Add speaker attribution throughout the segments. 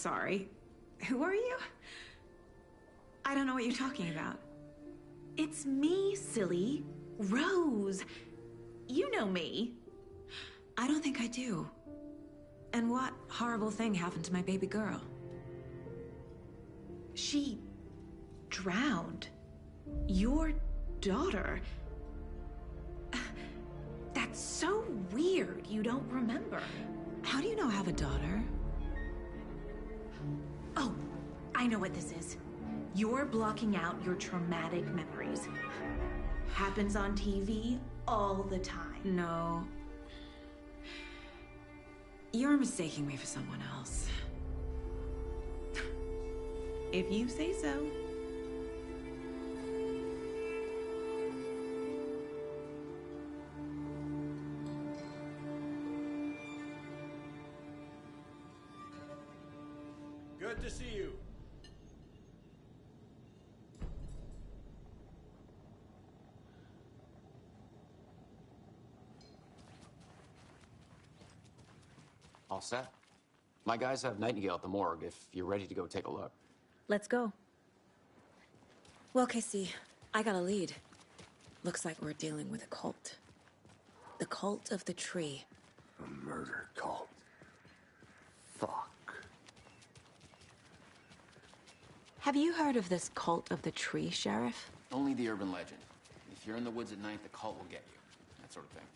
Speaker 1: sorry. Who are you? I don't know what you're talking about. It's me, silly. Rose. You know me. I don't think I do. And what horrible thing happened to my baby girl? She drowned. Your daughter. That's so weird you don't remember. How do you know I have a daughter? Oh, I know what this is. You're blocking out your traumatic memories. Happens on TV all the time. No. You're mistaking me for someone else. If you say so.
Speaker 2: Good to see you.
Speaker 3: All set? My guys have Nightingale at the morgue if you're ready to go take a look.
Speaker 1: Let's go. Well, Casey, I got a lead. Looks like we're dealing with a cult. The cult of the tree.
Speaker 4: A murder cult. Fuck.
Speaker 1: Have you heard of this cult of the tree, Sheriff?
Speaker 3: Only the urban legend. If you're in the woods at night, the cult will get you. That sort of thing.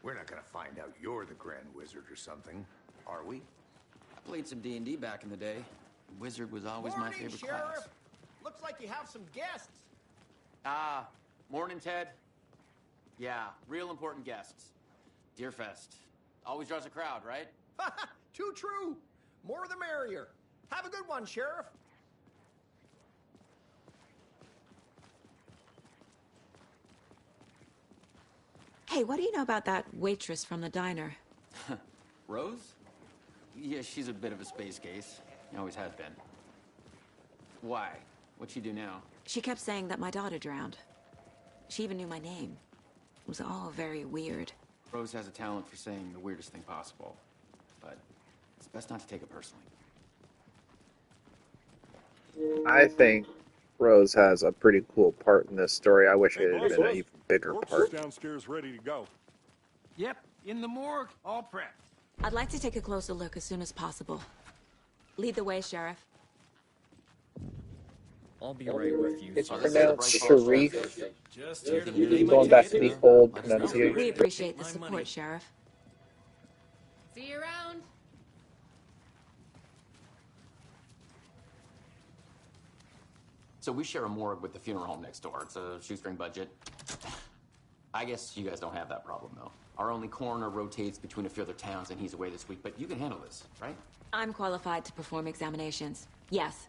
Speaker 4: We're not gonna find out you're the Grand Wizard or something, are we?
Speaker 3: I played some D&D back in the day. Wizard was always my favorite
Speaker 2: Sheriff.
Speaker 3: class.
Speaker 2: Looks like you have some guests.
Speaker 3: Ah, morning, Ted. Yeah, real important guests. Deerfest. Always draws a crowd, right?
Speaker 2: Too true. More the merrier. Have a good one, Sheriff.
Speaker 1: Hey, what do you know about that waitress from the diner?
Speaker 3: Rose? Yeah, she's a bit of a space case. Always has been. Why? What'd she do now?
Speaker 1: She kept saying that my daughter drowned. She even knew my name. It was all very weird.
Speaker 3: Rose has a talent for saying the weirdest thing possible. But it's best not to take it personally.
Speaker 5: I think Rose has a pretty cool part in this story. I wish it had been an even bigger part.
Speaker 6: Downstairs ready to go.
Speaker 2: Yep, in the morgue, all prepped.
Speaker 1: I'd like to take a closer look as soon as possible. Lead the way, Sheriff.
Speaker 7: I'll be right with you.
Speaker 5: It's pronounced Sharif.
Speaker 2: Just here to pay my
Speaker 5: Going back to
Speaker 2: ticket.
Speaker 5: the old
Speaker 1: We
Speaker 5: pronunciation.
Speaker 1: appreciate the
Speaker 2: My
Speaker 1: support,
Speaker 2: money.
Speaker 1: Sheriff.
Speaker 8: See you around.
Speaker 3: So we share a morgue with the funeral home next door. It's a shoestring budget. I guess you guys don't have that problem, though. Our only coroner rotates between a few other towns, and he's away this week. But you can handle this, right?
Speaker 1: I'm qualified to perform examinations. Yes.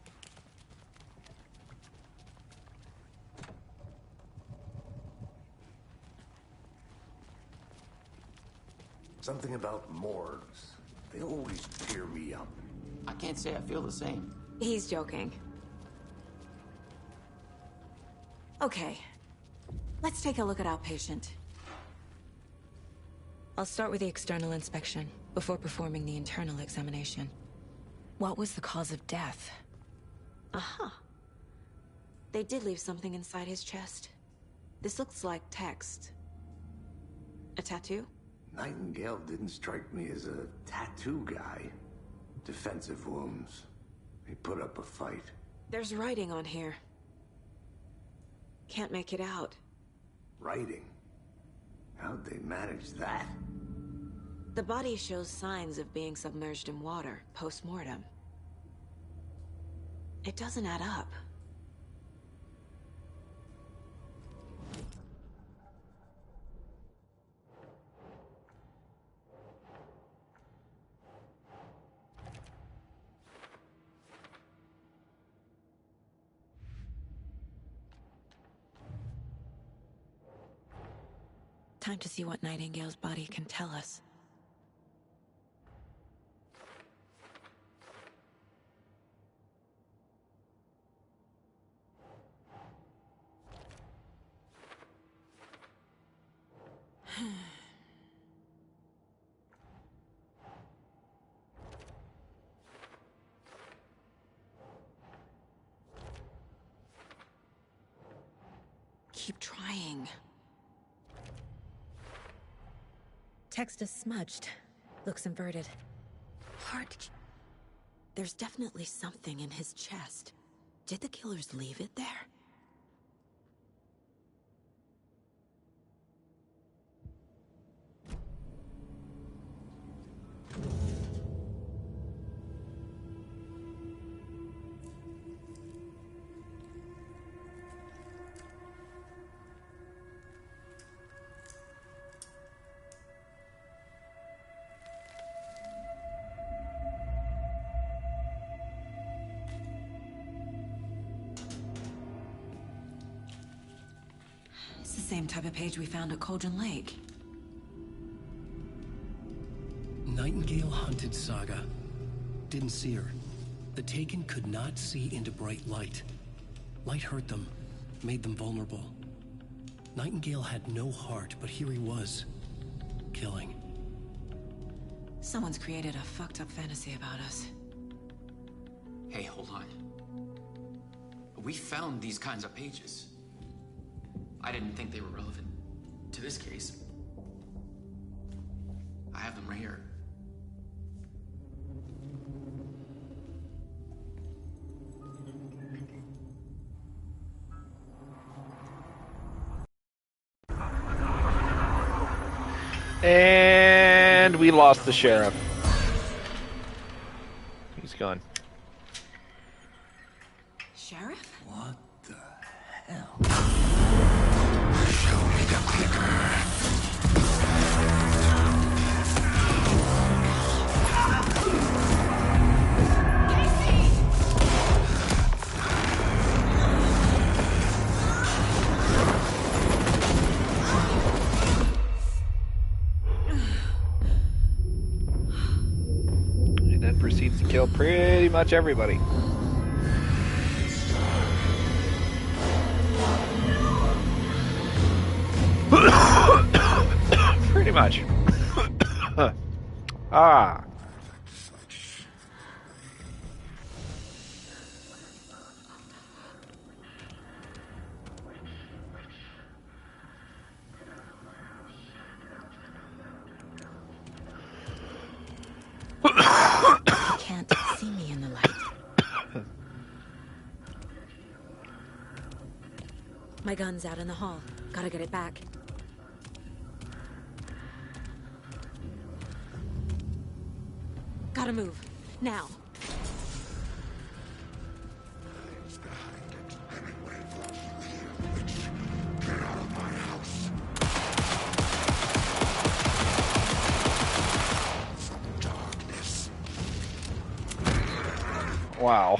Speaker 4: Something about morgues. They always tear me up.
Speaker 3: I can't say I feel the same.
Speaker 1: He's joking. Okay. Let's take a look at our patient. I'll start with the external inspection before performing the internal examination. What was the cause of death? Aha. They did leave something inside his chest. This looks like text. A tattoo?
Speaker 4: Nightingale didn't strike me as a tattoo guy. Defensive wounds. He put up a fight.
Speaker 1: There's writing on here. Can't make it out.
Speaker 4: Writing? How'd they manage that?
Speaker 1: The body shows signs of being submerged in water post-mortem. It doesn't add up. Time to see what Nightingale's body can tell us.
Speaker 6: keep trying. Text is smudged. Looks inverted. Hard to... There's definitely something in his chest. Did the killers leave it there?
Speaker 1: It's the same type of page we found at Cauldron Lake.
Speaker 7: Nightingale hunted Saga. Didn't see her. The Taken could not see into bright light. Light hurt them, made them vulnerable. Nightingale had no heart, but here he was, killing.
Speaker 1: Someone's created a fucked up fantasy about us.
Speaker 3: Hey, hold on. We found these kinds of pages. I didn't think they were relevant to this case. I have them right here.
Speaker 5: And we lost the sheriff. He's gone.
Speaker 1: Sheriff?
Speaker 7: What the hell?
Speaker 4: Show me the clicker.
Speaker 5: And then proceeds to kill pretty much everybody. Pretty much. Ah.
Speaker 6: He can't see me in the light. My gun's out in the hall. Gotta get it back. Gotta move. Now.
Speaker 5: Wow.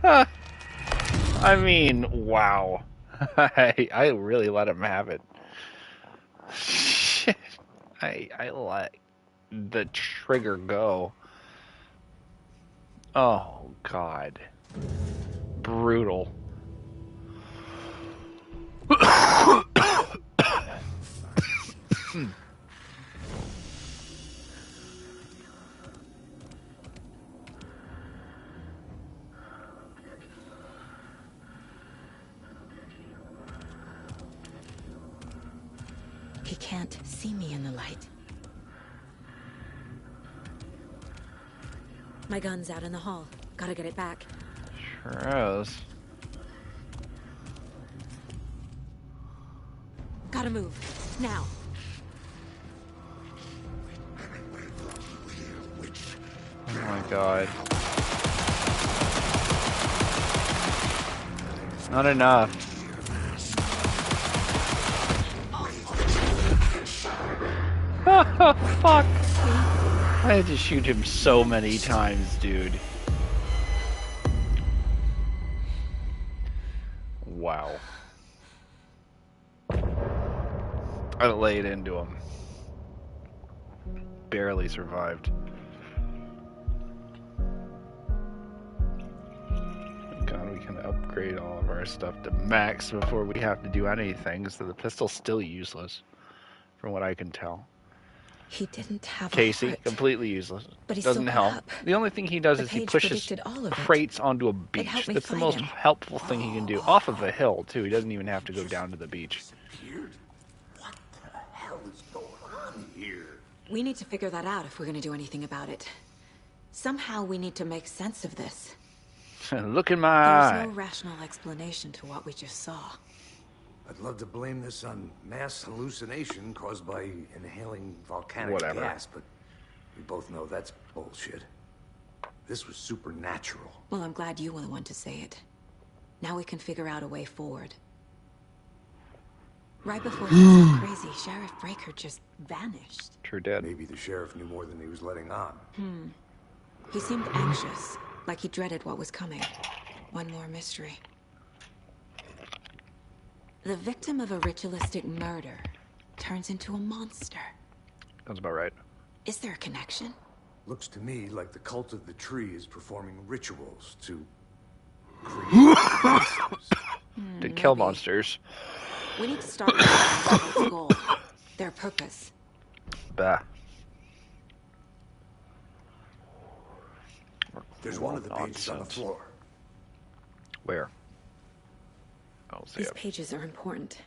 Speaker 5: I mean, wow. I really let him have it. Shit. I let the trigger go. Oh, God. Brutal.
Speaker 6: He can't see me in the light. My gun's out in the hall. Gotta get it back.
Speaker 5: Sure is.
Speaker 6: Gotta move. Now.
Speaker 5: Oh my God. Not enough. Fuck. I had to shoot him so many times, dude. Wow. I laid into him. Barely survived. God, we can upgrade all of our stuff to max before we have to do anything, so the pistol's still useless, from what I can tell.
Speaker 6: He didn't have a
Speaker 5: Casey,
Speaker 6: heart,
Speaker 5: completely useless.
Speaker 6: but he
Speaker 5: Doesn't
Speaker 6: still
Speaker 5: help.
Speaker 6: got up.
Speaker 5: The only thing he does
Speaker 6: The
Speaker 5: is he
Speaker 6: page
Speaker 5: pushes
Speaker 6: predicted all of it.
Speaker 5: crates onto a
Speaker 6: It
Speaker 5: beach.
Speaker 6: helped me
Speaker 5: That's the
Speaker 6: fight
Speaker 5: most
Speaker 6: him.
Speaker 5: helpful thing he can do. Off of a hill, too. He doesn't even have to go down to the beach.
Speaker 4: Disappeared? What the hell is going on here?
Speaker 6: We need to figure that out if we're going to do anything about it. Somehow we need to make sense of this.
Speaker 5: Look in my eye.
Speaker 6: There's no rational explanation to what we just saw.
Speaker 4: I'd love to blame this on mass hallucination caused by inhaling volcanic
Speaker 5: Whatever.
Speaker 4: gas, but we both know that's bullshit. This was supernatural.
Speaker 6: Well, I'm glad you were the one to say it. Now we can figure out a way forward. Right before he was crazy, Sheriff Breaker just vanished.
Speaker 5: True dead.
Speaker 4: Maybe the sheriff knew more than he was letting on.
Speaker 6: He seemed anxious, like he dreaded what was coming. One more mystery. The victim of a ritualistic murder turns into a monster.
Speaker 5: That's about right.
Speaker 6: Is there a connection?
Speaker 4: Looks to me like the cult of the tree is performing rituals to create monsters.
Speaker 5: To kill
Speaker 6: maybe.
Speaker 5: monsters.
Speaker 6: We need to start with the goal, their purpose.
Speaker 5: Bah.
Speaker 4: There's one of the pages on the
Speaker 5: Nonsense.
Speaker 4: floor.
Speaker 5: Where? I don't see
Speaker 6: These
Speaker 5: it.
Speaker 6: pages are important.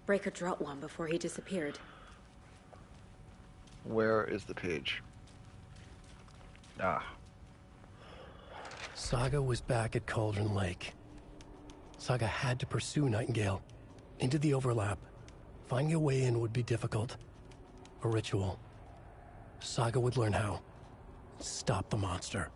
Speaker 6: Breaker dropped one before he disappeared.
Speaker 5: Where is the page? Ah.
Speaker 7: Saga was back at Cauldron Lake. Saga had to pursue Nightingale. Into the overlap. Finding a way in would be difficult. A ritual. Saga would learn how. Stop the monster.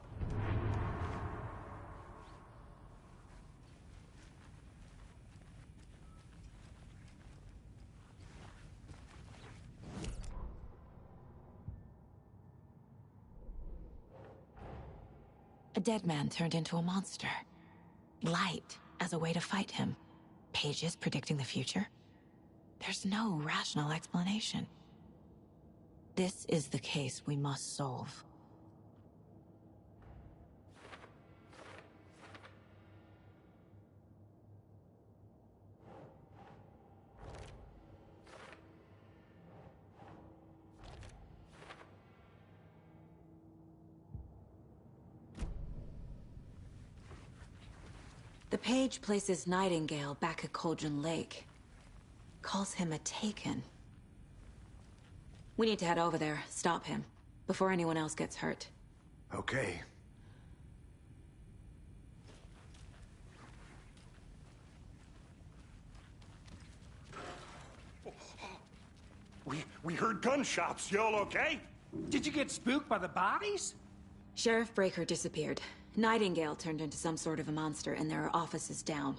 Speaker 6: A dead man turned into a monster. Light as a way to fight him. Pages predicting the future. There's no rational explanation. This is the case we must solve. The page places Nightingale back at Cauldron Lake. Calls him a Taken. We need to head over there, stop him, before anyone else gets hurt.
Speaker 4: Okay.
Speaker 9: We heard gunshots. Y'all okay?
Speaker 2: Did you get spooked by the bodies?
Speaker 6: Sheriff Breaker disappeared. Nightingale turned into some sort of a monster, and there are offices down.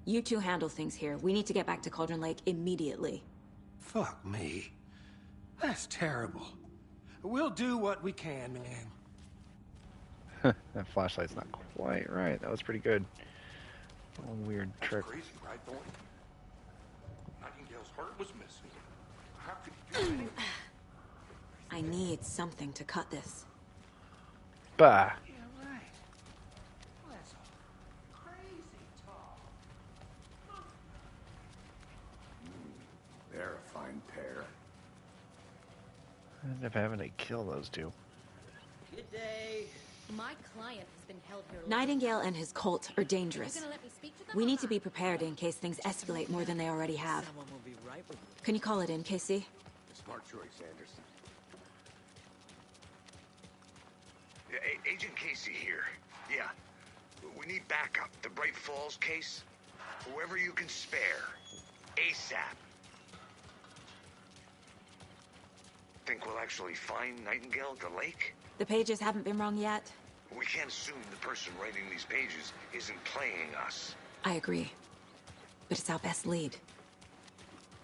Speaker 6: You two handle things here. We need to get back to Cauldron Lake immediately.
Speaker 2: Fuck me. That's terrible. We'll do what we can, man.
Speaker 5: That flashlight's not quite right. That was pretty good. A weird trick.
Speaker 9: Crazy, right, Thornton? Nightingale's heart was missing. How could he do anything?
Speaker 6: I need something to cut this.
Speaker 5: Bah.
Speaker 2: Yeah, right. Well, that's crazy talk.
Speaker 4: They're a fine pair.
Speaker 5: I end up having to kill those two.
Speaker 8: Good day. My client has been held here.
Speaker 6: Nightingale and his cult are dangerous.
Speaker 8: You gonna let me speak to them
Speaker 6: We
Speaker 8: or
Speaker 6: need to
Speaker 8: not?
Speaker 6: be prepared in case things escalate more than they already have. Can you call it in, Casey?
Speaker 4: Smart choice, Anderson.
Speaker 10: Agent Casey here. Yeah. We need backup. The Bright Falls case. Whoever you can spare. ASAP. Think we'll actually find Nightingale at the lake?
Speaker 6: The pages haven't been wrong yet.
Speaker 10: We can't assume the person writing these pages isn't playing us.
Speaker 6: I agree. But it's our best lead.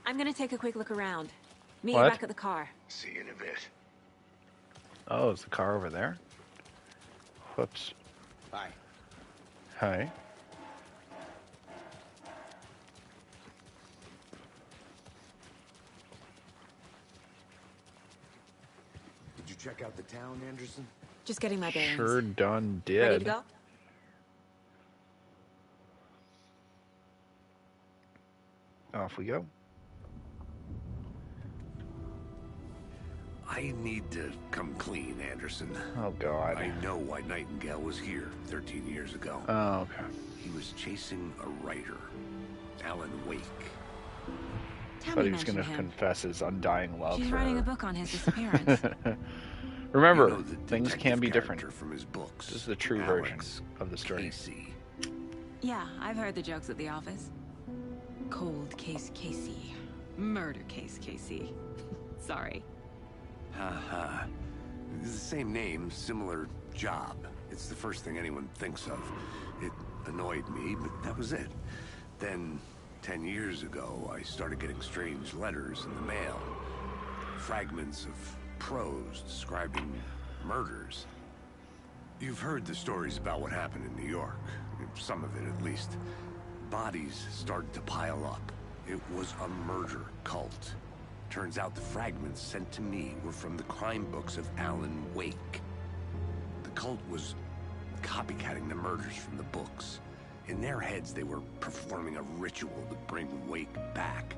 Speaker 6: I'm gonna take a quick look around. Meet you
Speaker 5: What?
Speaker 6: back at the car.
Speaker 10: See you in a bit.
Speaker 5: Oh, is the car over there? Whoops.
Speaker 2: Hi.
Speaker 5: Hi.
Speaker 4: Did you check out the town, Anderson?
Speaker 6: Just getting my bearings.
Speaker 5: Sure done did.
Speaker 6: Ready to go?
Speaker 5: Off we go.
Speaker 4: I need to come clean, Anderson.
Speaker 5: Oh, God.
Speaker 4: I know why Nightingale was here 13 years ago.
Speaker 5: Oh, okay.
Speaker 4: He was chasing a writer, Alan Wake.
Speaker 5: But he was going to confess his undying love
Speaker 6: She's
Speaker 5: for
Speaker 6: writing
Speaker 5: her.
Speaker 6: a book on his disappearance.
Speaker 5: Remember,
Speaker 4: You know the
Speaker 5: things can be different.
Speaker 4: detective character from his books.
Speaker 5: This is the true
Speaker 4: Alex
Speaker 5: version of the story.
Speaker 4: Casey.
Speaker 6: Yeah, I've heard the jokes at the office. Cold case Casey. Murder case Casey. Sorry.
Speaker 4: Haha. It's the same name, similar job. It's the first thing anyone thinks of. It annoyed me, but that was it. Then, 10 years ago, I started getting strange letters in the mail. Fragments of prose describing murders. You've heard the stories about what happened in New York. Some of it, at least. Bodies started to pile up. It was a murder cult. Turns out the fragments sent to me were from the crime books of Alan Wake. The cult was copycatting the murders from the books. In their heads, they were performing a ritual to bring Wake back.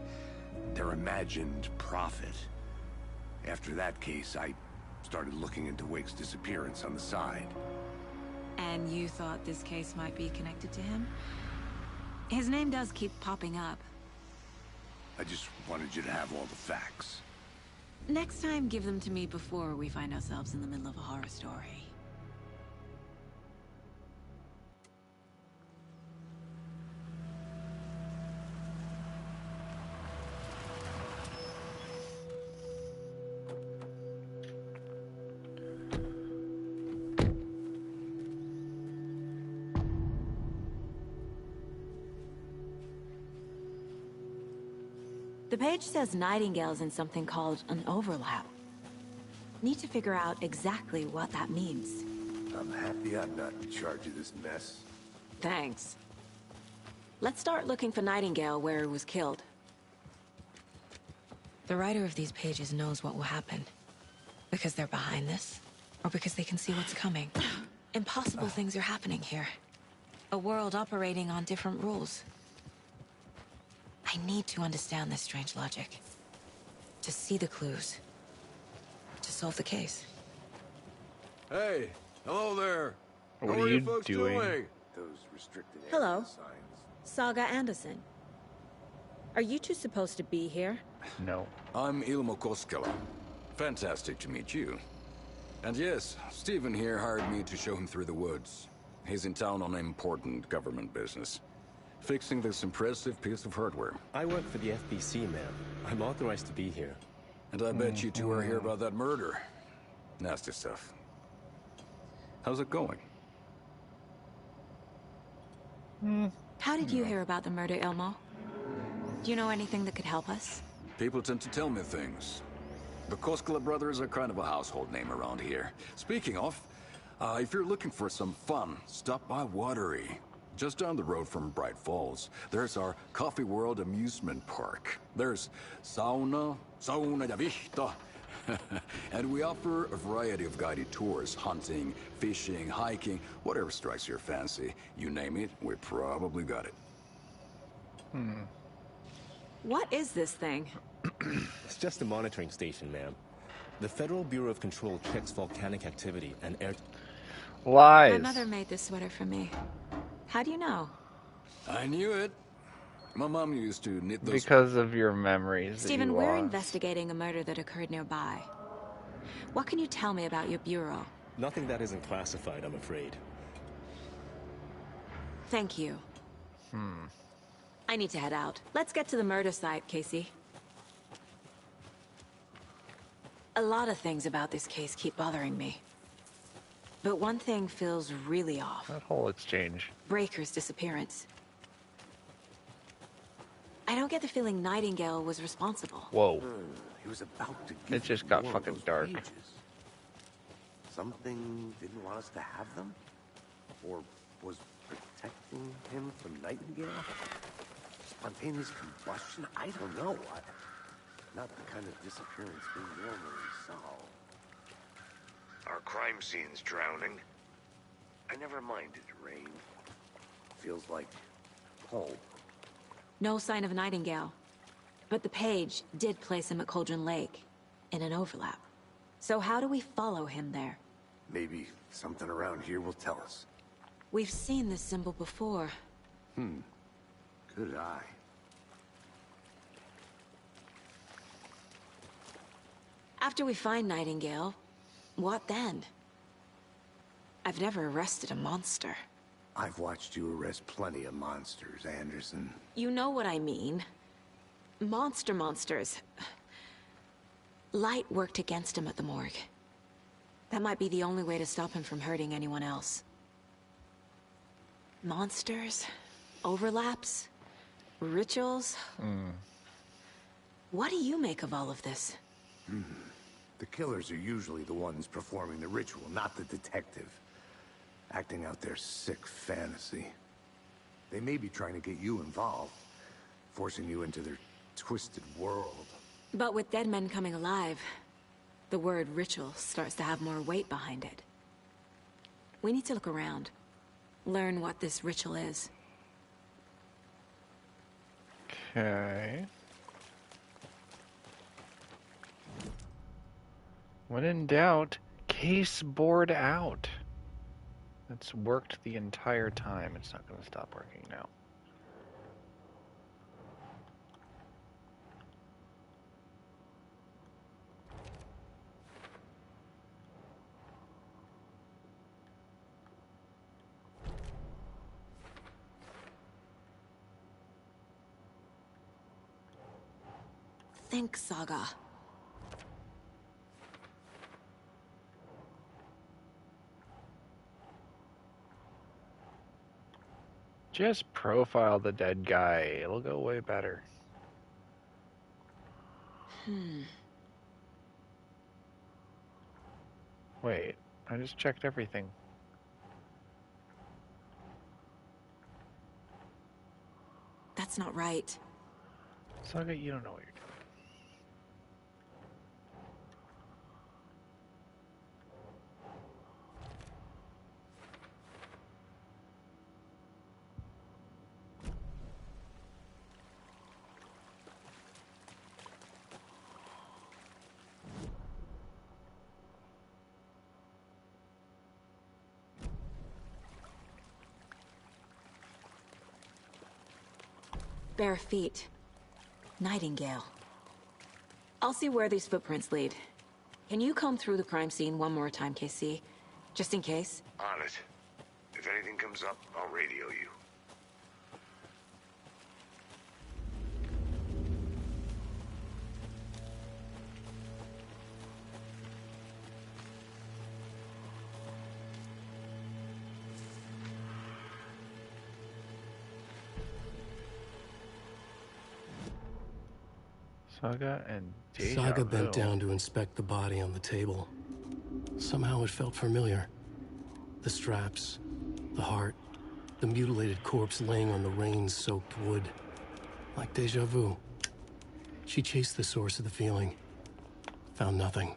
Speaker 4: Their imagined prophet. After that case, I started looking into Wake's disappearance on the side.
Speaker 6: And you thought this case might be connected to him? His name does keep popping up.
Speaker 4: I just wanted you to have all the facts.
Speaker 6: Next time, give them to me before we find ourselves in the middle of a horror story. The page says Nightingale's in something called an overlap. Need to figure out exactly what that means.
Speaker 4: I'm happy I'm not in charge of this mess.
Speaker 6: Thanks. Let's start looking for Nightingale where he was killed. The writer of these pages knows what will happen. Because they're behind this, or because they can see what's coming. Impossible things are happening here. A world operating on different rules. I need to understand this strange logic. To see the clues. To solve the case.
Speaker 11: Hey, hello there.
Speaker 5: What
Speaker 11: How
Speaker 5: are
Speaker 11: are
Speaker 5: you
Speaker 11: folks
Speaker 5: doing?
Speaker 4: Those restricted
Speaker 8: Hello.
Speaker 4: area signs.
Speaker 8: Saga Anderson. Are you two supposed to be here?
Speaker 5: No.
Speaker 11: I'm Ilmo Koskela. Fantastic to meet you. And yes, Stephen here hired me to show him through the woods. He's in town on important government business. Fixing this impressive piece of hardware.
Speaker 12: I work for the FBC, ma'am. I'm authorized to be here.
Speaker 11: And I bet you two are here about that murder. Nasty stuff. How's it going?
Speaker 6: How did you hear about the murder, Ilmo? Do you know anything that could help us?
Speaker 11: People tend to tell me things. The Koskela brothers are kind of a household name around here. Speaking of, if you're looking for some fun, stop by Watery. Just down the road from Bright Falls, there's our Coffee World amusement park. There's sauna ja vihta. And we offer a variety of guided tours, hunting, fishing, hiking, whatever strikes your fancy. You name it, we probably got it.
Speaker 6: What is this thing?
Speaker 12: It's just a monitoring station, ma'am. The Federal Bureau of Control checks volcanic activity and air...
Speaker 5: Lies.
Speaker 6: My mother made this sweater for me. How do you know?
Speaker 11: I knew it. My mom used to knit those...
Speaker 5: Because of your memories.
Speaker 6: Stephen,
Speaker 5: that you
Speaker 6: we're
Speaker 5: lost.
Speaker 6: investigating a murder that occurred nearby. What can you tell me about your bureau?
Speaker 12: Nothing that isn't classified, I'm afraid.
Speaker 6: Thank you. I need to head out. Let's get to the murder site, Casey. A lot of things about this case keep bothering me. But one thing feels really off.
Speaker 5: That whole exchange.
Speaker 6: Breaker's disappearance. I don't get the feeling Nightingale was responsible.
Speaker 5: Whoa.
Speaker 4: He was about to give
Speaker 5: It just got
Speaker 4: more of
Speaker 5: fucking
Speaker 4: those
Speaker 5: dark.
Speaker 4: pages. Something didn't want us to have them? Or was protecting him from Nightingale? Spontaneous combustion? I don't know. Not the kind of disappearance we normally solve. Our crime scene's drowning. I never minded rain. Feels like home.
Speaker 6: No sign of Nightingale. But the page did place him at Cauldron Lake, in an overlap.
Speaker 8: So how do we follow him there?
Speaker 4: Maybe something around here will tell us.
Speaker 8: We've seen this symbol before.
Speaker 4: Good eye.
Speaker 8: After we find Nightingale, what then? I've never arrested a monster.
Speaker 4: I've watched you arrest plenty of monsters, Anderson.
Speaker 8: You know what I mean. Monsters. Light worked against him at the morgue. That might be the only way to stop him from hurting anyone else. Monsters? Overlaps? Rituals? What do you make of all of this?
Speaker 4: The killers are usually the ones performing the ritual, not the detective. Acting out their sick fantasy. They may be trying to get you involved, forcing you into their twisted world.
Speaker 8: But with dead men coming alive, the word ritual starts to have more weight behind it. We need to look around. Learn what this ritual is.
Speaker 5: Okay. When in doubt, case board out. It's worked the entire time. It's not going to stop working now.
Speaker 8: Think, Saga.
Speaker 5: Just profile the dead guy. It'll go way better. Wait, I just checked everything.
Speaker 8: That's not right.
Speaker 5: Saga, you don't know what you're doing.
Speaker 8: Bare feet. Nightingale. I'll see where these footprints lead. Can you comb through the crime scene one more time, KC? Just in case?
Speaker 10: On it. If anything comes up, I'll radio you.
Speaker 5: Saga and Deja
Speaker 7: Saga bent
Speaker 5: Vu.
Speaker 7: down to inspect the body on the table. Somehow it felt familiar. The straps, the heart, the mutilated corpse laying on the rain-soaked wood. Like deja vu. She chased the source of the feeling. Found nothing.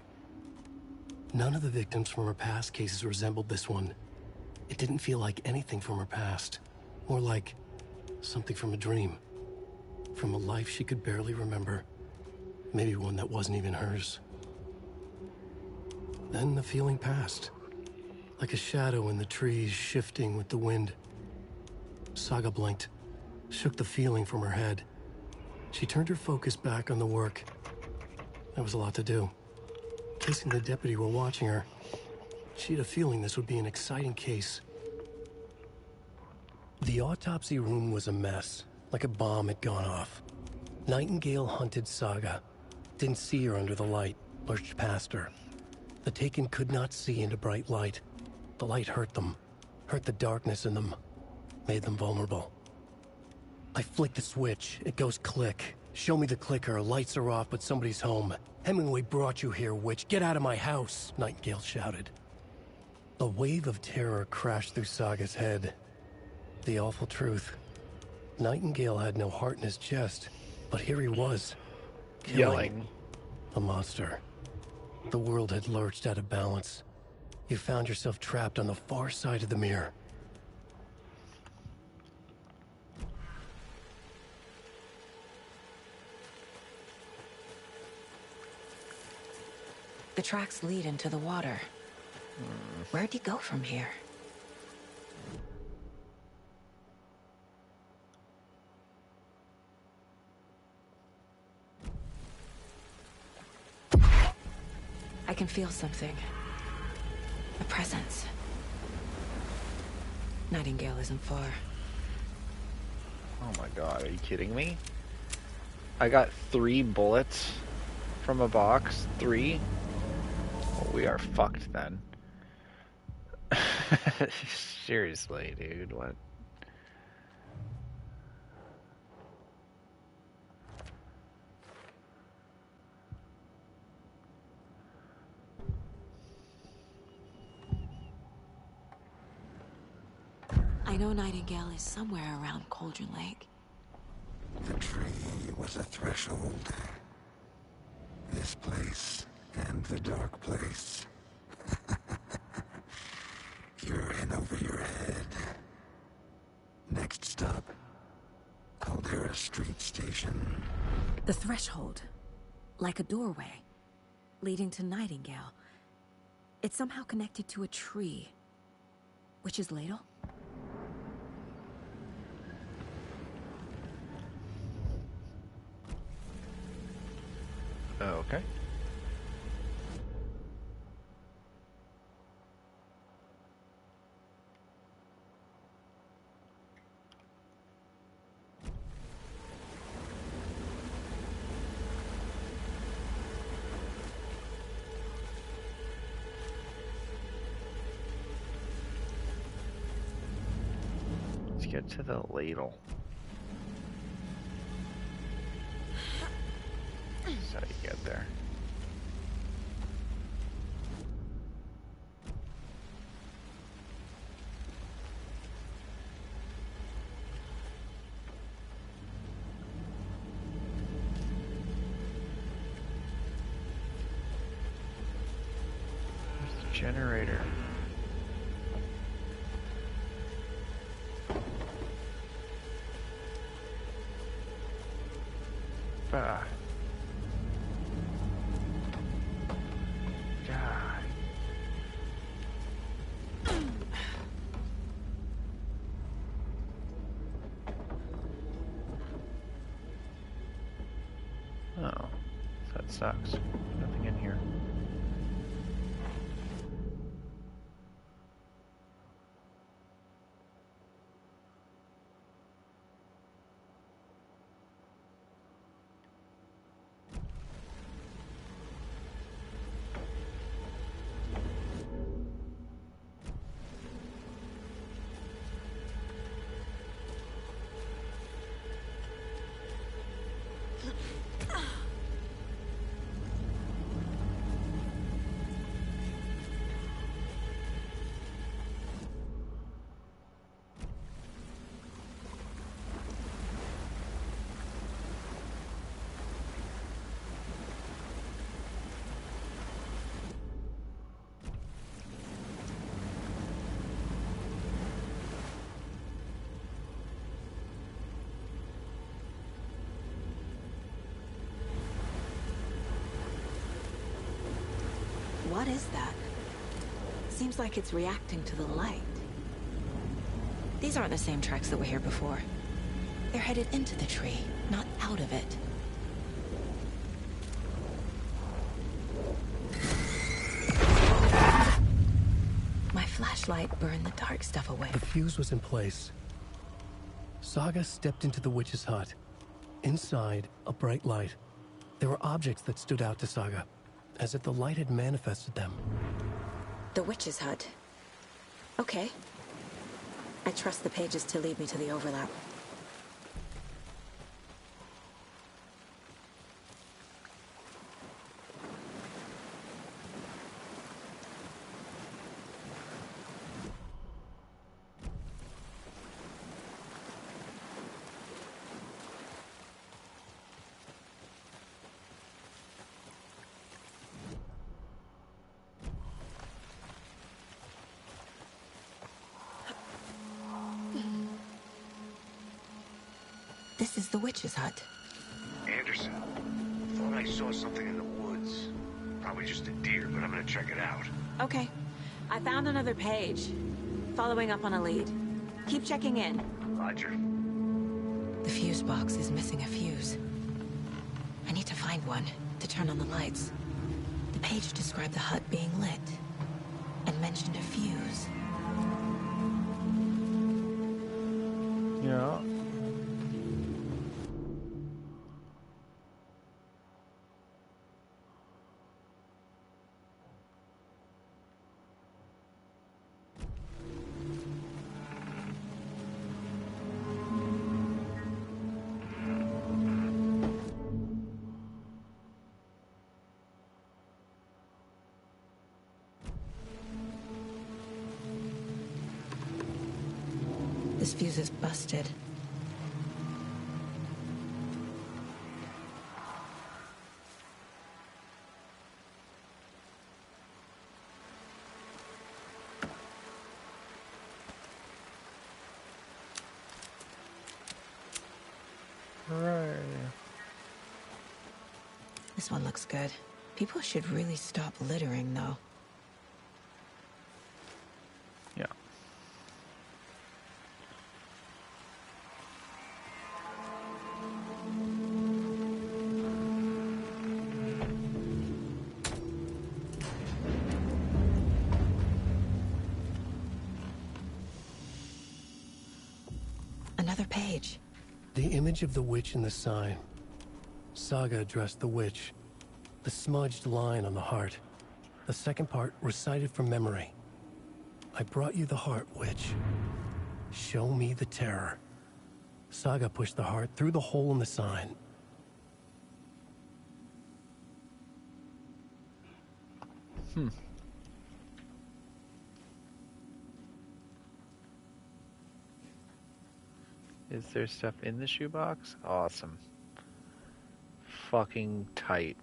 Speaker 7: None of the victims from her past cases resembled this one. It didn't feel like anything from her past. More like something from a dream. From a life she could barely remember. Maybe one that wasn't even hers. Then the feeling passed. Like a shadow in the trees shifting with the wind. Saga blinked, shook the feeling from her head. She turned her focus back on the work. There was a lot to do. Casey and the deputy were watching her. She had a feeling this would be an exciting case. The autopsy room was a mess, like a bomb had gone off. Nightingale hunted Saga. Didn't see her under the light, lurched past her. The Taken could not see into bright light. The light hurt them, hurt the darkness in them, made them vulnerable. I flick the switch, it goes click. Show me the clicker, lights are off, but somebody's home. Hemingway brought you here, witch. Get out of my house, Nightingale shouted. A wave of terror crashed through Saga's head. The awful truth. Nightingale had no heart in his chest, but here he was.
Speaker 5: Yelling.
Speaker 7: A monster. The world had lurched out of balance. You found yourself trapped on the far side of the mirror.
Speaker 6: The tracks lead into the water. Where'd he go from here? I can feel something. A presence. Nightingale isn't far.
Speaker 5: Oh my god, are you kidding me? I got 3 bullets from a box. 3? Well, we are fucked then. Seriously, dude, what?
Speaker 6: I know Nightingale is somewhere around Cauldron Lake.
Speaker 13: The tree was a threshold. This place and the dark place. You're in over your head. Next stop, Caldera Street Station.
Speaker 8: The threshold. Like a doorway. Leading to Nightingale. It's somehow connected to a tree. Witch's Ladle?
Speaker 5: Okay. Let's get to the ladle. That's how you get there. There's the generator. Ah. God. Oh, that sucks. Nothing in here.
Speaker 6: What is that? Seems like it's reacting to the light. These aren't the same tracks that were here before. They're headed into the tree, not out of it. My flashlight burned the dark stuff away.
Speaker 7: The fuse was in place. Saga stepped into the witch's hut. Inside, a bright light. There were objects that stood out to Saga, as if the light had manifested them.
Speaker 8: The witch's hut. Okay. I trust the pages to lead me to the overlap.
Speaker 6: This is the witch's hut.
Speaker 10: Anderson, thought I saw something in the woods. Probably just a deer, but I'm gonna check it out.
Speaker 8: Okay. I found another page. Following up on a lead. Keep checking in.
Speaker 10: Roger.
Speaker 6: The fuse box is missing a fuse. I need to find one to turn on the lights. The page described the hut being lit and mentioned a fuse.
Speaker 5: Yeah.
Speaker 6: This fuse is busted.
Speaker 5: Right.
Speaker 6: This one looks good. People should really stop littering, though.
Speaker 5: Yeah.
Speaker 6: Another page.
Speaker 7: The image of the witch in the sign. Saga addressed the witch. The smudged line on the heart. The second part recited from memory. I brought you the heart, witch. Show me the terror. Saga pushed the heart through the hole in the sign.
Speaker 5: Is there stuff in the shoebox? Awesome. Fucking tight.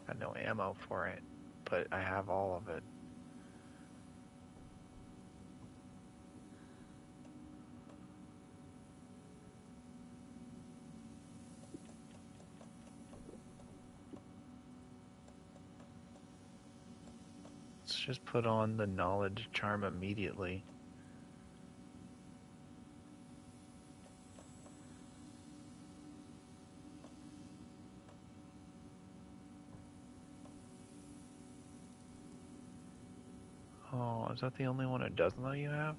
Speaker 5: Got no ammo for it, but I have all of it. Let's just put on the knowledge charm immediately. Oh, is that the only one it doesn't let you have?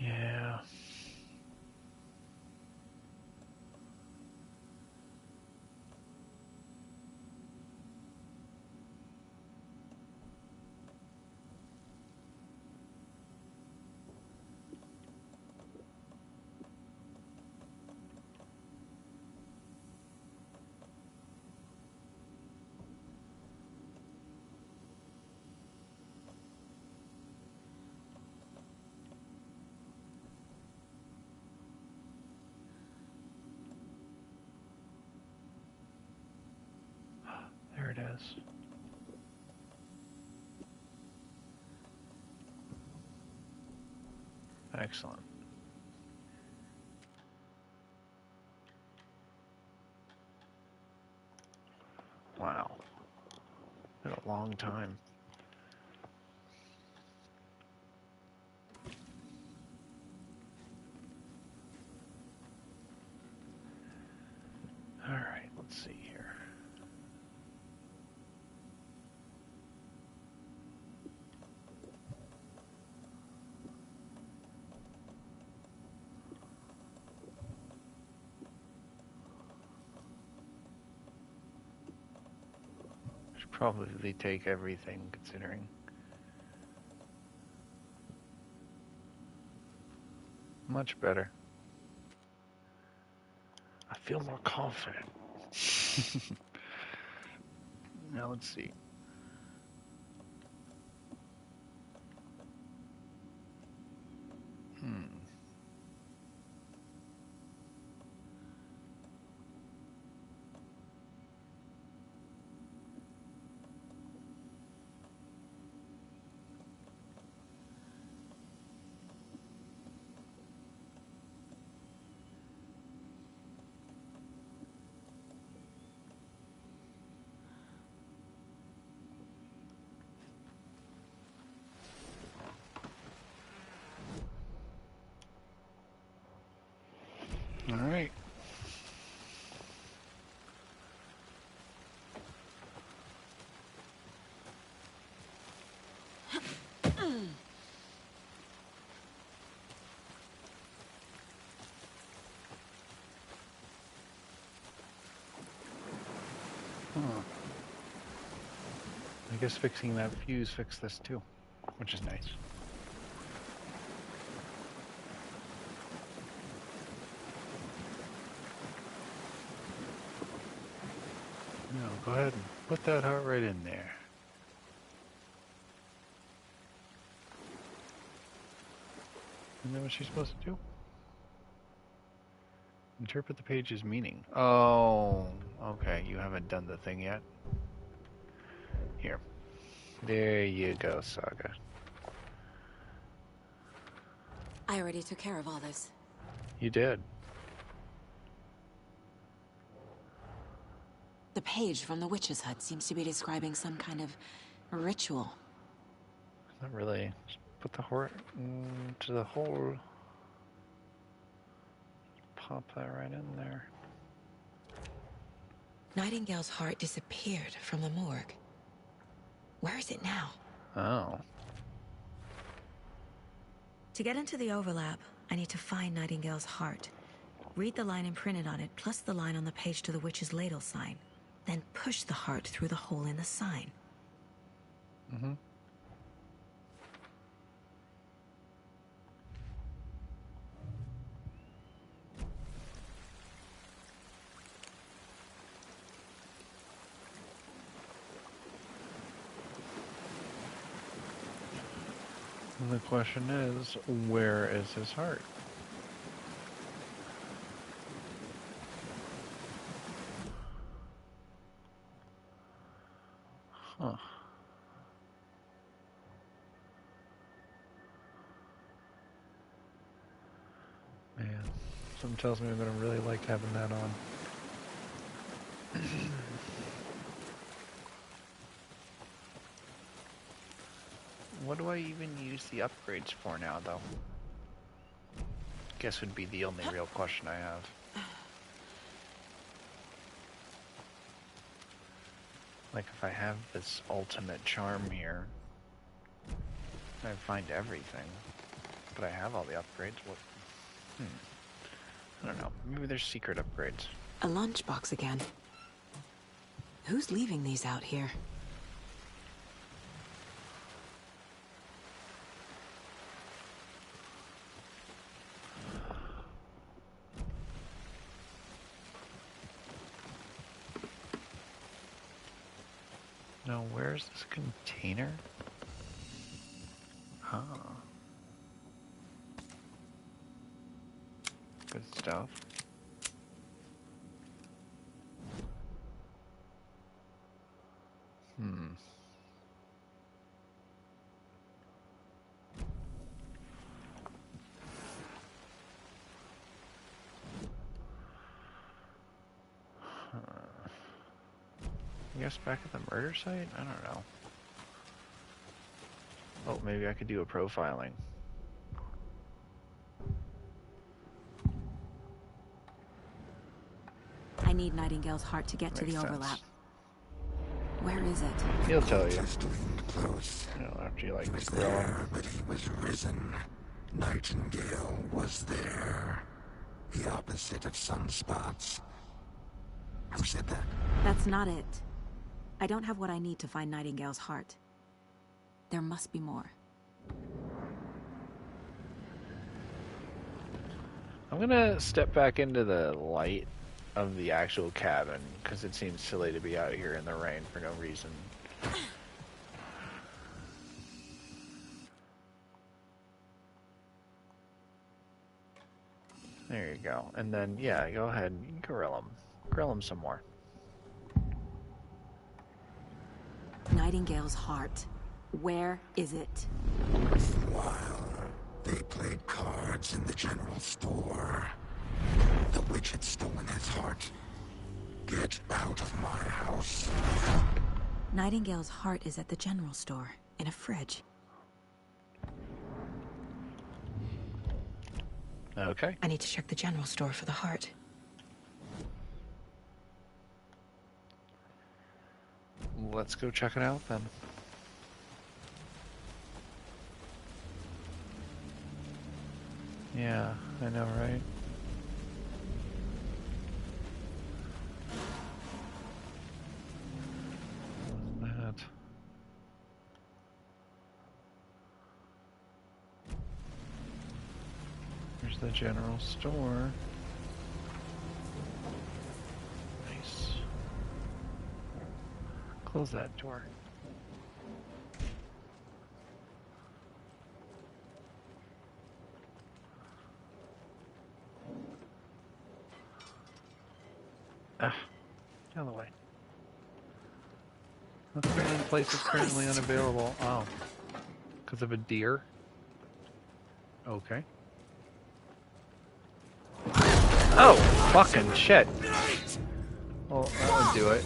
Speaker 5: Yeah. There it is. Excellent. Wow. Been a long time. All right, let's see here. Should probably take everything, considering. Much better. I feel more confident. Now let's see. All right. I guess fixing that fuse fixed this too, which is nice. No, go ahead and put that heart right in there. Isn't that what she's supposed to do? Interpret the page's meaning. Oh, okay. You haven't done the thing yet. Here. There you go, Saga.
Speaker 8: I already took care of all this.
Speaker 5: You did.
Speaker 8: The page from the witch's hut seems to be describing some kind of ritual.
Speaker 5: Not really. Just put the heart into the hole. Pop that right in there.
Speaker 6: Nightingale's heart disappeared from the morgue. Where is it now?
Speaker 5: Oh.
Speaker 6: To get into the overlap, I need to find Nightingale's heart. Read the line imprinted on it, plus the line on the page to the witch's ladle sign. Then push the heart through the hole in the sign.
Speaker 5: Mm-hmm. And the question is, where is his heart? Huh. Man, something tells me I'm gonna really like having that on. What do I even use the upgrades for now, though? Guess would be the only real question I have. Like, if I have this ultimate charm here, I find everything, but I have all the upgrades. What? I don't know. Maybe there's secret upgrades.
Speaker 8: A lunchbox again. Who's leaving these out here?
Speaker 5: Now, where's this container? Huh. Good stuff. I guess back at the murder site? I don't know. Oh, maybe I could do a profiling.
Speaker 8: I need Nightingale's heart to get to the overlap. Where is it?
Speaker 5: He'll tell you.
Speaker 13: Just leaned close.
Speaker 5: You know, after you like
Speaker 13: He was
Speaker 5: grill him.
Speaker 13: there, but he was risen. Nightingale was there. The opposite of sunspots. Who said that?
Speaker 8: That's not it. I don't have what I need to find Nightingale's heart. There must be more.
Speaker 5: I'm gonna step back into the light of the actual cabin, because it seems silly to be out here in the rain for no reason. There you go. And then, yeah, go ahead and grill them. Grill them some more.
Speaker 8: Nightingale's heart. Where is it?
Speaker 13: While they played cards in the general store, the witch had stolen his heart. Get out of my house.
Speaker 8: Nightingale's heart is at the general store, in a fridge.
Speaker 5: Okay.
Speaker 6: I need to check the general store for the heart.
Speaker 5: Let's go check it out then. Yeah, I know, right? What's that? Here's the general store. Nice. Close that door. Ah, the other way. Let's go in place is currently unavailable. Oh. Because of a deer? Okay. Oh, fucking shit. Well, that would do it.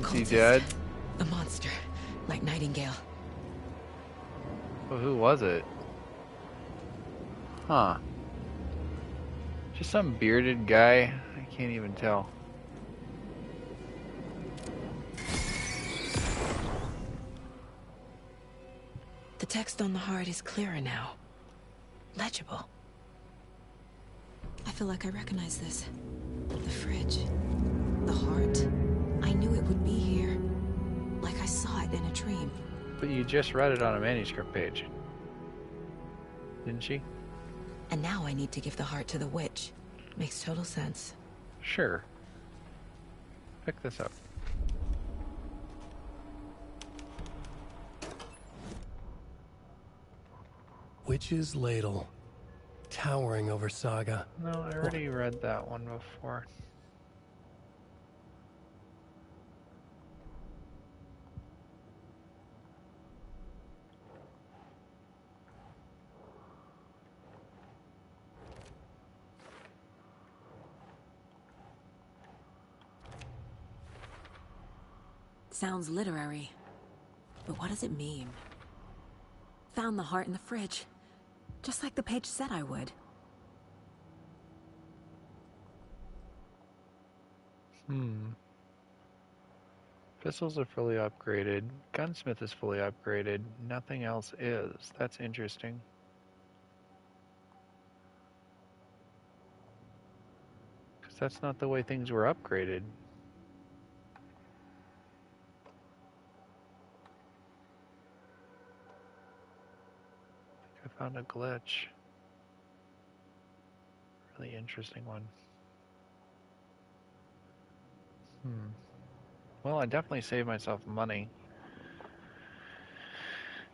Speaker 5: Is he dead?
Speaker 6: A monster, like Nightingale.
Speaker 5: Well, who was it? Huh. Just some bearded guy? I can't even tell.
Speaker 6: The text on the heart is clearer now. Legible.
Speaker 8: I feel like I recognize this. The fridge. The heart. I knew it would be here. Like I saw it in a dream.
Speaker 5: But you just read it on a manuscript page. Didn't she?
Speaker 6: And now I need to give the heart to the witch. Makes total sense.
Speaker 5: Sure. Pick this up.
Speaker 7: Witch's Ladle. Towering over Saga.
Speaker 5: No, I already read that one before.
Speaker 8: Sounds literary. But what does it mean? Found the heart in the fridge. Just like the page said I would.
Speaker 5: Pistols are fully upgraded. Gunsmith is fully upgraded. Nothing else is. That's interesting. Because that's not the way things were upgraded. I found a glitch. Really interesting one. Well, I definitely saved myself money.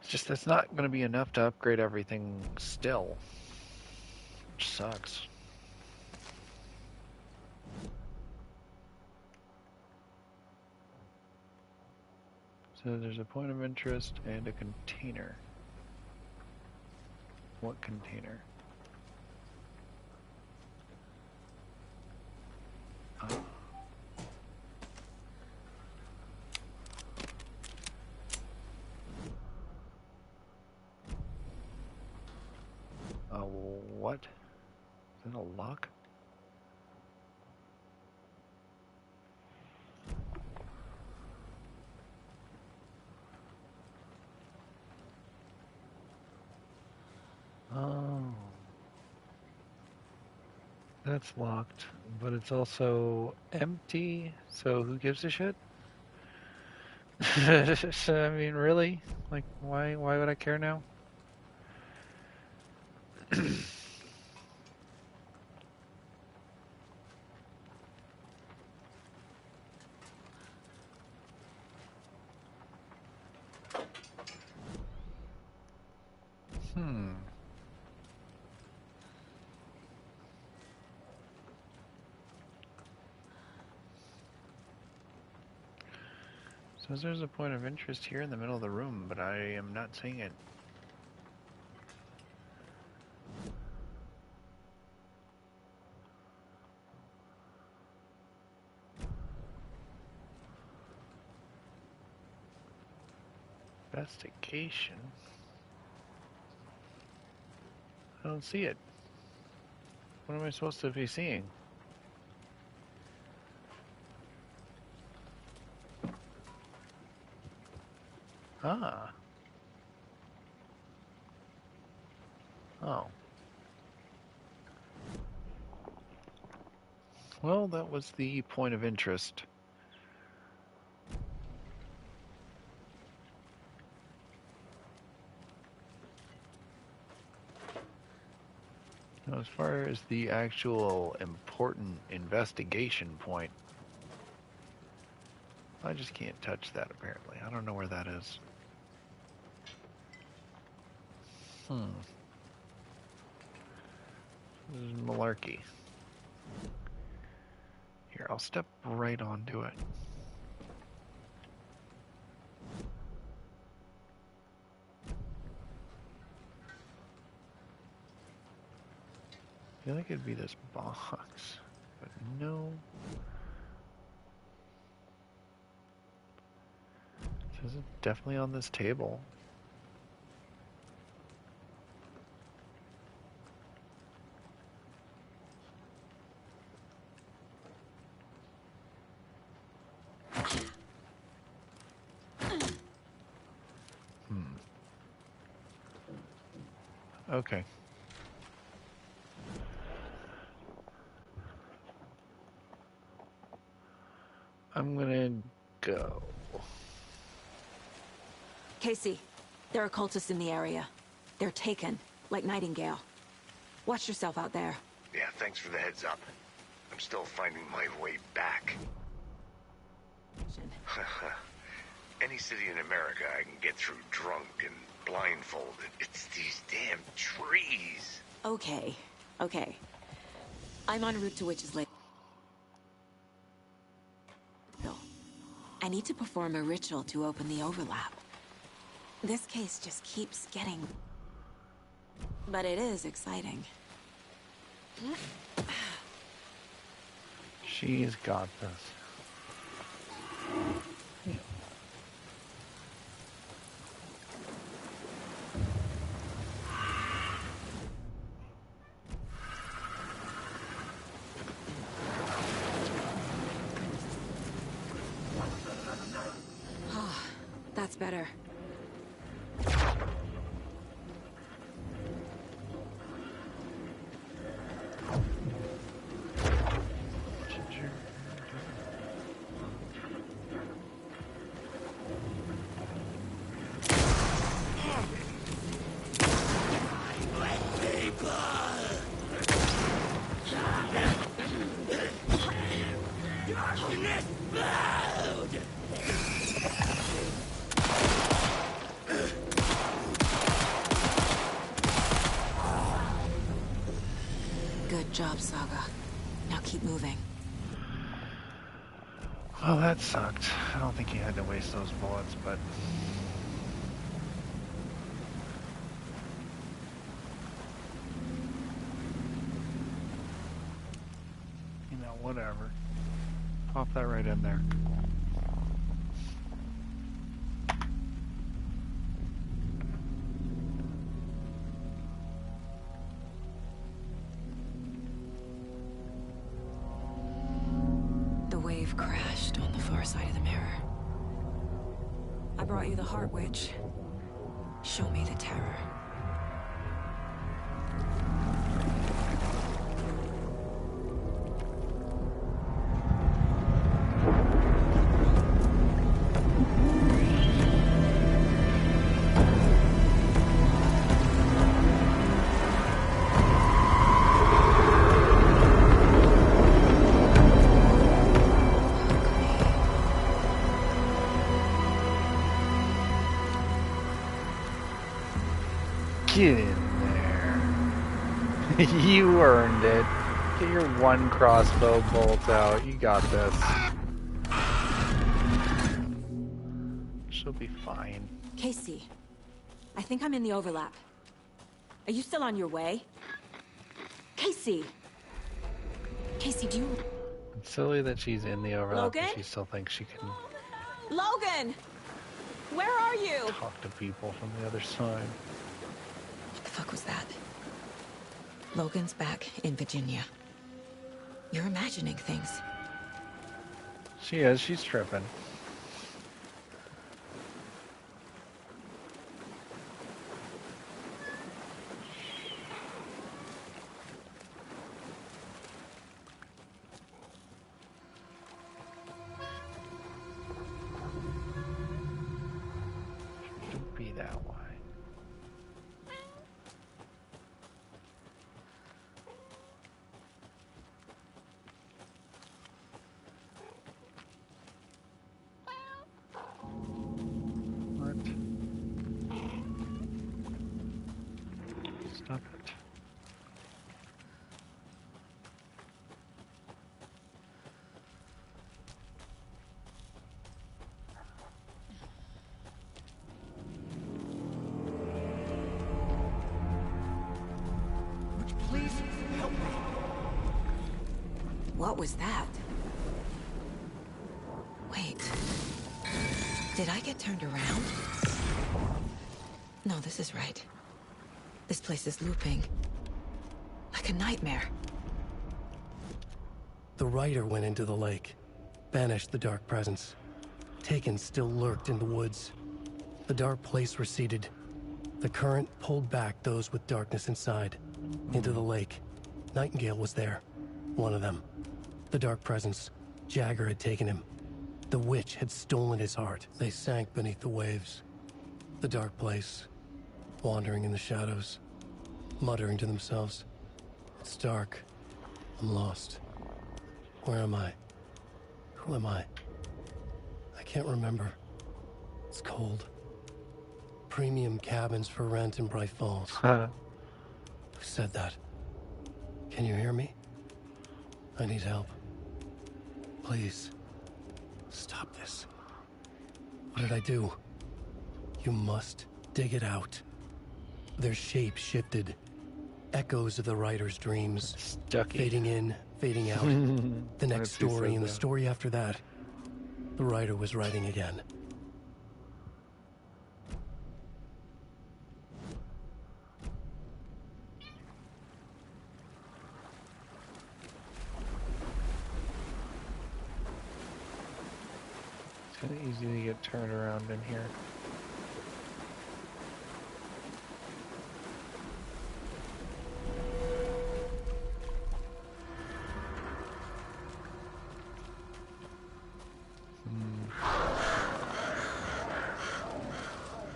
Speaker 5: It's just that's not going to be enough to upgrade everything still. Which sucks. So there's a point of interest and a container. What container? Oh. What? Is that a lock? Oh. That's locked, but it's also empty, so who gives a shit? I mean, really? Like, why would I care now? Says there's a point of interest here in the middle of the room, but I am not seeing it. Investigation? I don't see it. What am I supposed to be seeing? Ah. Oh. Well, that was the point of interest. Now, as far as the actual important investigation point, I just can't touch that apparently. I don't know where that is. This is malarkey. Here, I'll step right onto it. I feel like it'd be this box, but no. It says it's definitely on this table. Okay. I'm gonna go.
Speaker 8: Casey, there are cultists in the area. They're taken, like Nightingale. Watch yourself out there.
Speaker 10: Yeah, thanks for the heads up. I'm still finding my way back. Any city in America I can get through drunk and blindfolded. It's these damn trees.
Speaker 8: Okay, okay. I'm en route to Witch's Lake. I need to perform a ritual to open the overlap. This case just keeps getting... But it is exciting.
Speaker 5: She's got this.
Speaker 8: That's better. Good job, Saga. Now keep moving.
Speaker 5: Well, that sucked. I don't think you had to waste those bullets, but... You know, whatever. Pop that right in there.
Speaker 8: Crashed on the far side of the mirror. I brought you the Heart Witch. Show me the terror.
Speaker 5: Get in there. You earned it. Get your one crossbow bolt out. You got this. She'll be fine.
Speaker 8: Casey, I think I'm in the overlap. Are you still on your way? Casey! Casey, do you...
Speaker 5: It's silly that she's in the overlap
Speaker 8: Logan?
Speaker 5: and she still thinks she can
Speaker 8: Logan! Where are you?
Speaker 5: talk to people from the other side.
Speaker 6: What the fuck was that? Logan's back in Virginia. You're imagining things.
Speaker 5: She is. She's tripping. Shouldn't be that way. What? Stop it.
Speaker 10: Please help me.
Speaker 6: What was that? Wait. Did I get turned around? No, this is right. This place is looping. Like a nightmare.
Speaker 7: The rider went into the lake, banished the dark presence. Taken still lurked in the woods. The dark place receded. The current pulled back those with darkness inside, into the lake. Nightingale was there, one of them. The dark presence, Jagger had taken him. The witch had stolen his heart. They sank beneath the waves. The dark place, wandering in the shadows, muttering to themselves. It's dark. I'm lost. Where am I? Who am I? I can't remember. It's cold. Premium cabins for rent in Bright Falls. Who said that? Can you hear me? I need help. Please. Stop this. What did I do? You must dig it out. Their shape shifted. Echoes of the writer's dreams. Fading in, fading out. The next story and the story after that. The writer was writing again.
Speaker 5: It's kind of easy to get turned around in here.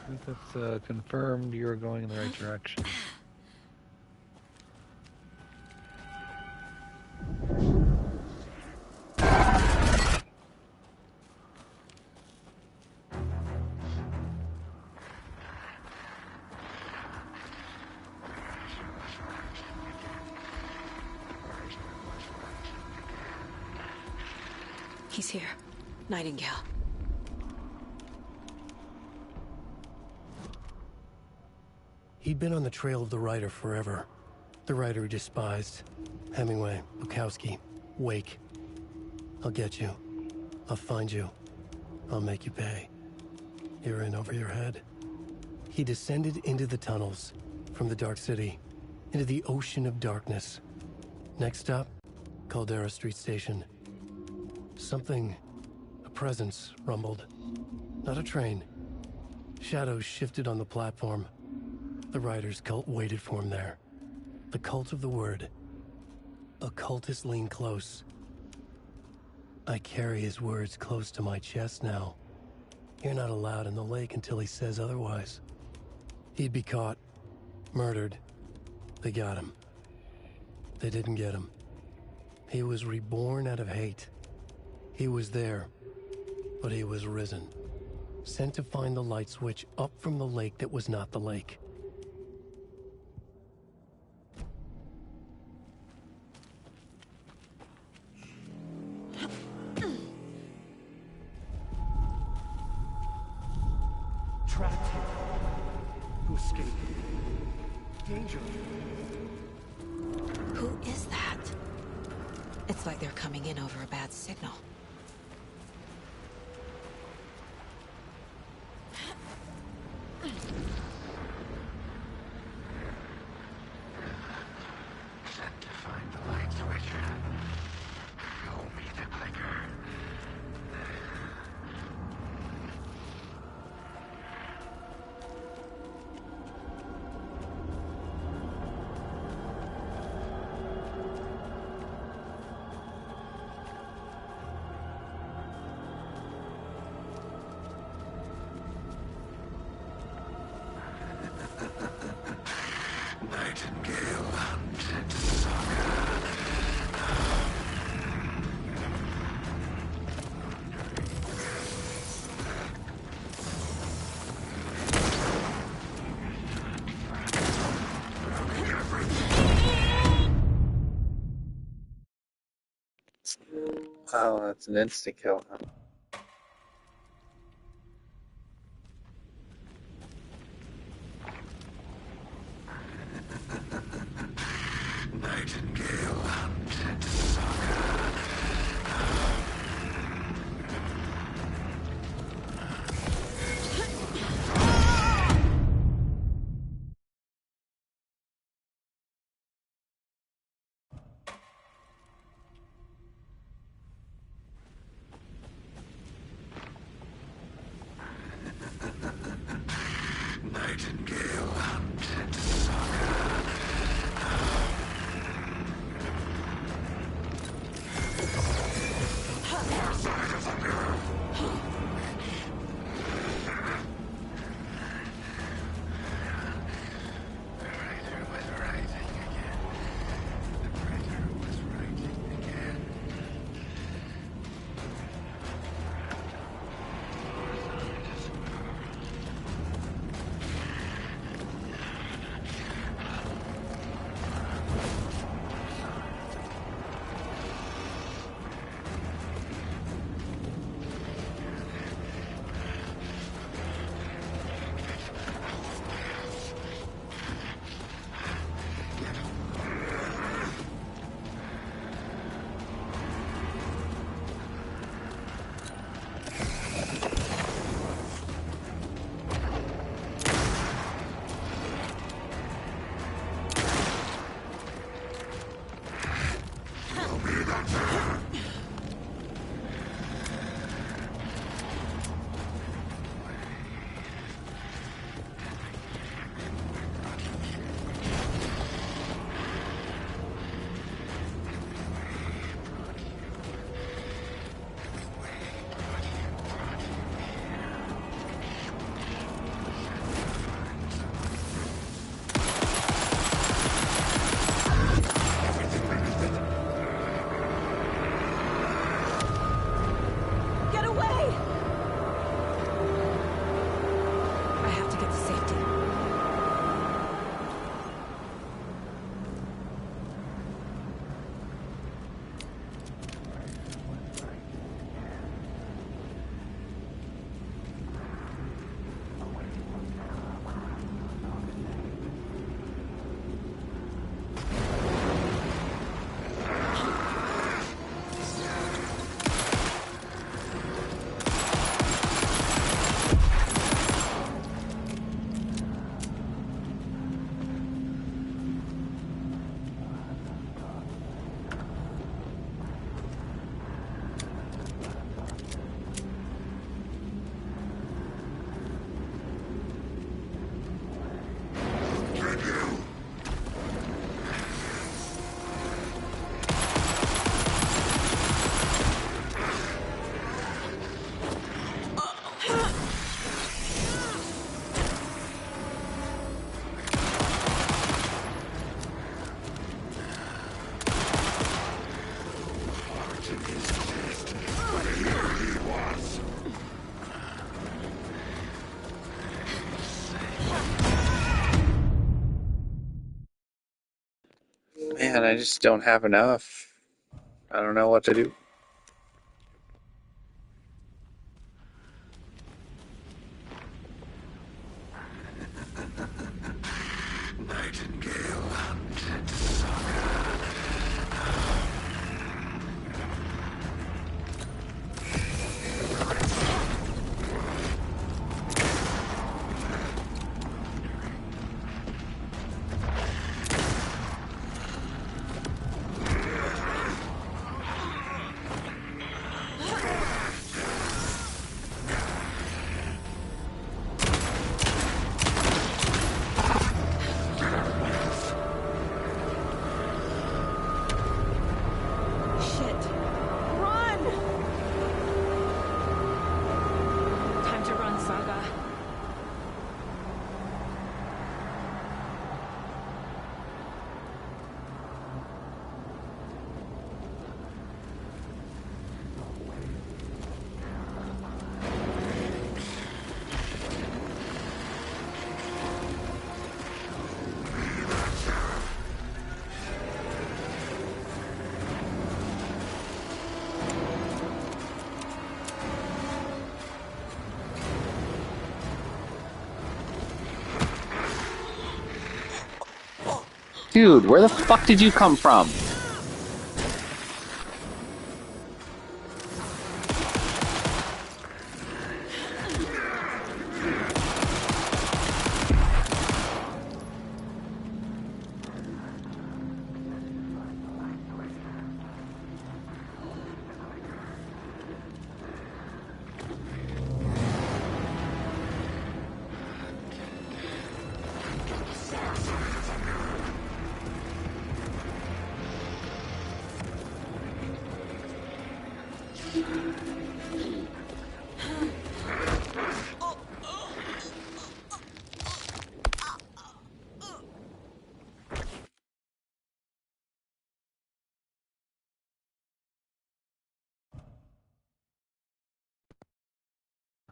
Speaker 5: I think that's confirmed you're going in the right direction.
Speaker 6: He's here. Nightingale.
Speaker 7: He'd been on the trail of the writer forever. The writer he despised. Hemingway, Bukowski, Wake. I'll get you. I'll find you. I'll make you pay. You're in over your head. He descended into the tunnels, from the Dark City, into the ocean of darkness. Next stop, Caldera Street Station. Something, a presence, rumbled. Not a train. Shadows shifted on the platform. The writer's cult waited for him there. The cult of the word. Occultists lean close. I carry his words close to my chest now. You're not allowed in the lake until he says otherwise. He'd be caught. Murdered. They got him. They didn't get him. He was reborn out of hate. He was there, but he was risen. Sent to find the light switch up from the lake that was not the lake.
Speaker 9: trapped here. To escape. Danger.
Speaker 6: Who is that? It's like they're coming in over a bad signal.
Speaker 13: Set to find the light switch. Show me the clicker. Nightingale hunted saga.
Speaker 5: Oh, that's an instant kill, huh?
Speaker 13: Nightingale hunted saga. Nightingale hunted saga. Far side of the mirror. The writer was writing again. The writer was writing again.
Speaker 8: Get away! I have to get to safety.
Speaker 5: Man, I just don't have enough. I don't know what to do. Dude, where the fuck did you come from?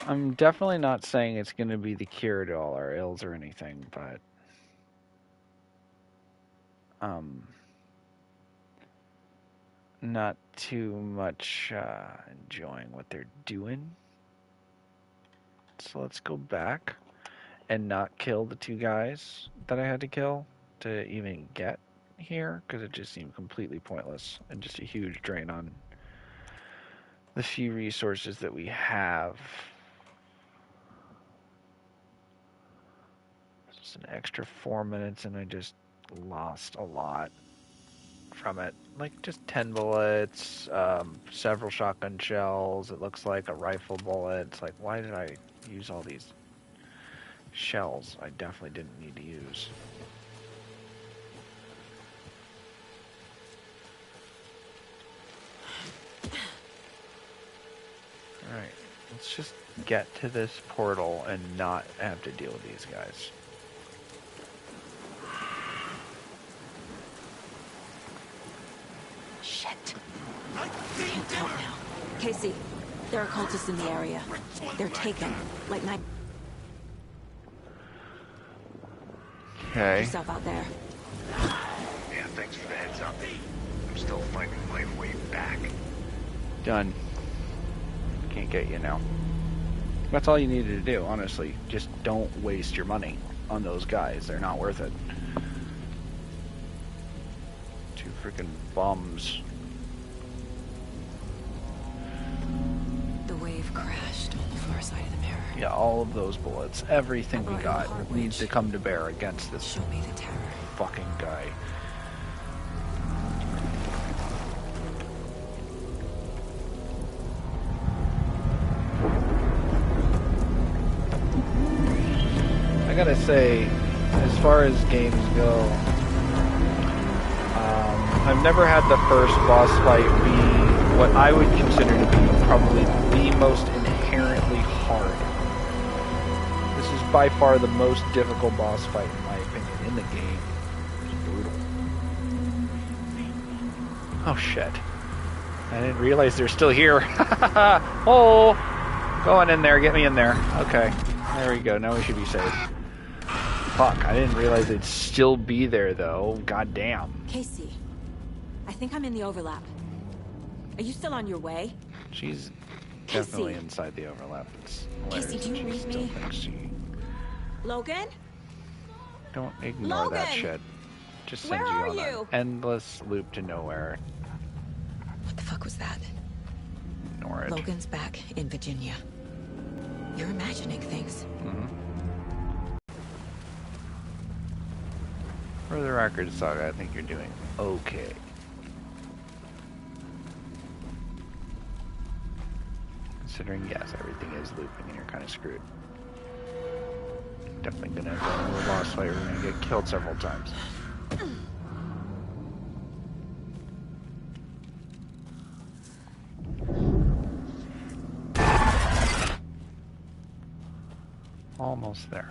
Speaker 5: I'm definitely not saying it's going to be the cure to all our ills or anything, but not too much enjoying what they're doing. So let's go back and not kill the 2 guys that I had to kill to even get here, because it just seemed completely pointless and just a huge drain on the few resources that we have. Just an extra 4 minutes and I just lost a lot from it. Like just 10 bullets, several shotgun shells, it looks like a rifle bullet. It's like, why did I use all these shells I definitely didn't need to use? Alright, let's just get to this portal and not have to deal with these guys.
Speaker 8: Shit. I can't tell now. Casey, there are cultists in the area. They're taken. Like night.
Speaker 5: Okay.
Speaker 8: Yourself out there.
Speaker 10: Yeah, thanks for the heads up. I'm still finding my way back.
Speaker 5: Done. Can't get you now. That's all you needed to do, honestly. Just don't waste your money on those guys. They're not worth it. 2 freaking bums.
Speaker 8: The wave crashed on the far side of the mirror.
Speaker 5: Yeah, all of those bullets, everything we got needs to come to bear against this
Speaker 8: Show me the terror.
Speaker 5: fucking guy. I gotta say, as far as games go, I've never had the first boss fight be what I would consider to be probably the most inherently hard. This is by far the most difficult boss fight, in my opinion, in the game. It's brutal. Oh shit. I didn't realize they're still here. Oh! Go on in there, get me in there. Okay. There we go, now we should be safe. Fuck, I didn't realize they'd still be there though. God damn.
Speaker 8: Casey, I think I'm in the overlap. Are you still on your way?
Speaker 5: She's
Speaker 8: Casey.
Speaker 5: definitely inside the overlap. It's
Speaker 8: Casey, do you read
Speaker 5: still
Speaker 8: me?
Speaker 5: thinks she...
Speaker 8: Logan?
Speaker 5: Don't ignore that
Speaker 8: Logan!
Speaker 5: shit. Just sends
Speaker 8: Where
Speaker 5: you
Speaker 8: are
Speaker 5: on
Speaker 8: you?
Speaker 5: an endless loop to nowhere.
Speaker 8: What the fuck was that?
Speaker 5: Ignore it.
Speaker 8: Logan's back in Virginia. You're imagining things.
Speaker 5: Mm-hmm. For the record, Saga, I think you're doing okay. Considering, yes, everything is looping and you're kind of screwed. Definitely gonna go into a boss fight. We're gonna get killed several times. Almost there.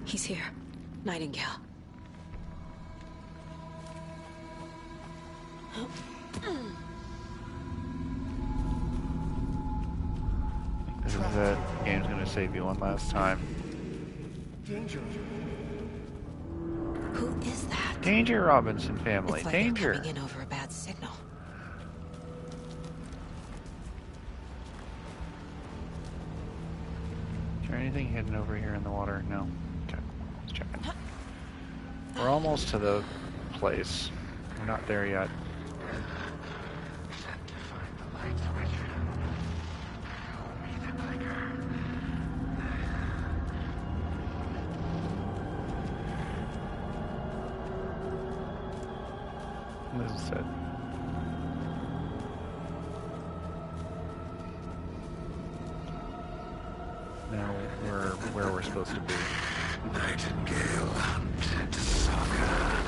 Speaker 8: He's here. Nightingale.
Speaker 5: This is it. Game's gonna save you one last time.
Speaker 9: Danger.
Speaker 8: Who is that?
Speaker 5: Danger, Robinson family.
Speaker 8: It's like
Speaker 5: Danger.
Speaker 8: they're coming in over a bad signal.
Speaker 5: Is there anything hidden over here in the water? No. Okay, let's check it. We're almost to the place. We're not there yet. This is it. Now we're where we're supposed to be.
Speaker 13: Nightingale hunted Saga.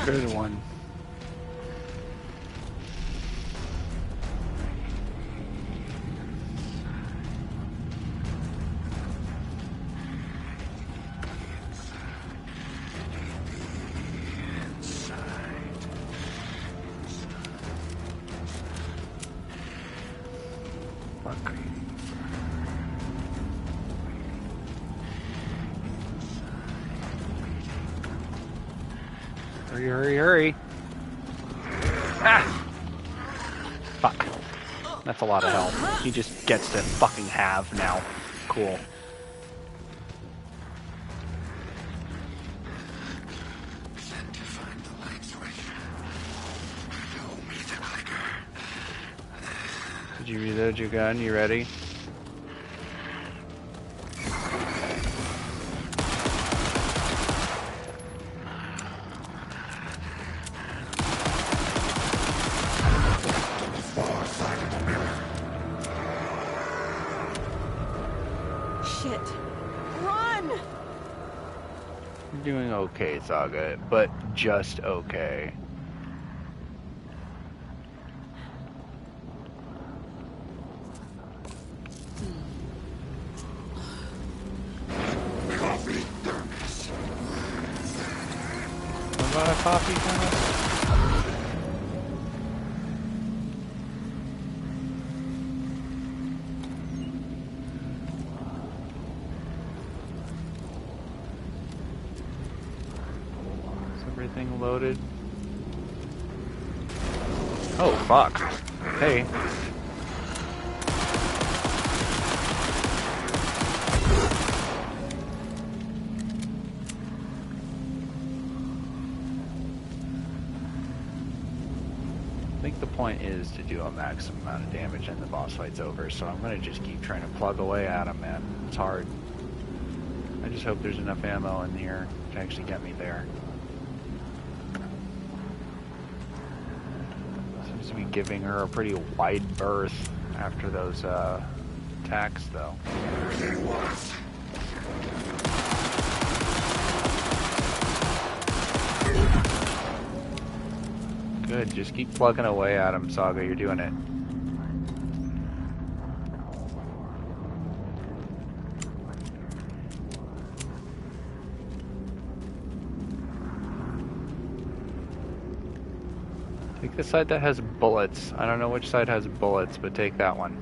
Speaker 5: Good one. Hurry, hurry, hurry. Ah! Fuck. That's a lot of health. He just gets to fucking have now. Cool. Did you reload your gun? You ready?
Speaker 8: Shit. Run!
Speaker 5: You're doing okay, Saga, but just okay.
Speaker 13: Coffee thermos.
Speaker 5: What about a coffee thermos? Everything loaded. Oh, fuck. Hey. I think the point is to do a maximum amount of damage and the boss fight's over, so I'm gonna just keep trying to plug away at him, man. It's hard. I just hope there's enough ammo in here to actually get me there. Seems to be giving her a pretty wide berth after those attacks, though. Good, just keep plugging away at him, Saga. You're doing it. Take the side that has bullets. I don't know which side has bullets, but take that one.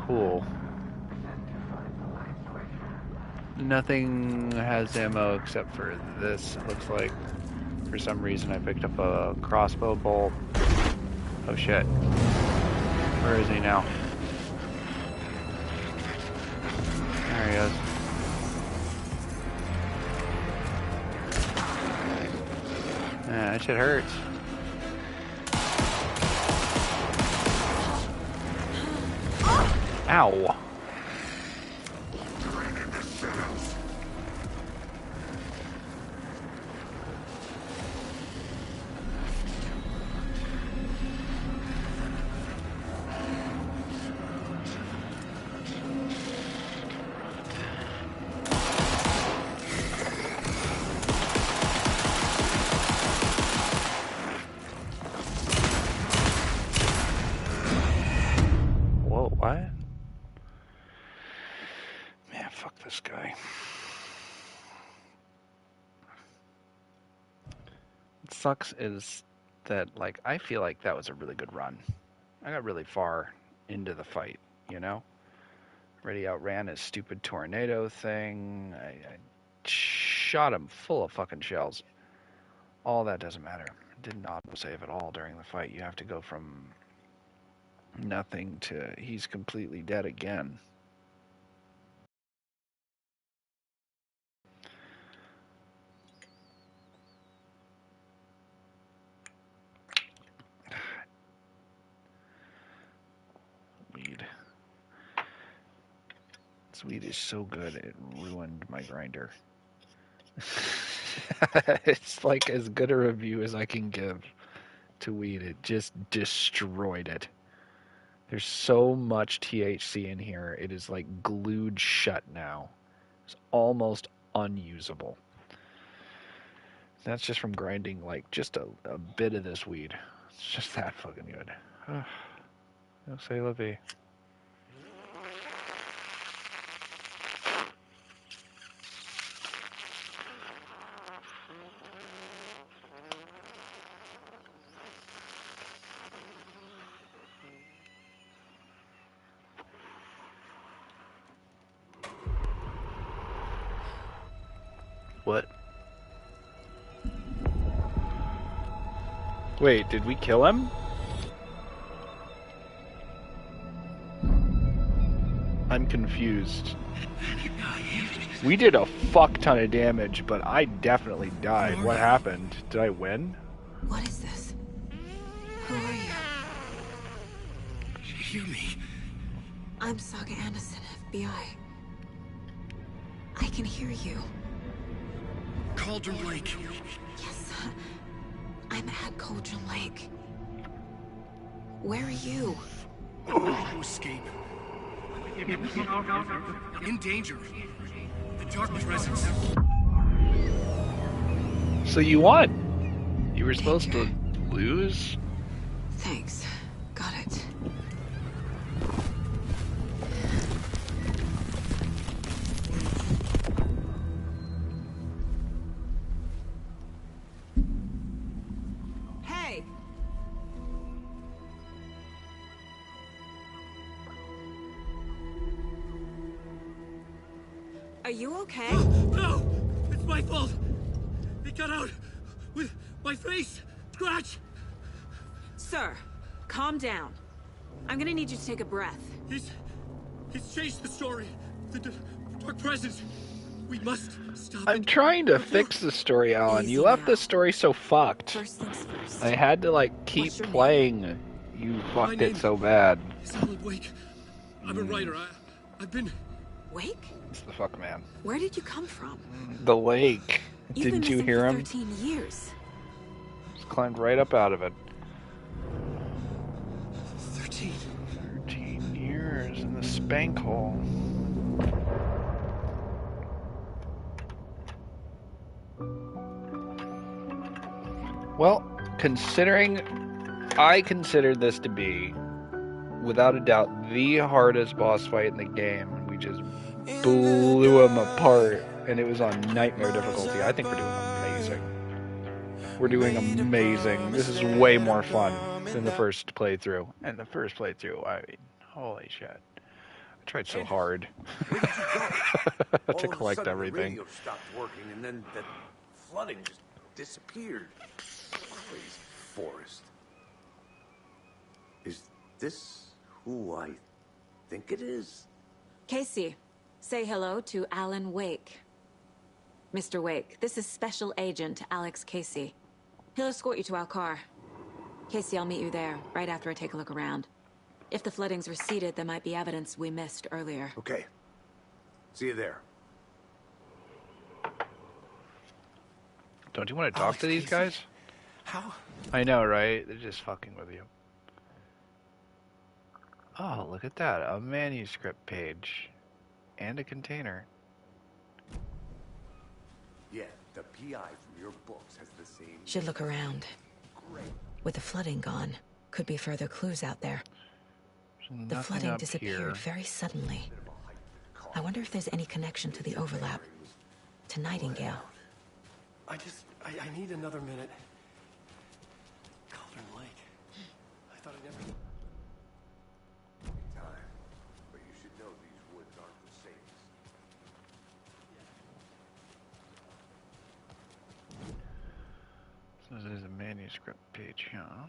Speaker 5: Cool. Nothing has ammo except for this, it looks like. For some reason I picked up a crossbow bolt. Oh shit. Where is he now? There he is. Man, that shit hurts. Ow. Whoa, what? Fuck this guy. What sucks is that, like, I feel like that was a really good run. I got really far into the fight, you know? Already outran his stupid tornado thing. I shot him full of fucking shells. All that doesn't matter. Didn't autosave at all during the fight. You have to go from nothing to he's completely dead again. Weed. This weed is so good, it ruined my grinder. It's like as good a review as I can give to weed. It just destroyed it. There's so much THC in here. It is like glued shut now. It's almost unusable. That's just from grinding like just a bit of this weed. It's just that fucking good. C'est la vie. What? Wait, did we kill him? I'm confused. We did a fuck ton of damage, but I definitely died. What happened? Did I win?
Speaker 8: What is this? Who are you?
Speaker 7: Hear me.
Speaker 8: I'm Saga Anderson, FBI. I can hear you.
Speaker 7: Cauldron Lake.
Speaker 8: Yes, I'm at Cauldron Lake. Where are you?
Speaker 7: To escape. In danger. The Dark Presence.
Speaker 5: So you won. You were supposed to lose?
Speaker 8: Thanks. Got it.
Speaker 1: Hey!
Speaker 8: Are you okay?
Speaker 7: No! It's my fault! It got out with my face! Scratch!
Speaker 8: Sir, calm down. I'm gonna need you to take a breath.
Speaker 7: He's changed the story. The Dark Presence. We must stop
Speaker 5: I'm
Speaker 7: it.
Speaker 5: trying to fix the story, Alan. You left the story so fucked.
Speaker 8: First things first.
Speaker 5: I had to, like, keep playing. You fucked it so bad.
Speaker 7: It's Alan Wake. I'm a writer. I've been...
Speaker 8: Wake?
Speaker 5: It's the fuck man.
Speaker 8: Where did you come from?
Speaker 5: The lake.
Speaker 8: You've
Speaker 5: Didn't
Speaker 8: been
Speaker 5: you
Speaker 8: missing
Speaker 5: hear
Speaker 8: for
Speaker 5: him?
Speaker 8: 13 years.
Speaker 5: Just climbed right up out of it.
Speaker 7: 13.
Speaker 5: 13 years in the spank hole. Well, I considered this to be, without a doubt, the hardest boss fight in the game. And we just blew him apart. And it was on nightmare difficulty. I think we're doing amazing. We're doing amazing. This is way more fun than the first playthrough. And the first playthrough, I mean, holy shit. I tried so hard to collect everything.
Speaker 4: The radio stopped working, and then the flooding just disappeared. Crazy forest. Is this who I think it is?
Speaker 8: Casey, say hello to Alan Wake. Mr. Wake, this is Special Agent Alex Casey. He'll escort you to our car. Casey, I'll meet you there, right after I take a look around. If the flooding's receded, there might be evidence we missed earlier.
Speaker 4: Okay. See you there.
Speaker 5: Don't you want to talk to these guys?
Speaker 7: How?
Speaker 5: I know, right? They're just fucking with you. Oh, look at that. A manuscript page. And a container.
Speaker 4: Yeah, the PI from your books has the same...
Speaker 8: Should look around.
Speaker 4: Great.
Speaker 8: With the flooding gone, could be further clues out there. The flooding disappeared very suddenly.
Speaker 6: I wonder if there's any connection to the overlap. To Nightingale.
Speaker 9: I need another minute. Cauldron Lake. I thought I'd never...
Speaker 4: Time. But you should know these woods aren't the safest.
Speaker 5: So there's a manuscript page, huh?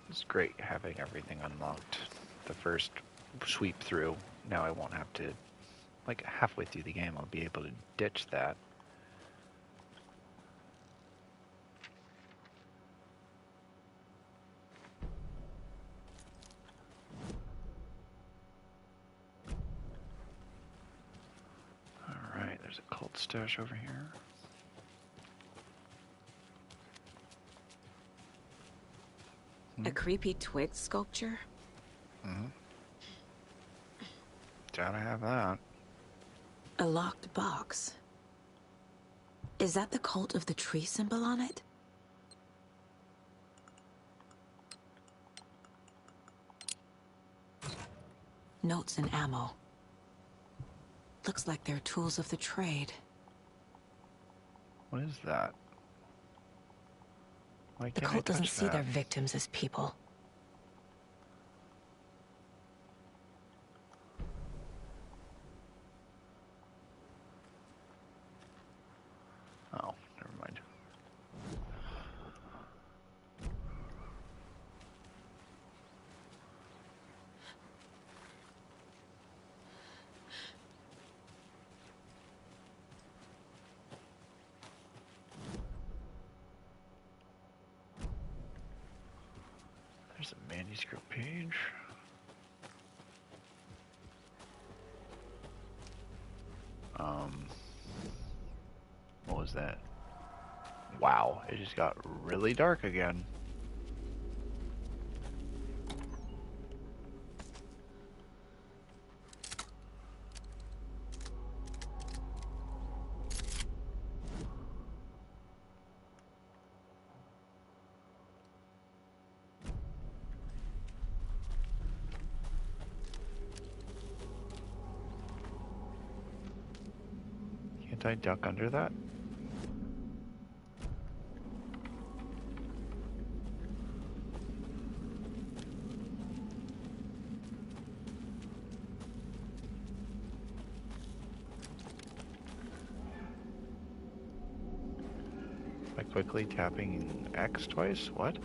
Speaker 5: It's great having everything unlocked. The first sweep through, now I won't have to, like halfway through the game, I'll be able to ditch that. Alright, there's a cult stash over here.
Speaker 8: A creepy twig sculpture?
Speaker 5: Mm-hmm. Gotta have that.
Speaker 6: A locked box. Is that the cult of the tree symbol on it? Notes and ammo. Looks like they're tools of the trade.
Speaker 5: What is that? Why
Speaker 6: The
Speaker 5: can't I
Speaker 6: cult doesn't
Speaker 5: touch
Speaker 6: see
Speaker 5: that?
Speaker 6: their victims as people.
Speaker 5: Oh, never mind. There's a manuscript page. What was that? Wow, it just got really dark again. Can't I duck under that? By quickly tapping X twice? What?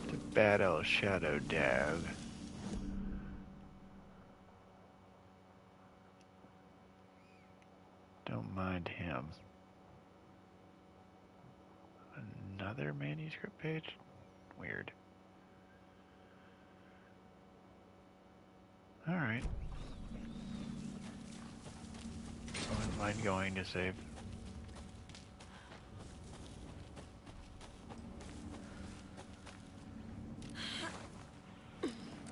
Speaker 5: The Bad El Shadow Dag. Don't mind him. Another manuscript page? Weird. Alright. I wouldn't mind going to save.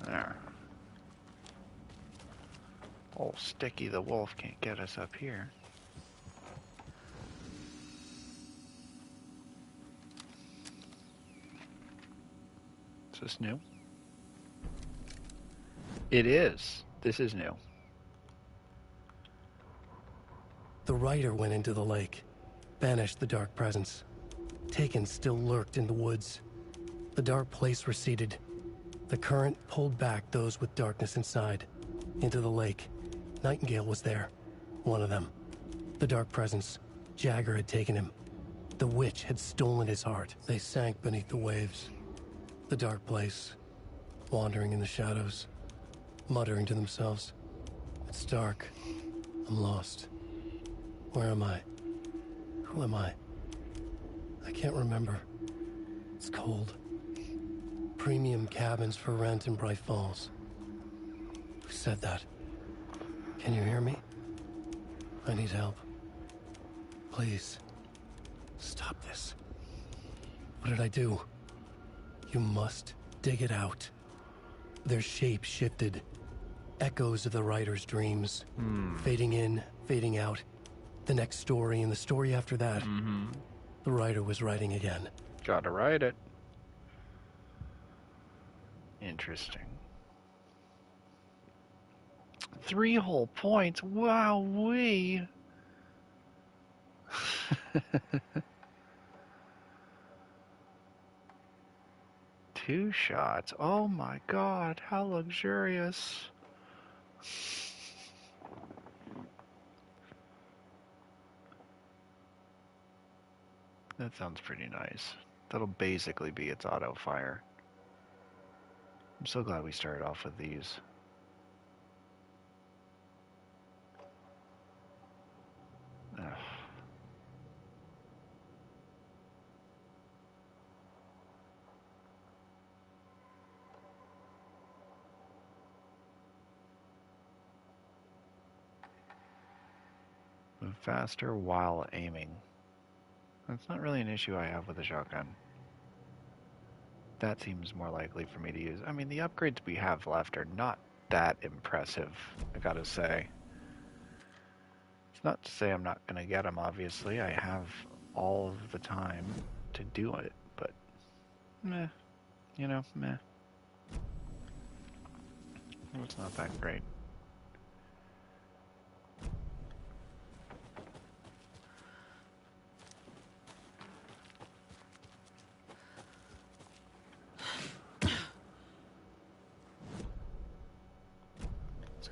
Speaker 5: There. Old Sticky the Wolf can't get us up here. Is this new? It is. This is new.
Speaker 7: The writer went into the lake, banished the dark presence. Taken still lurked in the woods. The dark place receded. The current pulled back those with darkness inside, into the lake. Nightingale was there, one of them. The dark presence, Jagger had taken him. The witch had stolen his heart. They sank beneath the waves. The dark place, wandering in the shadows, muttering to themselves. It's dark. I'm lost. Where am I? Who am I? I can't remember. It's cold. Premium cabins for rent in Bright Falls. Who said that? Can you hear me? I need help. Please. Stop this. What did I do? You must dig it out. Their shape shifted. Echoes of the writer's dreams. Fading in, fading out. The next story and the story after that. The writer was writing again.
Speaker 5: Gotta write it. Interesting. 3 whole points. Wowee. 2 shots. Oh my god, how luxurious. That sounds pretty nice. That'll basically be its auto fire. I'm so glad we started off with these. Ugh. Move faster while aiming. That's not really an issue I have with a shotgun. That seems more likely for me to use. I mean, the upgrades we have left are not that impressive, I gotta say. It's not to say I'm not gonna get them, obviously. I have all of the time to do it, but meh. You know, meh. It's not that great.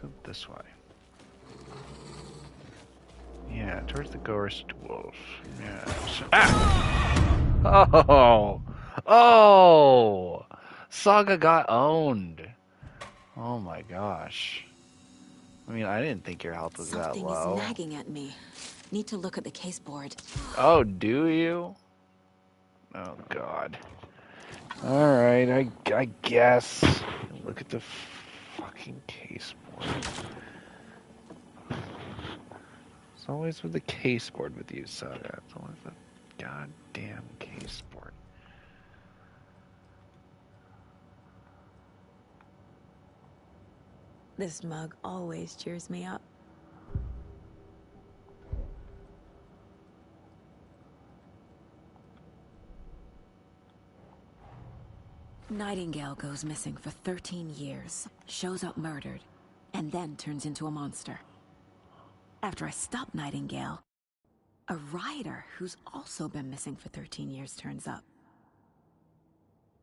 Speaker 5: Go this way. Yeah, towards the ghost wolf. Yeah. Ah! Oh! Oh! Saga got owned. Oh my gosh. I mean, I didn't think your health was that low.
Speaker 6: Something is nagging at me. Need to look at the caseboard.
Speaker 5: Oh, do you? Oh god. Alright, I guess. Look at the fucking caseboard. It's always with the caseboard with you, Saga. It's always the goddamn caseboard.
Speaker 6: This mug always cheers me up. Nightingale goes missing for 13 years, shows up murdered, and then turns into a monster. After I stop Nightingale, a rider who's also been missing for 13 years turns up.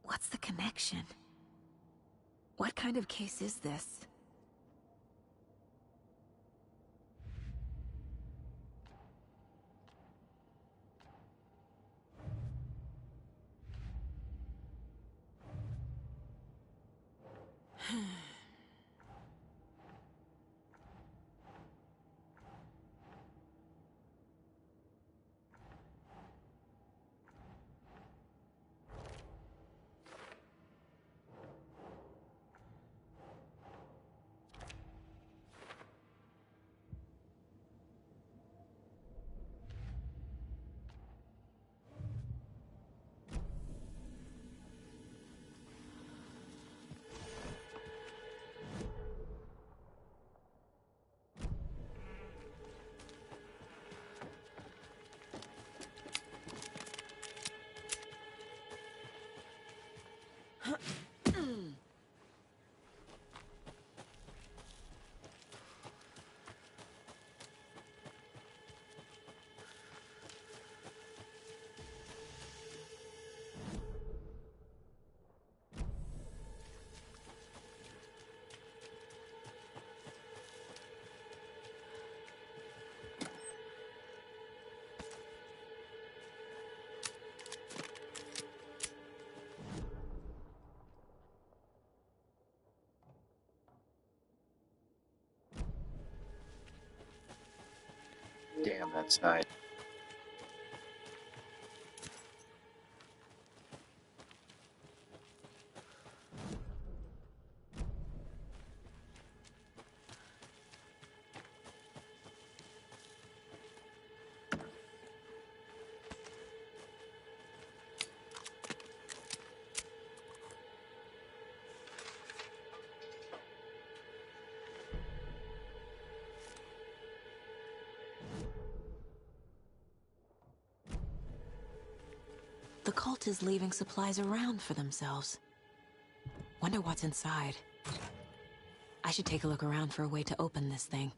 Speaker 6: What's the connection? What kind of case is this?
Speaker 3: Damn, that's nice.
Speaker 6: cult is leaving supplies around for themselves. Wonder what's inside. I should take a look around for a way to open this thing.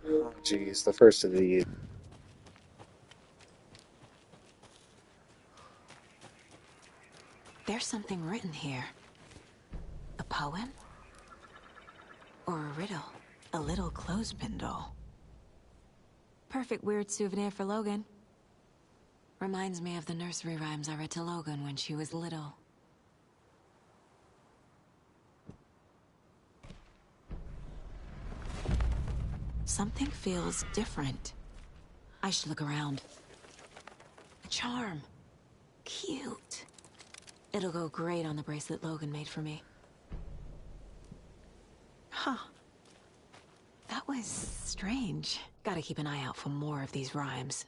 Speaker 5: Oh, geez, the first of these.
Speaker 6: There's something written here. A poem? Or a riddle? A little clothespin doll. Perfect weird souvenir for Logan. Reminds me of the nursery rhymes I read to Logan when she was little. Something feels different. I should look around. A charm. Cute. It'll go great on the bracelet Logan made for me. Huh. That was strange. Gotta keep an eye out for more of these rhymes.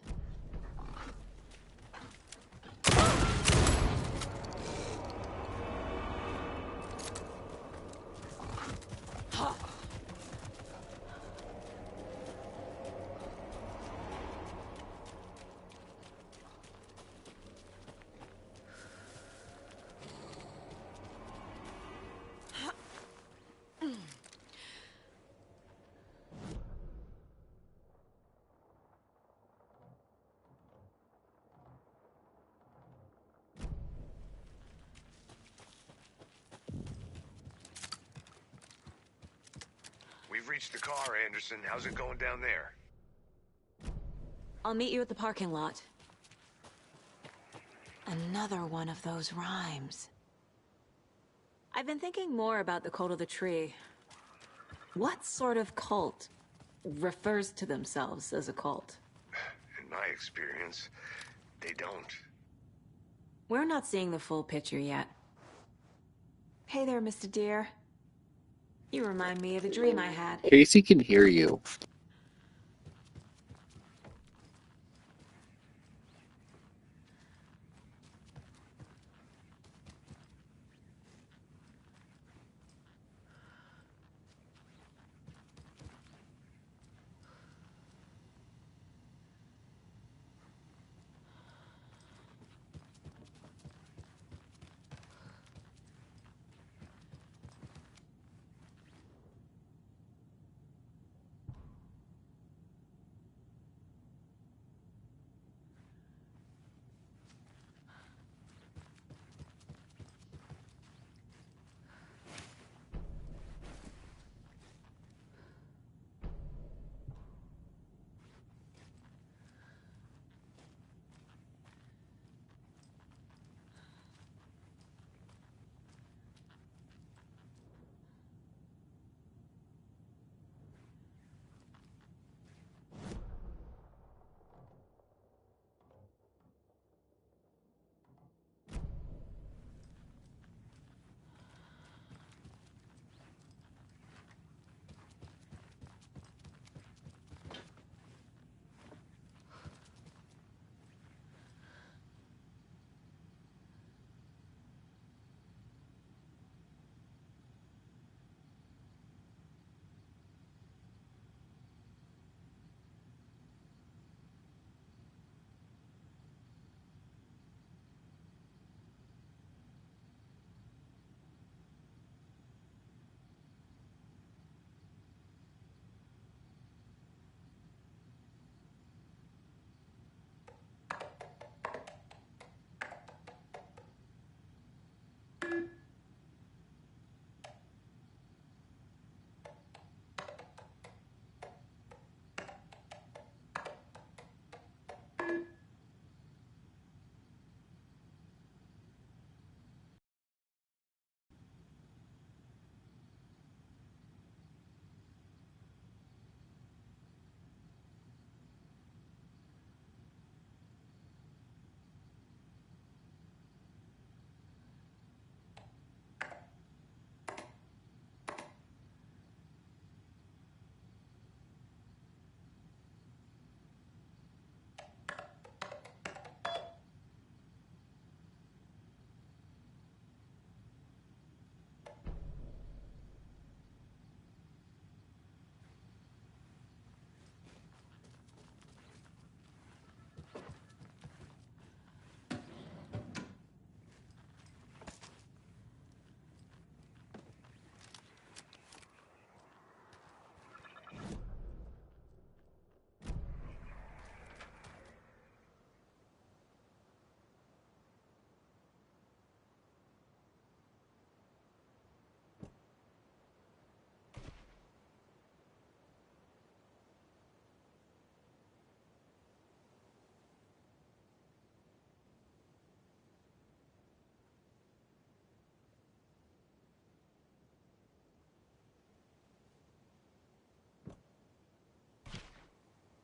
Speaker 10: We've reached the car, Anderson. How's it going down there?
Speaker 8: I'll meet you at the parking lot.
Speaker 6: Another one of those rhymes.
Speaker 8: I've been thinking more about the cult of the tree. What sort of cult refers to themselves as a cult?
Speaker 10: In my experience, they don't.
Speaker 8: We're not seeing the full picture yet. Hey there, Mr. Deer. You remind me of a dream I had.
Speaker 5: Casey can hear you.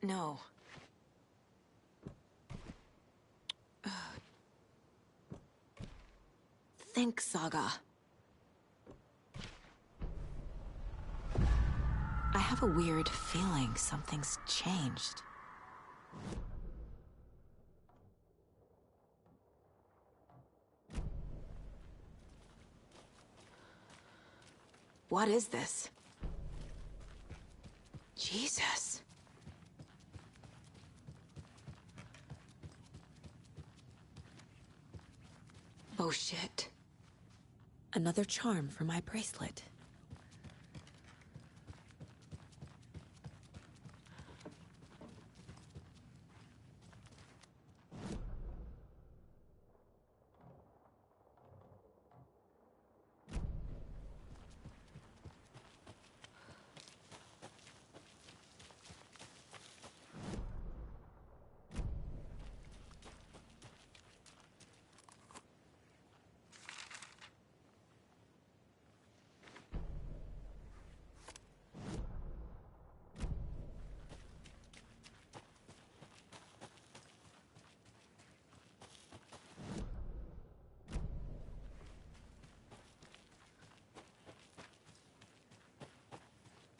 Speaker 8: No. Think, Saga. I have a weird feeling something's changed. What is this? Jesus. Oh shit. Another charm for my bracelet.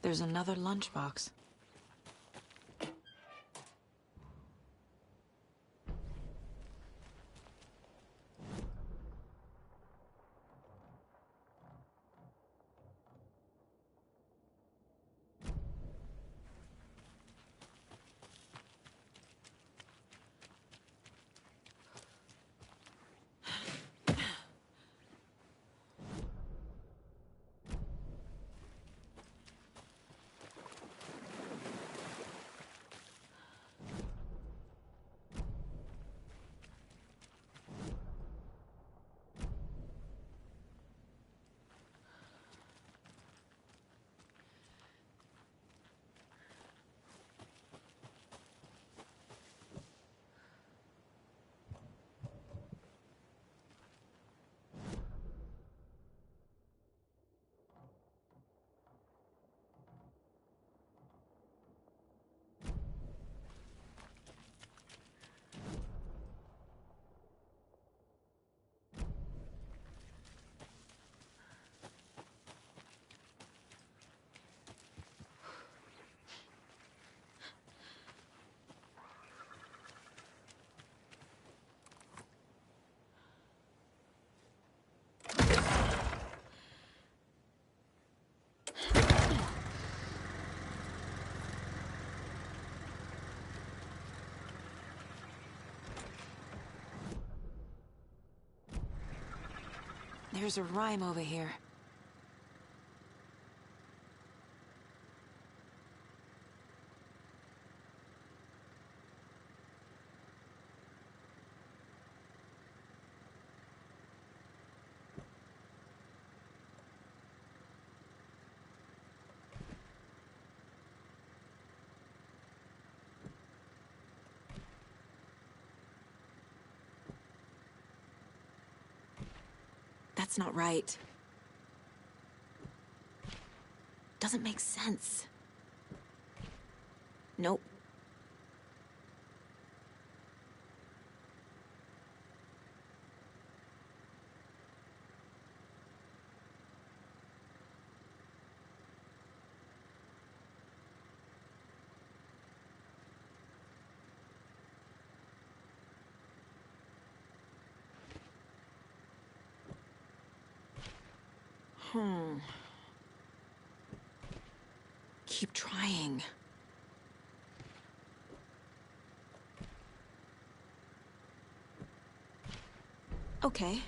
Speaker 8: There's another lunchbox. There's a rhyme over here. That's not right. Doesn't make sense. Nope. Keep trying. Okay.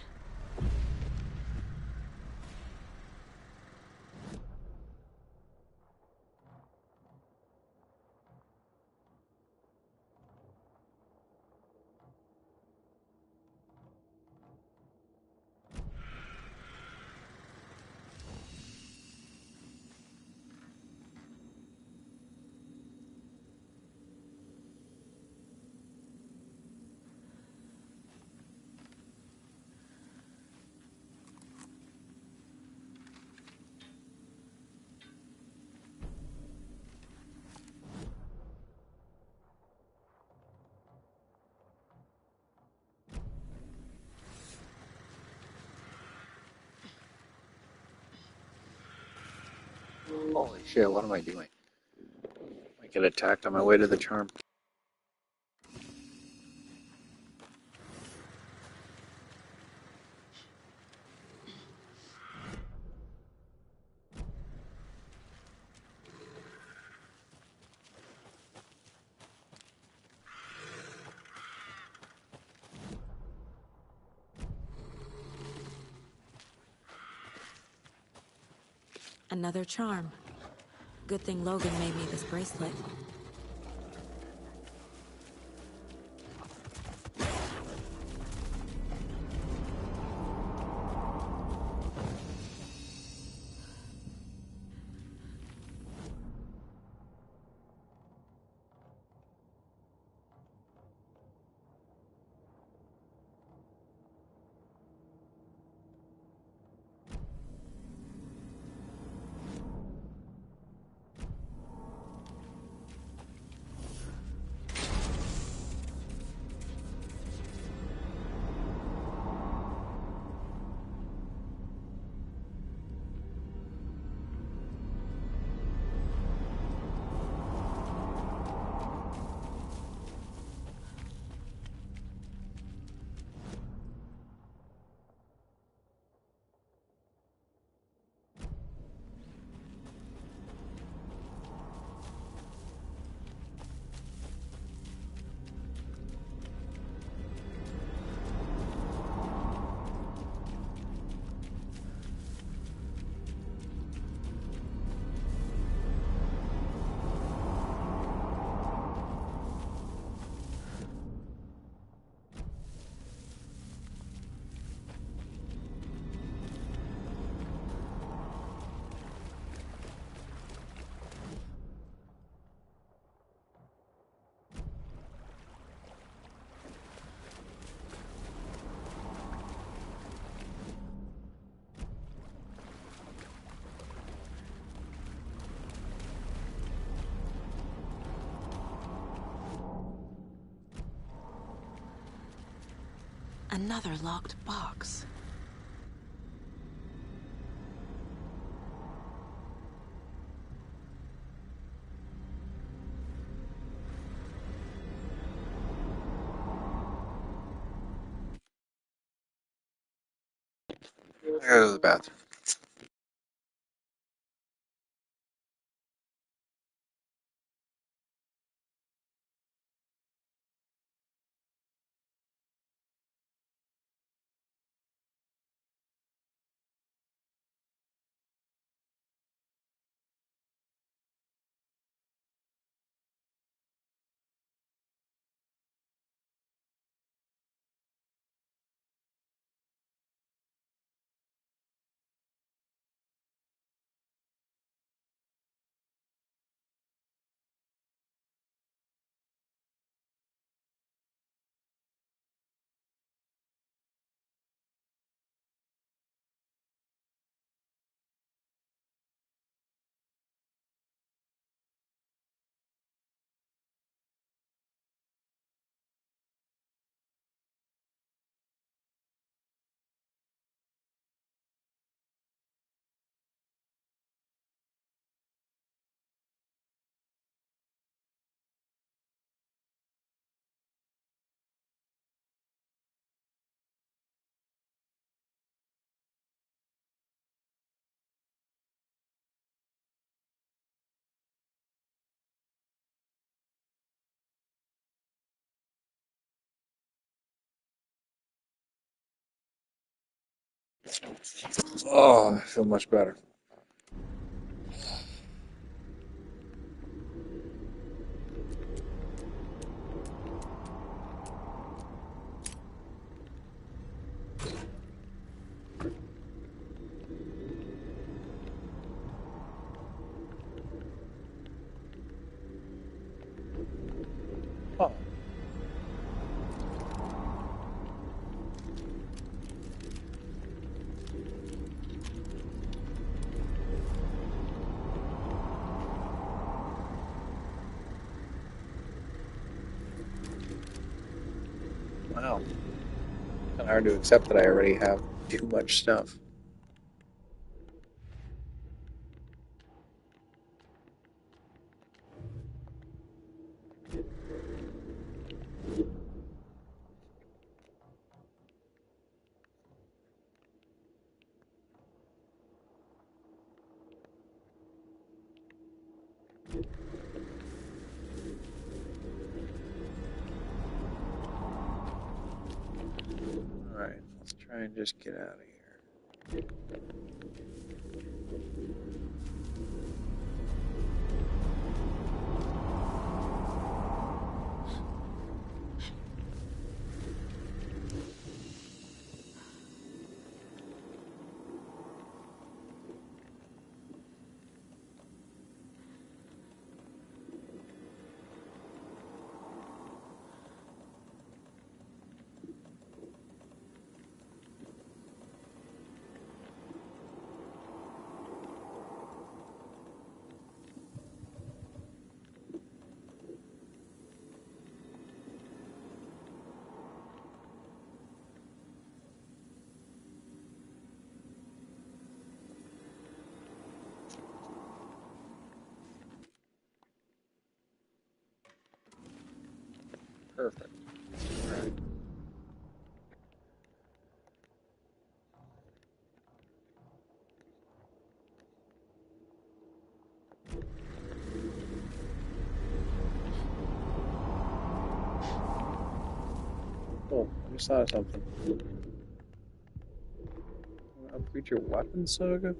Speaker 5: Holy shit, what am I doing? I get attacked on my way to the charm.
Speaker 8: Another charm. Good thing Logan made me this bracelet. Another locked box.
Speaker 5: I go to the bathroom. Oh, I feel much better. Oh. Wow. It's hard to accept that I already have too much stuff. Alright, let's try and just get out of here. Perfect. All right. Oh, I just thought of something. Upgrade your weapon, Saga?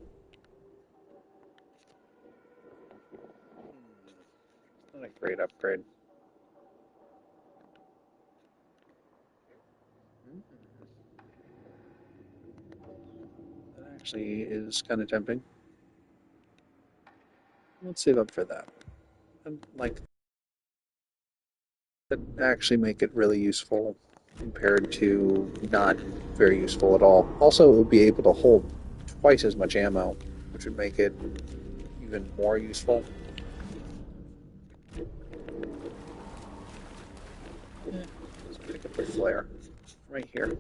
Speaker 5: Not a great upgrade. That actually is kind of tempting. Let's save up for that. I'd like that actually make it really useful compared to not very useful at all. Also, it would be able to hold twice as much ammo, which would make it even more useful. Let's pick up a flare right here.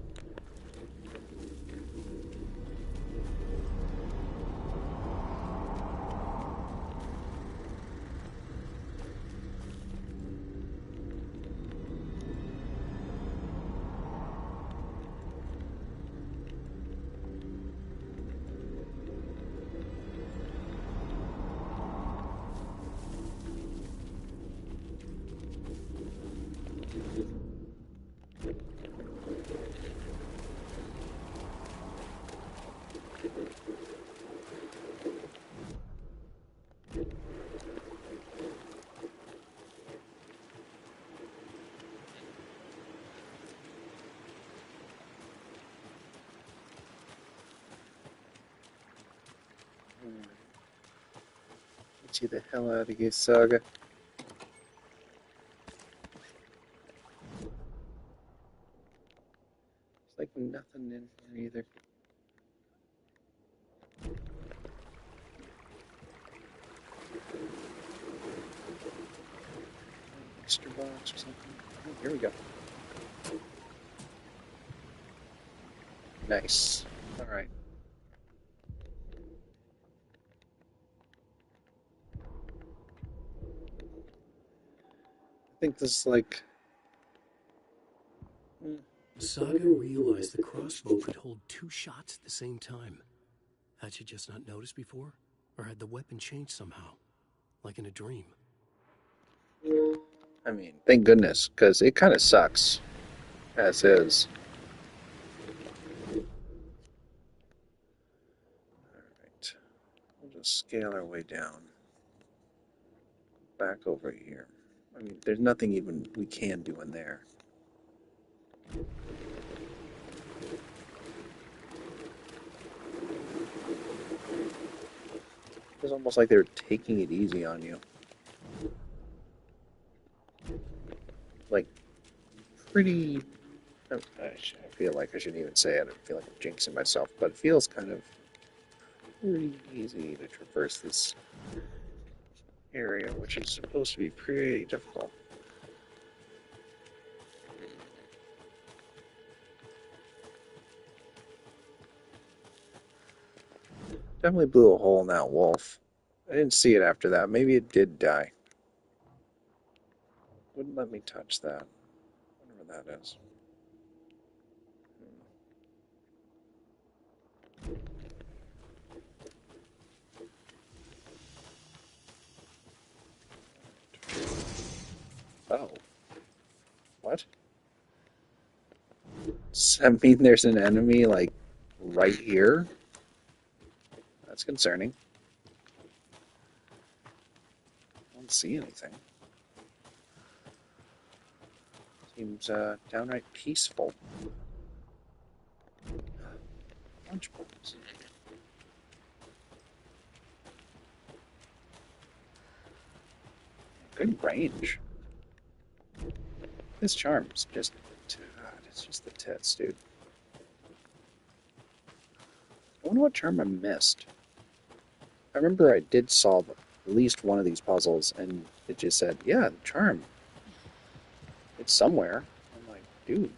Speaker 5: Get you the hell out of here, Saga. It's like nothing in here either. Extra box or something. Oh, here we go. Nice. Alright. I think this is like...
Speaker 7: Saga realized the crossbow could hold 2 shots at the same time. Had she just not noticed before? Or had the weapon changed somehow? Like in a dream?
Speaker 5: I mean, thank goodness, because it kind of sucks. As is. Alright. We'll just scale our way down. Back over here. I mean, there's nothing even we can do in there. It's almost like they're taking it easy on you. Like, pretty... I feel like I shouldn't even say it. I feel like I'm jinxing myself, but it feels kind of pretty easy to traverse this area, which is supposed to be pretty difficult. Definitely blew a hole in that wolf. I didn't see it after that. Maybe it did die. Wouldn't let me touch that. Whatever that is. Oh. What? Does that mean there's an enemy, like, right here? That's concerning. I don't see anything. Seems downright peaceful. Lunchbox. Good range. This charm's just, it's just the tits, dude. I wonder what charm I missed. I remember I did solve at least one of these puzzles, and it just said, yeah, the charm. It's somewhere. I'm like, dude,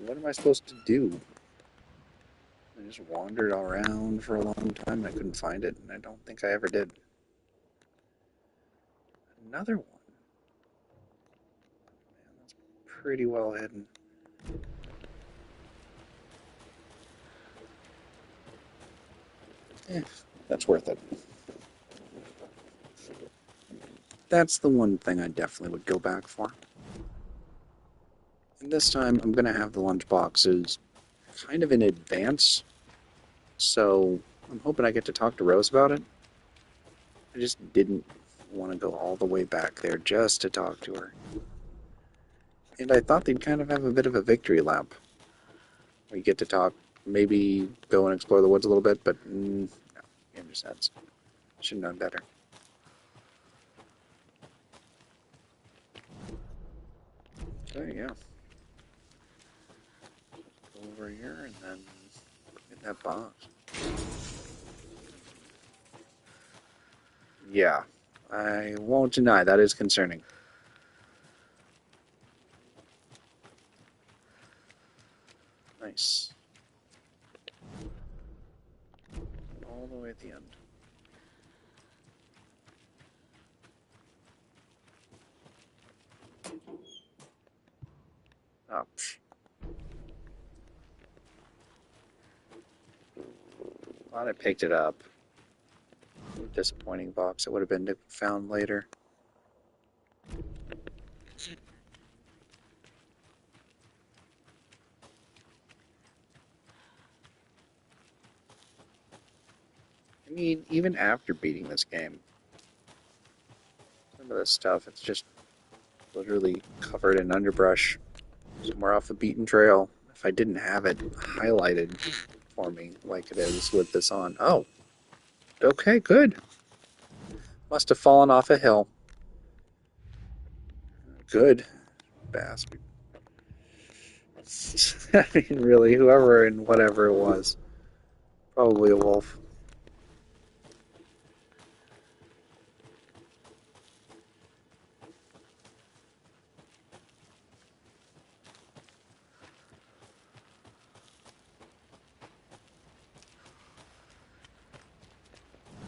Speaker 5: what am I supposed to do? I just wandered around for a long time, and I couldn't find it, and I don't think I ever did. Another one. Man, that's pretty well hidden. That's worth it. That's the one thing I definitely would go back for. And this time, I'm going to have the lunchboxes kind of in advance, so I'm hoping I get to talk to Rose about it. I just didn't want to go all the way back there just to talk to her. And I thought they'd kind of have a bit of a victory lap, where you get to talk, maybe go and explore the woods a little bit, but no, game just ends. Should have known better. There you go. Go over here and then get that box. Yeah, I won't deny that is concerning. Nice. All the way at the end. Oh, thought I picked it up. Disappointing box. It would have been found later. I mean, even after beating this game, some of this stuff, it's just literally covered in underbrush, somewhere off the beaten trail. If I didn't have it highlighted for me like it is with this on. Oh, okay, good. Must have fallen off a hill. Good. Bastard. I mean, really, whoever and whatever it was. Probably a wolf.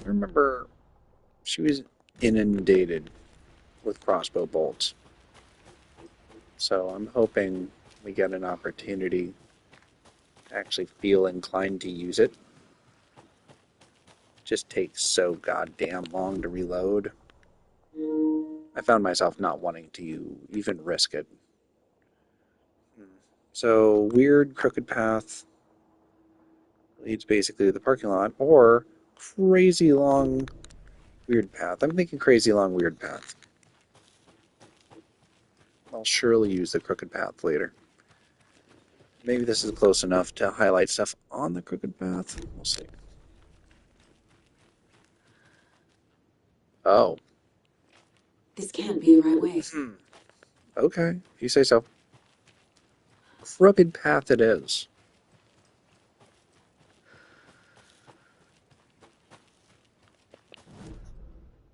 Speaker 5: I remember she was inundated with crossbow bolts. So I'm hoping we get an opportunity to actually feel inclined to use it. It just takes so goddamn long to reload. I found myself not wanting to even risk it. So, weird crooked path leads basically to the parking lot, or crazy long weird path. I'm thinking crazy long weird path. I'll surely use the crooked path later. Maybe this is close enough to highlight stuff on the crooked path. We'll see. Oh.
Speaker 6: This can't be the right way.
Speaker 5: Okay, if you say so. Crooked path it is.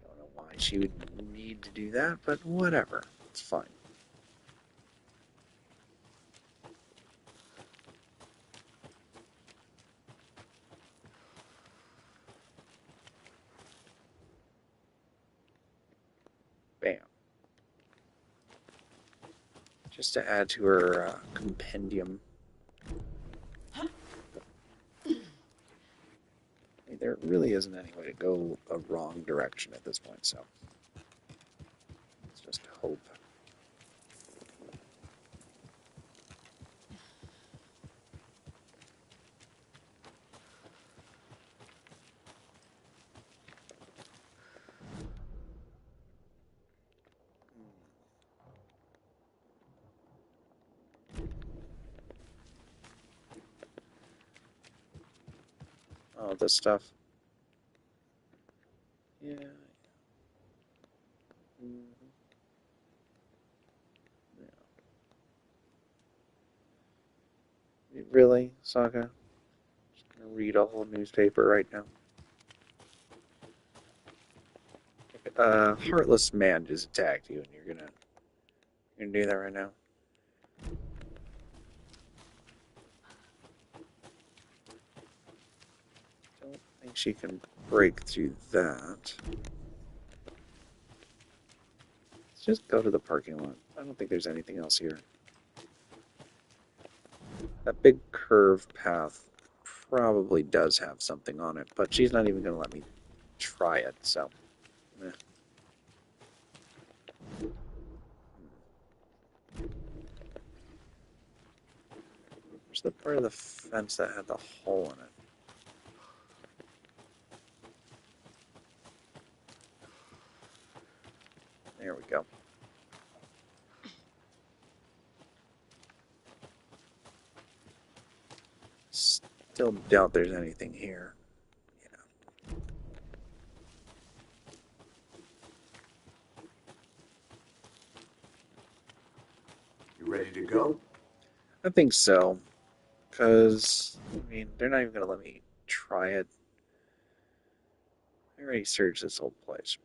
Speaker 5: Don't know why she would need to do that, but whatever. It's fine. Bam. Just to add to her compendium. There really isn't any way to go a wrong direction at this point, so let's just hope. Oh, this stuff. Yeah. Really, Saga? Just gonna read a whole newspaper right now. A heartless man just attacked you, and you're gonna do that right now. Don't think she can break through that. Let's just go to the parking lot. I don't think there's anything else here. That big curved path probably does have something on it, but she's not even going to let me try it, so... eh. Where's the part of the fence that had the hole in it? There we go. Still doubt there's anything here.
Speaker 4: You ready to go?
Speaker 5: I think so. Because, I mean, they're not even going to let me try it. I already searched this whole place.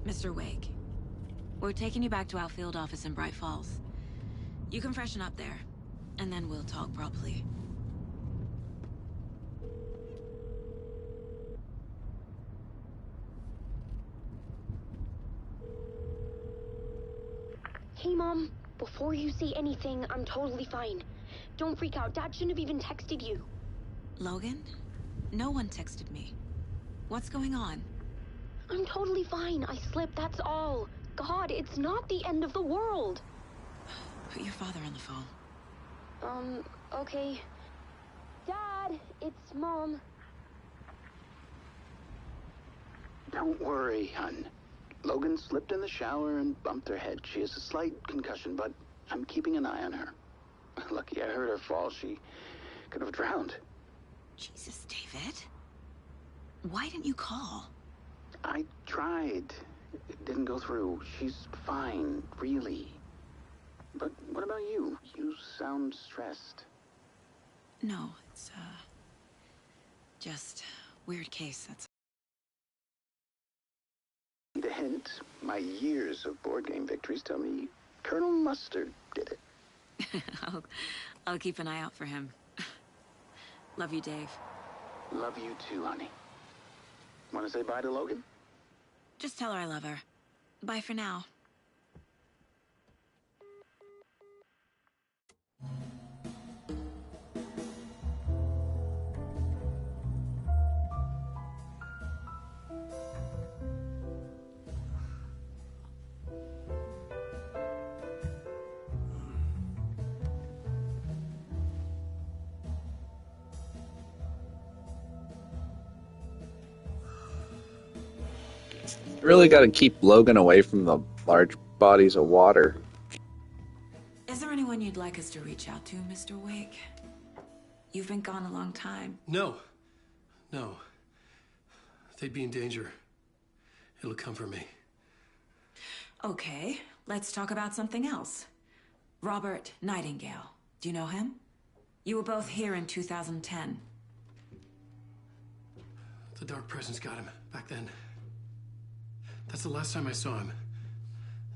Speaker 8: Mr. Wake, we're taking you back to our field office in Bright Falls. You can freshen up there, and then we'll talk properly.
Speaker 14: Hey, Mom. Before you say anything, I'm totally fine. Don't freak out. Dad shouldn't have even texted you.
Speaker 8: Logan? No one texted me. What's going on?
Speaker 14: I'm totally fine. I slipped, that's all. God, it's not the end of the world.
Speaker 8: Put your father on the phone.
Speaker 14: Okay. Dad, it's Mom.
Speaker 15: Don't worry, hun. Logan slipped in the shower and bumped her head. She has a slight concussion, but I'm keeping an eye on her. Lucky I heard her fall. She could have drowned.
Speaker 8: Jesus, David. Why didn't you call?
Speaker 15: I tried. It didn't go through. She's fine, really. But what about you? You sound stressed.
Speaker 8: No, it's, just weird case, that's...
Speaker 15: Need a hint? My years of board game victories tell me Colonel Mustard did it.
Speaker 8: I'll keep an eye out for him. Love you, Dave.
Speaker 15: Love you too, honey. Want to say bye to Logan?
Speaker 8: Just tell her I love her. Bye for now.
Speaker 5: Really got to keep Logan away from the large bodies of water.
Speaker 8: Is there anyone you'd like us to reach out to, Mr. Wake? You've been gone a long time.
Speaker 7: No. No. They'd be in danger. It'll come for me.
Speaker 8: Okay, let's talk about something else. Robert Nightingale. Do you know him? You were both here in 2010.
Speaker 7: The Dark Presence got him back then. That's the last time I saw him.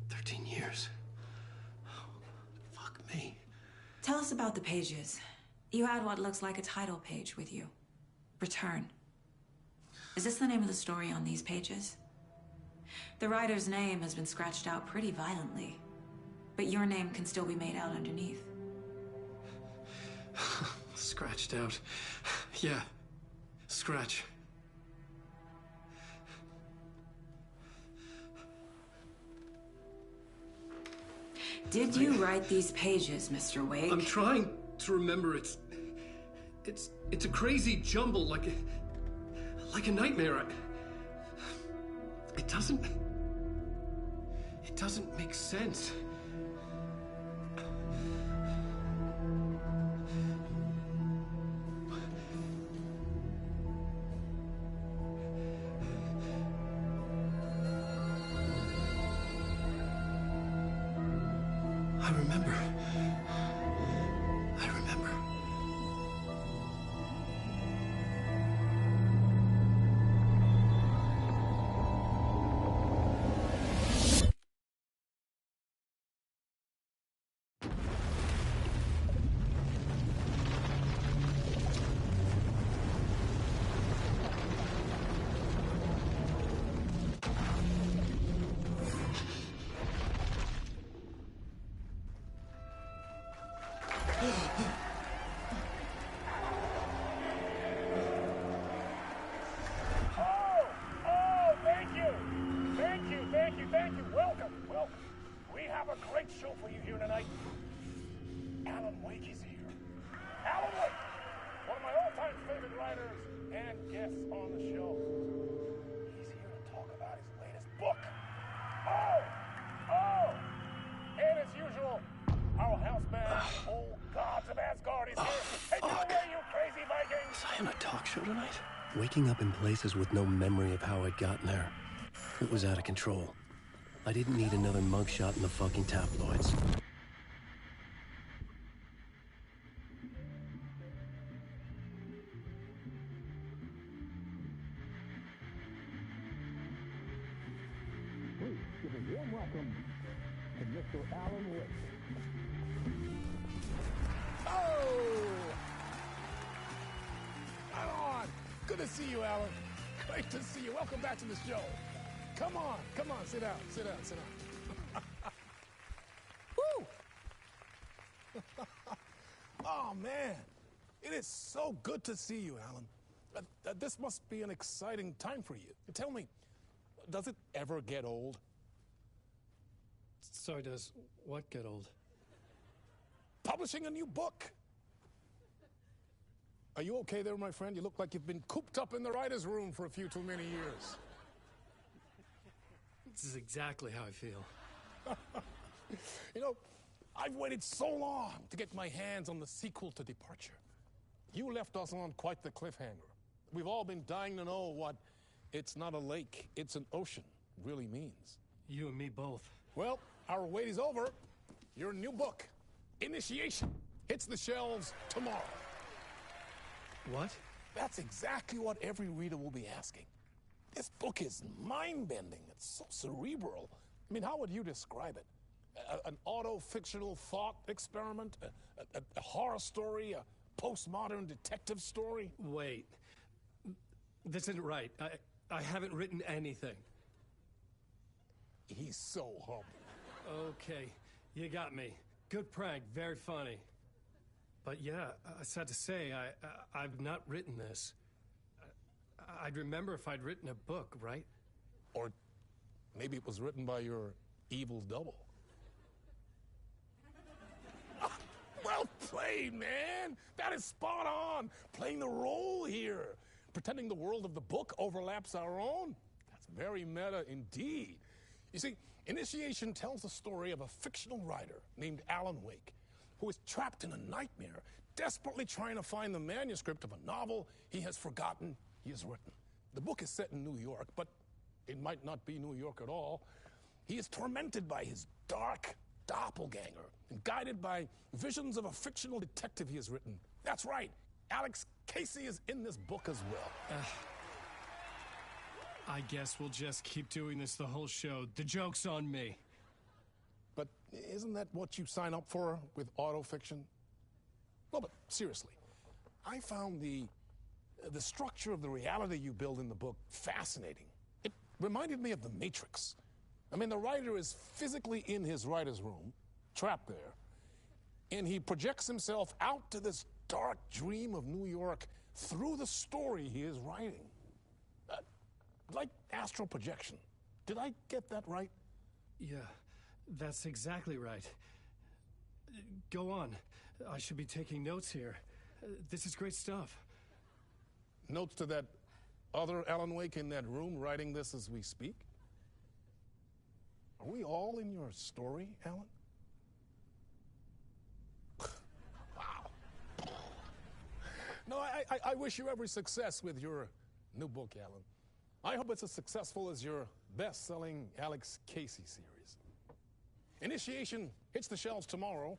Speaker 7: 13 years. Oh, fuck me.
Speaker 8: Tell us about the pages. You had what looks like a title page with you. Return. Is this the name of the story on these pages? The writer's name has been scratched out pretty violently. But your name can still be made out underneath.
Speaker 9: Scratched out. Yeah. Scratch.
Speaker 8: Did you write these pages, Mr. Wake?
Speaker 9: I'm trying to remember. It's a crazy jumble, like a nightmare. It doesn't make sense. I remember.
Speaker 16: Thank you. Welcome. We have a great show for you here tonight. Alan Wake is here. Alan Wake, one of my all-time favorite writers and guests on the show. He's here to talk about his latest book. And as usual, our house band, Old Gods of Asgard, is here. Take it away, you crazy Vikings!
Speaker 9: Was I on a talk show tonight? Waking up in places with no memory of how I'd gotten there. It was out of control. I didn't need another mugshot in the fucking tabloids.
Speaker 16: Please give a warm welcome to Mr. Alan Wake.
Speaker 17: Alan! Good to see you, Alan. Great to see you. Welcome back to the show. Come on, sit down. Woo! Oh, man. It is so good to see you, Alan. This must be an exciting time for you. Tell me, does it ever get old?
Speaker 9: Sorry, does what get old?
Speaker 17: Publishing a new book. Are you okay there, my friend? You look like you've been cooped up in the writer's room for a few too many years.
Speaker 9: This is exactly how I feel.
Speaker 17: You know, I've waited so long to get my hands on the sequel to Departure. You left us on quite the cliffhanger. We've all been dying to know what "it's not a lake, it's an ocean" really means.
Speaker 9: You and me both.
Speaker 17: Well, our wait is over. Your new book, Initiation, hits the shelves tomorrow.
Speaker 9: What?
Speaker 17: That's exactly what every reader will be asking. This book is mind-bending. It's so cerebral. I mean, how would you describe it? An auto-fictional thought experiment? A horror story? A postmodern detective story?
Speaker 9: Wait. This isn't right. I haven't written anything.
Speaker 17: He's so humble.
Speaker 9: Okay, you got me. Good prank, very funny. But yeah, I sad to say, I've not written this. I'd remember if I'd written a book, right?
Speaker 17: Or maybe it was written by your evil double. Well played, man! That is spot on! Playing the role here. Pretending the world of the book overlaps our own. That's very meta indeed. You see, Initiation tells the story of a fictional writer named Alan Wake, who is trapped in a nightmare, desperately trying to find the manuscript of a novel he has forgotten he has written. The book is set in New York, but it might not be New York at all. He is tormented by his dark doppelganger and guided by visions of a fictional detective he has written. That's right, Alex Casey is in this book as well.
Speaker 9: I guess we'll just keep doing this the whole show. The joke's on me.
Speaker 17: But isn't that what you sign up for with autofiction? No, but seriously, I found the structure of the reality you build in the book fascinating. It reminded me of The Matrix. I mean, the writer is physically in his writer's room, trapped there. And he projects himself out to this dark dream of New York through the story he is writing. Like astral projection. Did I get that right?
Speaker 9: Yeah, that's exactly right. Go on. I should be taking notes here. This is great stuff.
Speaker 17: Notes to that other Alan Wake in that room writing this as we speak? Are we all in your story, Alan? Wow. No, I wish you every success with your new book, Alan. I hope it's as successful as your best-selling Alex Casey series. Initiation hits the shelves tomorrow.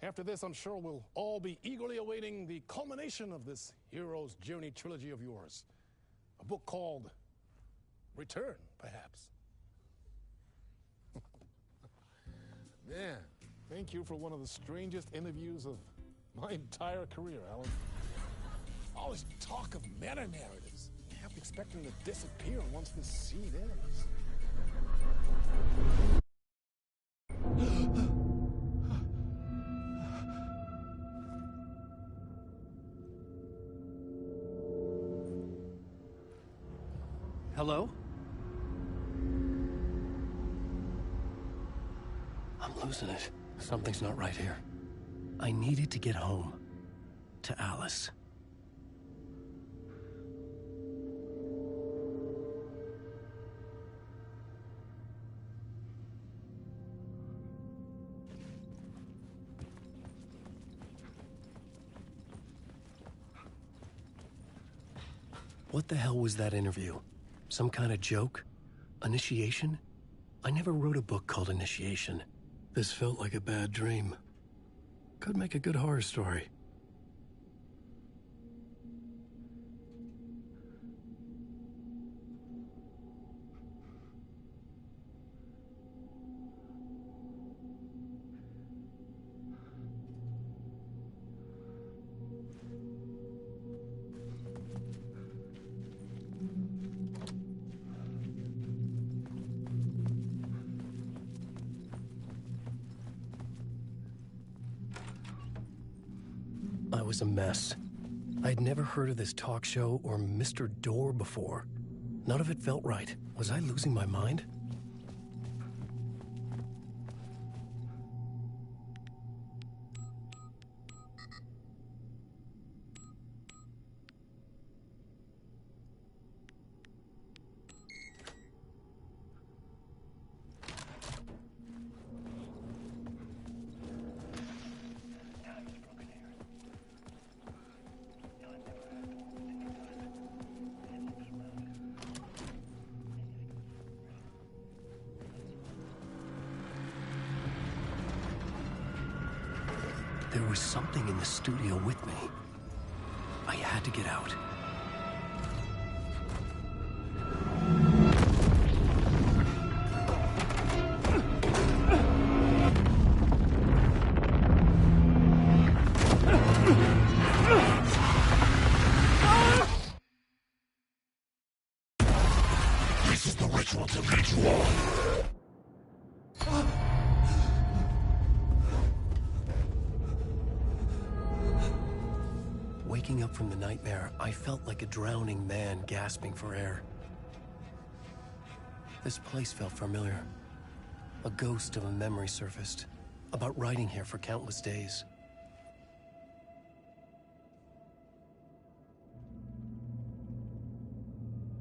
Speaker 17: After this, I'm sure we'll all be eagerly awaiting the culmination of this hero's journey trilogy of yours. A book called Return, perhaps. Man, thank you for one of the strangest interviews of my entire career, Alan. All this talk of meta-narratives. Half expecting to disappear once this scene ends.
Speaker 7: Hello? I'm losing it. Something's not right here. I needed to get home. To Alice. What the hell was that interview? Some kind of joke? Initiation? I never wrote a book called Initiation. This felt like a bad dream. Could make a good horror story. I was a mess. I'd never heard of this talk show or Mr. Door before. None of it felt right. Was I losing my mind? There was something in the studio with me. I had to get out.
Speaker 13: This is the ritual to lead you on.
Speaker 7: Waking up from the nightmare, I felt like a drowning man gasping for air. This place felt familiar. A ghost of a memory surfaced, about writing here for countless days.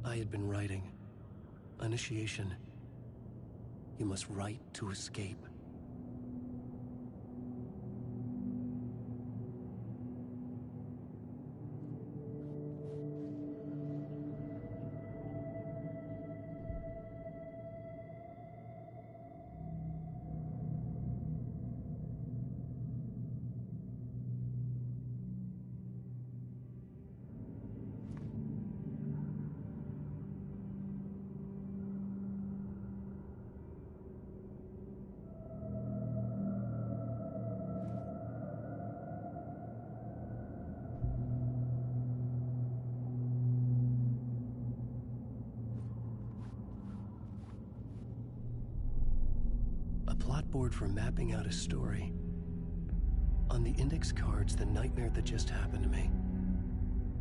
Speaker 7: I had been writing. Initiation. You must write to escape. A plot board for mapping out a story. On the index cards, the nightmare that just happened to me.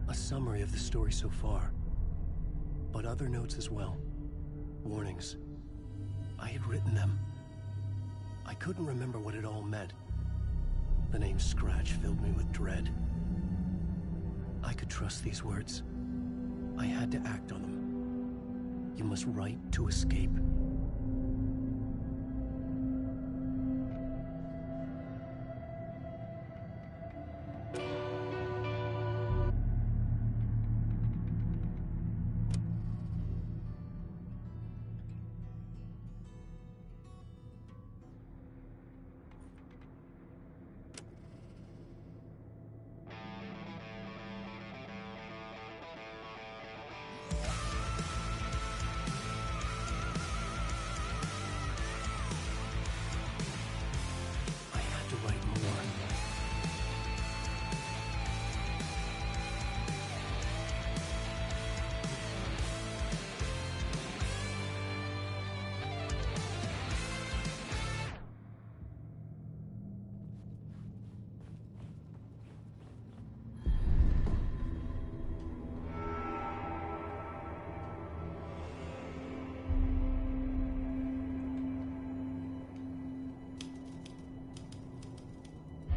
Speaker 7: A summary of the story so far. But other notes as well. Warnings. I had written them. I couldn't remember what it all meant. The name Scratch filled me with dread. I could trust these words. I had to act on them. You must write to escape.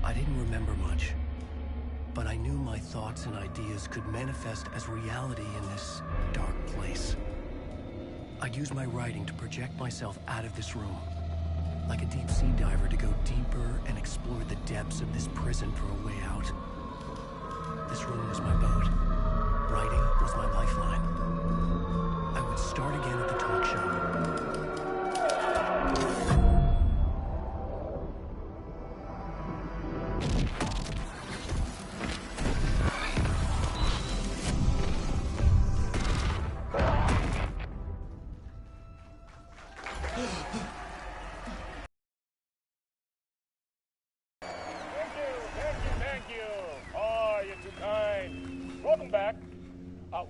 Speaker 7: I didn't remember much, but I knew my thoughts and ideas could manifest as reality in this dark place. I'd use my writing to project myself out of this room, like a deep-sea diver to go deeper and explore the depths of this prison for a way out. This room was my boat. Writing was my lifeline. I would start again at the talk show.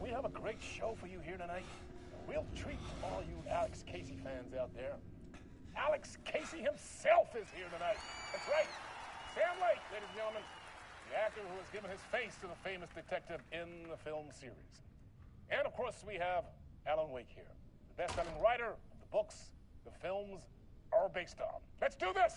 Speaker 16: We have a great show for you here tonight. Real treat for all you Alex Casey fans out there. Alex Casey himself is here tonight. That's right. Sam Lake, ladies and gentlemen. The actor who has given his face to the famous detective in the film series. And of course, we have Alan Wake here. The best-selling writer of the books the films are based on. Let's do this!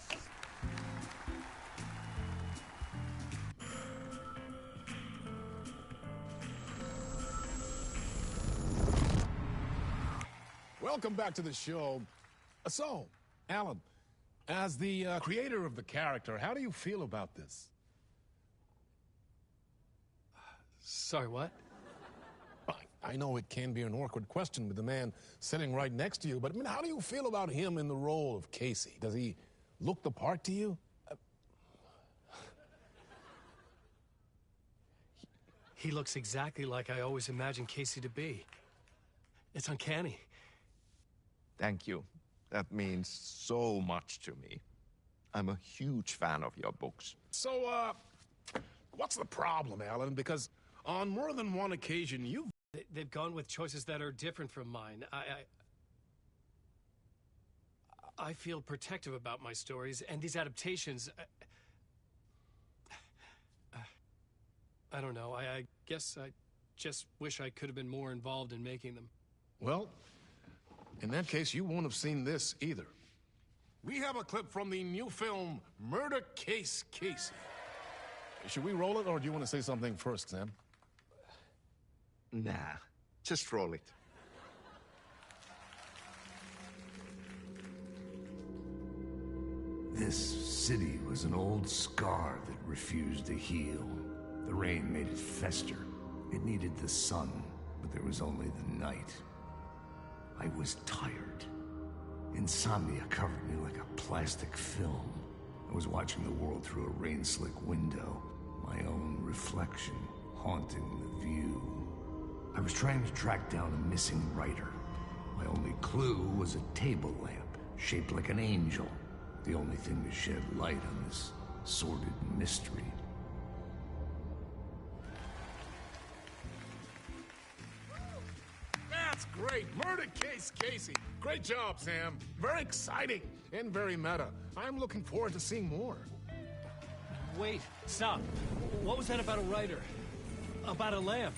Speaker 17: Welcome back to the show. So, Alan, as the creator of the character, how do you feel about this?
Speaker 9: Sorry, what?
Speaker 17: I know it can be an awkward question with the man sitting right next to you, but I mean, how do you feel about him in the role of Casey? Does he look the part to you?
Speaker 9: He looks exactly like I always imagined Casey to be. It's uncanny.
Speaker 18: Thank you. That means so much to me. I'm a huge fan of your books.
Speaker 17: So, what's the problem, Alan? Because on more than one occasion, you've...
Speaker 9: They've gone with choices that are different from mine. I feel protective about my stories, and these adaptations... I don't know. I guess I just wish I could have been more involved in making them.
Speaker 17: Well, in that case, you won't have seen this either. We have a clip from the new film, Murder Case Casey. Should we roll it, or do you want to say something first, Sam?
Speaker 18: Nah, just roll it.
Speaker 4: This city was an old scar that refused to heal. The rain made it fester. It needed the sun, but there was only the night. I was tired. Insomnia covered me like a plastic film. I was watching the world through a rain-slick window, my own reflection haunting the view. I was trying to track down a missing writer. My only clue was a table lamp, shaped like an angel. The only thing to shed light on this sordid mystery.
Speaker 17: That's great! Murder Case Casey! Great job, Sam. Very exciting and very meta. I'm looking forward to seeing more.
Speaker 9: Wait, stop. What was that about a writer? About a lamp?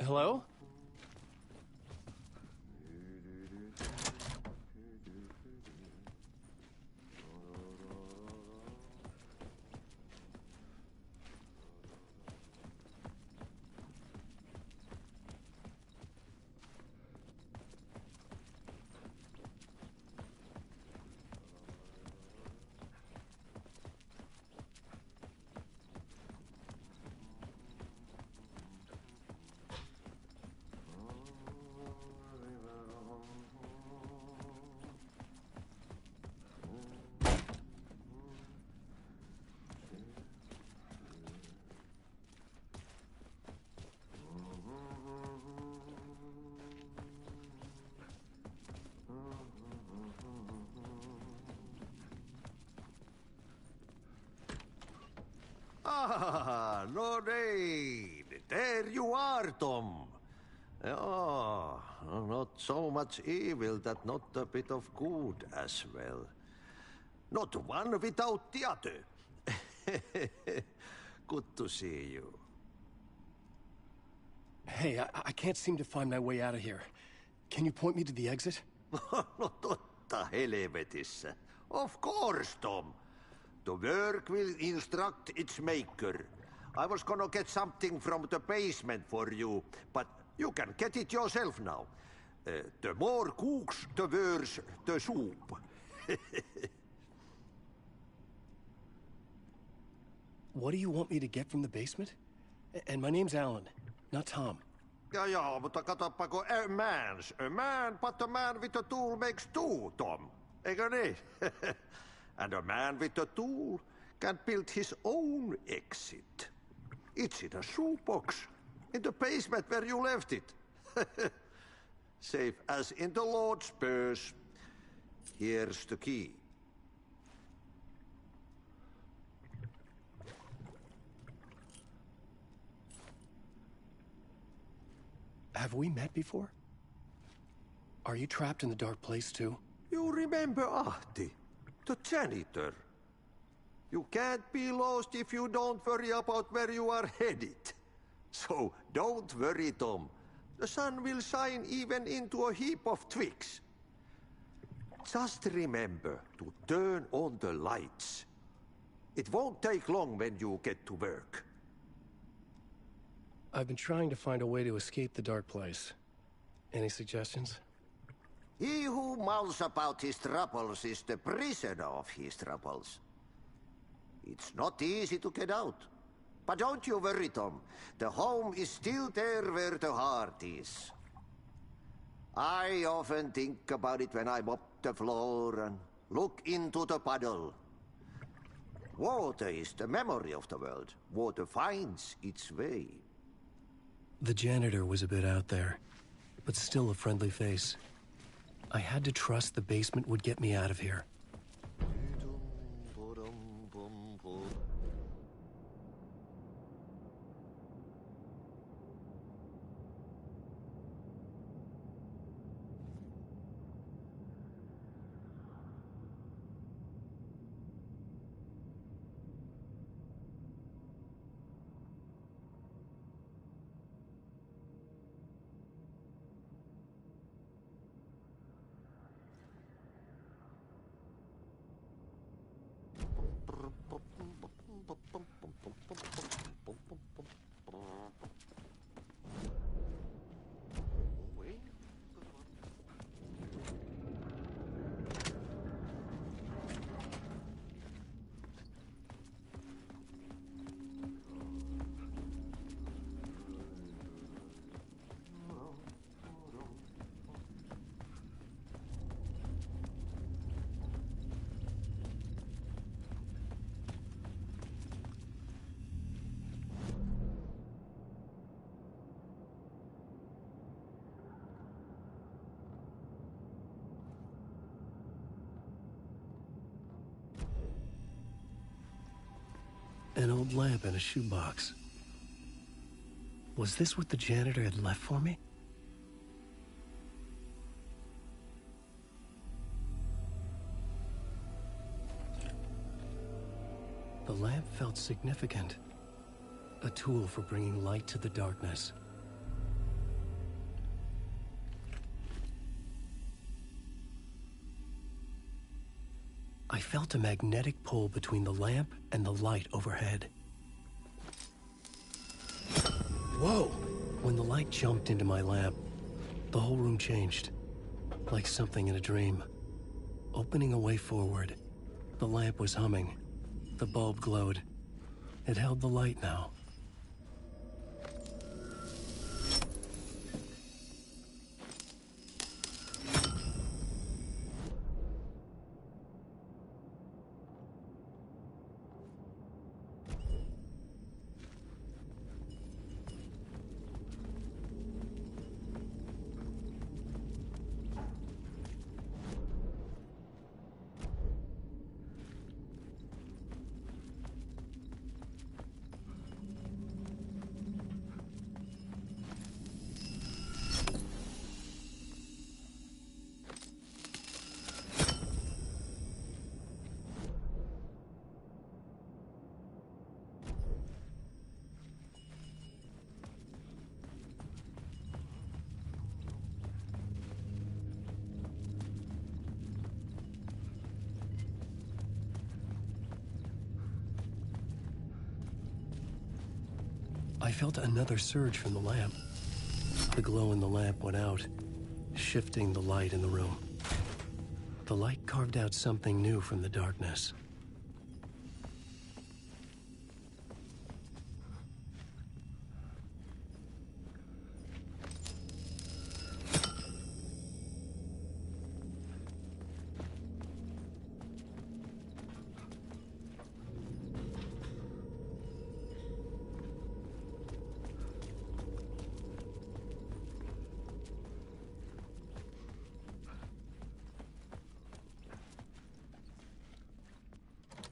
Speaker 9: Hello?
Speaker 13: Ah, Lorraine! There you are, Tom. Oh, not so much evil that not a bit of good as well. Not one without the other. Good to see you.
Speaker 7: Hey, I can't seem to find my way out of here. Can you point me to the exit?
Speaker 13: No totta helvetissä. Of course, Tom. The work will instruct its maker. I was gonna get something from the basement for you, but you can get it yourself now. The more cooks, the worse the soup.
Speaker 7: What do you want me to get from the basement? And my name's Alan, not Tom.
Speaker 13: Ja, mutta katsopako a man, but a man with a tool makes two, Tom. Eikö niin? And a man with a tool can build his own exit. It's in a shoebox, in the basement where you left it. Safe as in the Lord's purse. Here's the key.
Speaker 7: Have we met before? Are you trapped in the dark place too?
Speaker 13: You remember Ahti, the janitor. You can't be lost if you don't worry about where you are headed. So don't worry, Tom. The sun will shine even into a heap of twigs. Just remember to turn on the lights. It won't take long when you get to work.
Speaker 9: I've been trying to find a way to escape the dark place. Any suggestions?
Speaker 13: He who mouths about his troubles is the prisoner of his troubles. It's not easy to get out. But don't you worry, Tom. The home is still there where the heart is. I often think about it when I mop the floor and look into the puddle. Water is the memory of the world. Water finds its way.
Speaker 7: The janitor was a bit out there, but still a friendly face. I had to trust the basement would get me out of here. An old lamp in a shoebox. Was this what the janitor had left for me? The lamp felt significant. A tool for bringing light to the darkness. I felt a magnetic pull between the lamp and the light overhead. Whoa! When the light jumped into my lamp, the whole room changed. Like something in a dream. Opening a way forward, the lamp was humming. The bulb glowed. It held the light now. I felt another surge from the lamp. The glow in the lamp went out, shifting the light in the room. The light carved out something new from the darkness.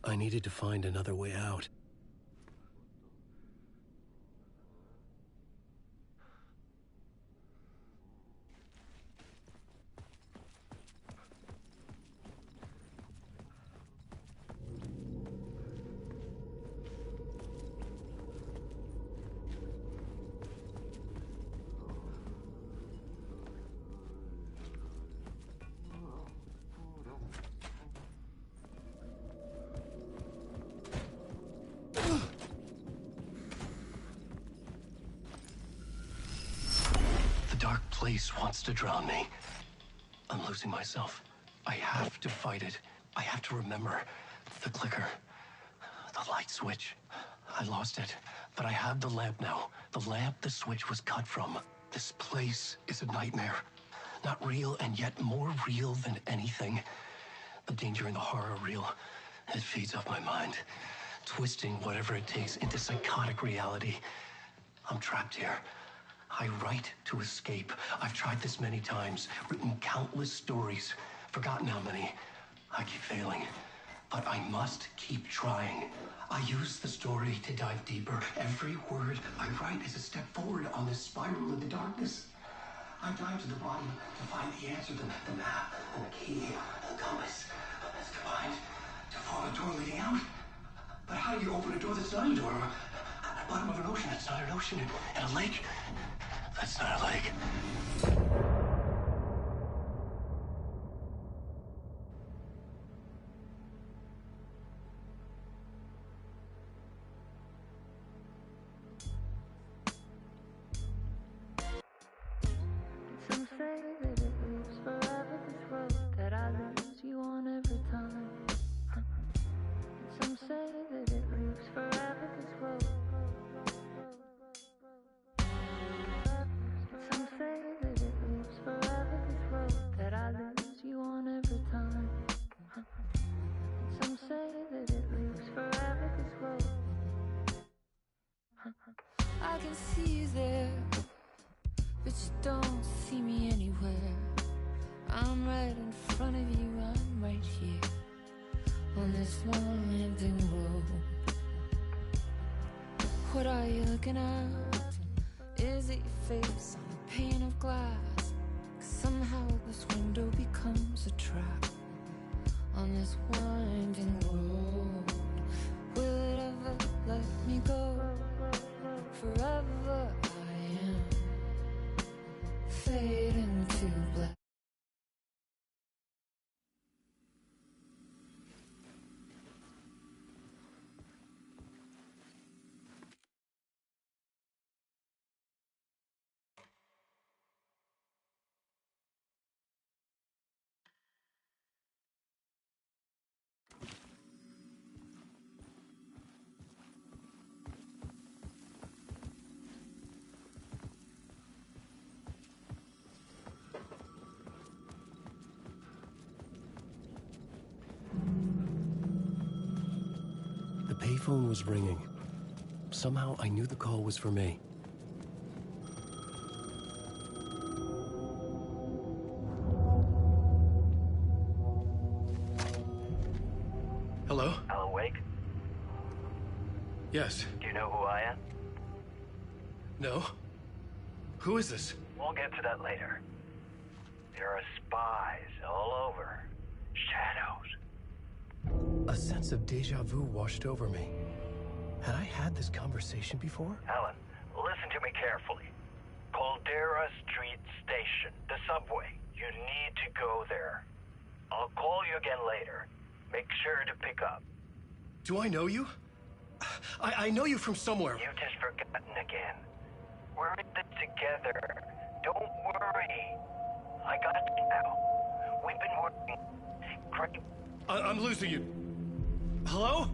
Speaker 7: I needed to find another way out. place wants to drown me. I'm losing myself. I have to fight it. I have to remember the clicker, the light switch. I lost it, but I have the lamp now. The lamp the switch was cut from. This place is a nightmare. Not real, and yet more real than anything. The danger and the horror are real. It feeds off my mind, twisting whatever it takes into psychotic reality. I'm trapped here. I write to escape. I've tried this many times, written countless stories, forgotten how many. I keep failing, but I must keep trying. I use the story to dive deeper. Every word I write is a step forward on this spiral in the darkness. I dive to the bottom to find the answer, the map, and the key, the compass. It's combined to form a door leading out. But how do you open a door that's not a door? At the bottom of an ocean that's not an ocean, and a lake that's not a lake.
Speaker 19: Some say that it lives forever, this road that I lose you on every time. Some say that it lives forever, this road. Some say that it lives forever, this road that I lose you on every time. Some say that it lives forever, this road. I can see you there, but you don't see me anywhere. I'm right in front of you, I'm right here on this winding road. What are you looking at? Is it your face on a pane of glass? 'Cause somehow this window becomes a trap on this winding road. Will it ever let me go? Forever I am fading to black.
Speaker 7: The payphone was ringing. Somehow I knew the call was for me. Hello?
Speaker 20: Alan Wake?
Speaker 7: Yes.
Speaker 20: Do you know who I am?
Speaker 7: No? Who is this?
Speaker 20: We'll get to that later. There are spies all over. Shadows.
Speaker 7: A sense of deja vu washed over me. Had I had this conversation before?
Speaker 20: Alan, listen to me carefully. Caldera Street Station, the subway. You need to go there. I'll call you again later. Make sure to pick up.
Speaker 7: Do I know you? I know you from somewhere.
Speaker 20: You've just forgotten again. We're in it together. Don't worry. I got you now. We've been working great.
Speaker 7: I'm losing you. Hello?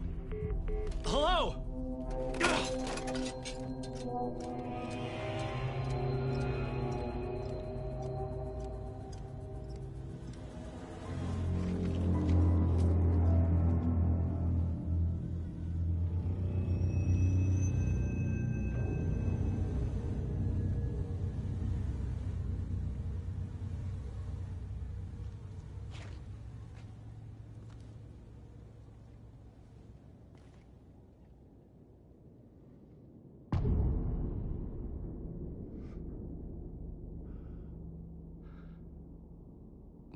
Speaker 7: Hello?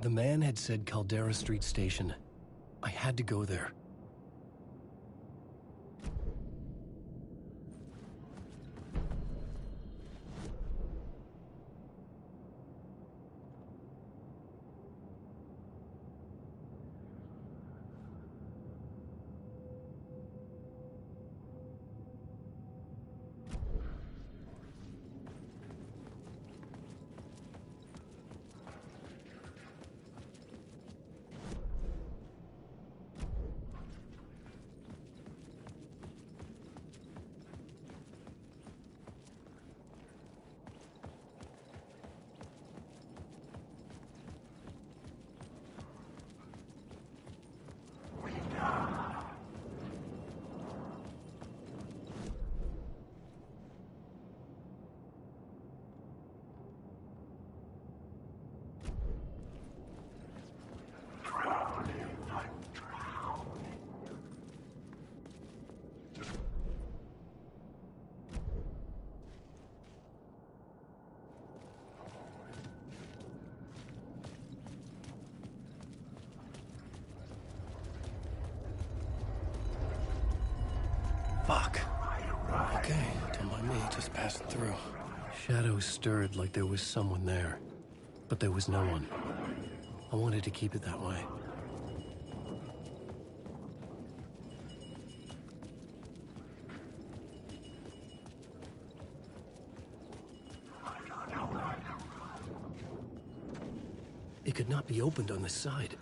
Speaker 7: The man had said Caldera Street Station. I had to go there. Fuck. Okay, don't mind me, just passing through. Shadows stirred like there was someone there, but there was no one. I wanted to keep it that way. It could not be opened on the side.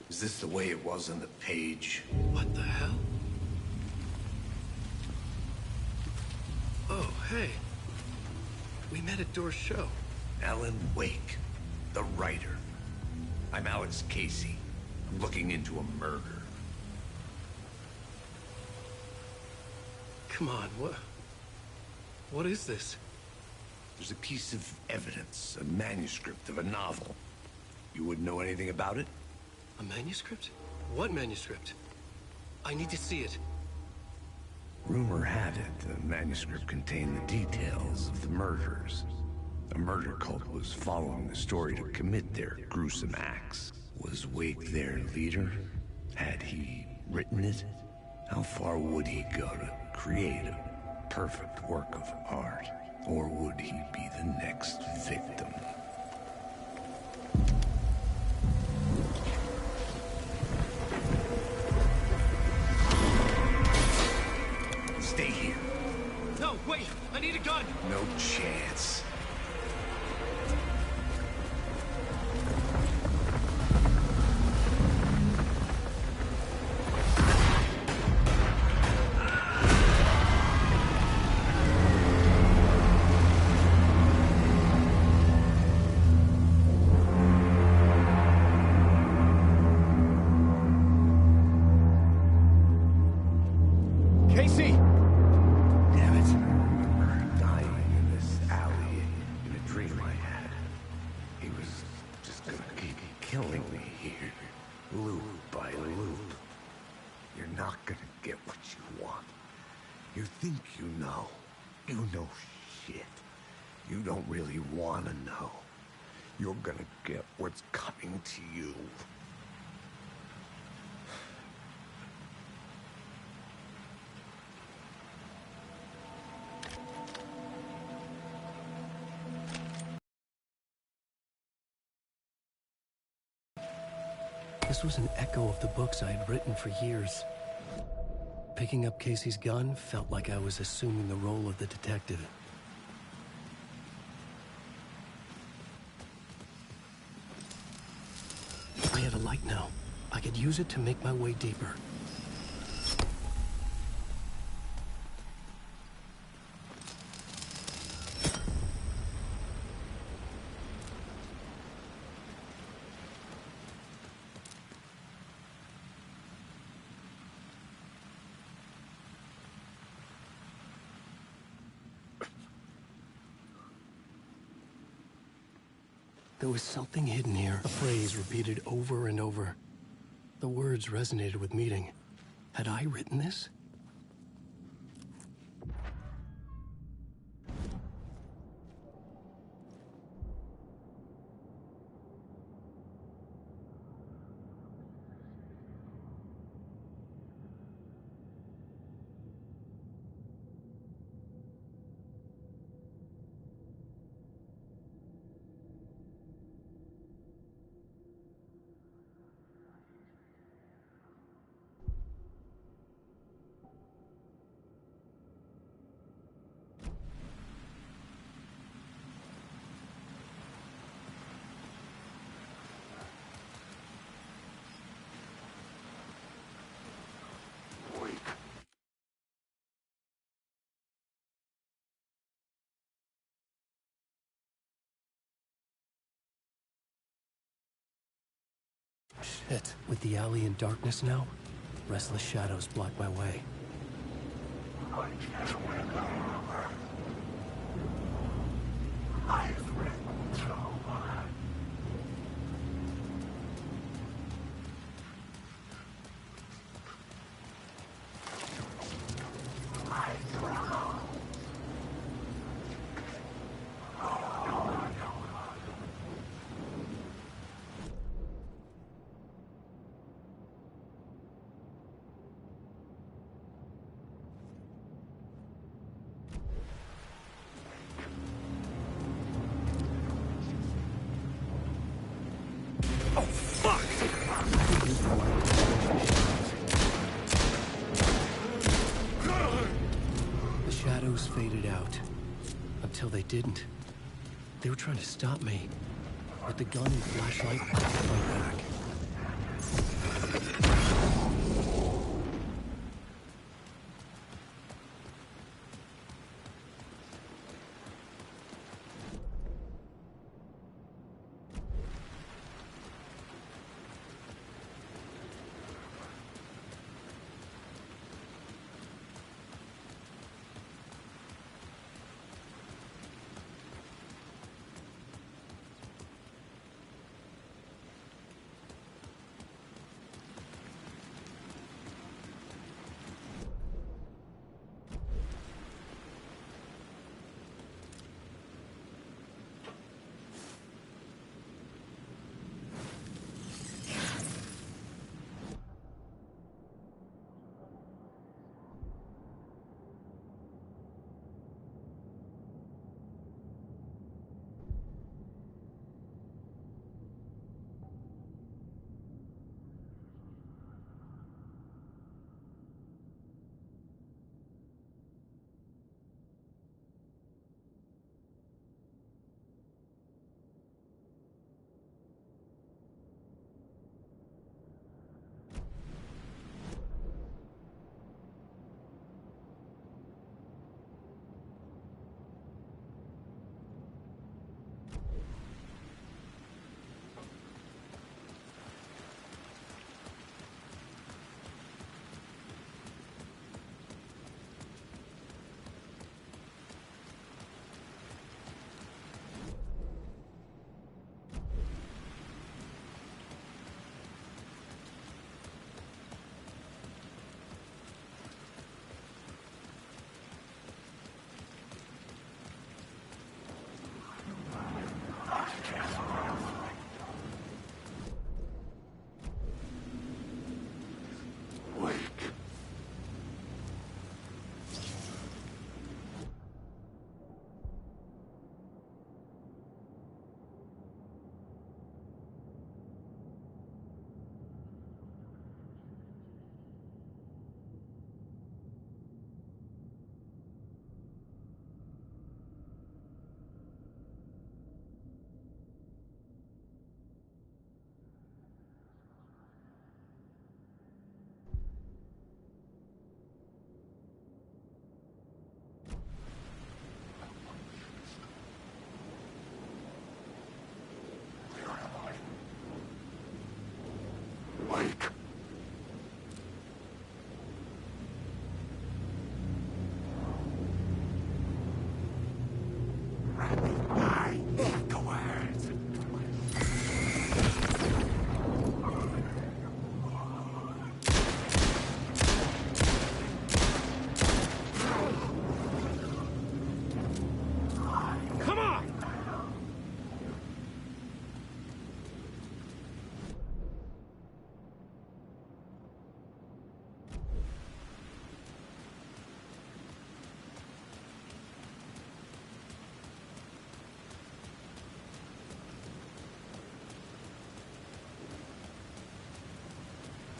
Speaker 4: Is this the way it was on the page?
Speaker 7: What the hell? Oh, hey. We met at Door's show.
Speaker 4: Alan Wake, the writer. I'm Alex Casey. I'm looking into a murder.
Speaker 7: Come on, what is this?
Speaker 4: There's a piece of evidence, a manuscript of a novel. You wouldn't know anything about it?
Speaker 7: A manuscript? What manuscript? I need to see it.
Speaker 4: Rumor had it the manuscript contained the details of the murders. A murder cult was following the story to commit their gruesome acts. Was Wake their leader? Had he written it? How far would he go to create a perfect work of art? Or would he be the next victim? Stay here.
Speaker 7: No, wait! I need a gun!
Speaker 4: No chance.
Speaker 2: Casey!
Speaker 4: Damn it. I remember dying in this alley in a dream I had. He was just gonna keep killing me here, loop by loop. You're not gonna get what you want. You think you know. You know shit. You don't really wanna know. You're gonna get what's coming to you.
Speaker 7: This was an echo of the books I had written for years. Picking up Casey's gun felt like I was assuming the role of the detective. I had a light now. I could use it to make my way deeper. There was something hidden here. A phrase repeated over and over. The words resonated with meaning. Had I written this? Shit. With the alley in darkness now, restless shadows block my way.
Speaker 19: I've written so much.
Speaker 7: The shadows faded out. Until they didn't. They were trying to stop me. With the gun and flashlight, I could fight back.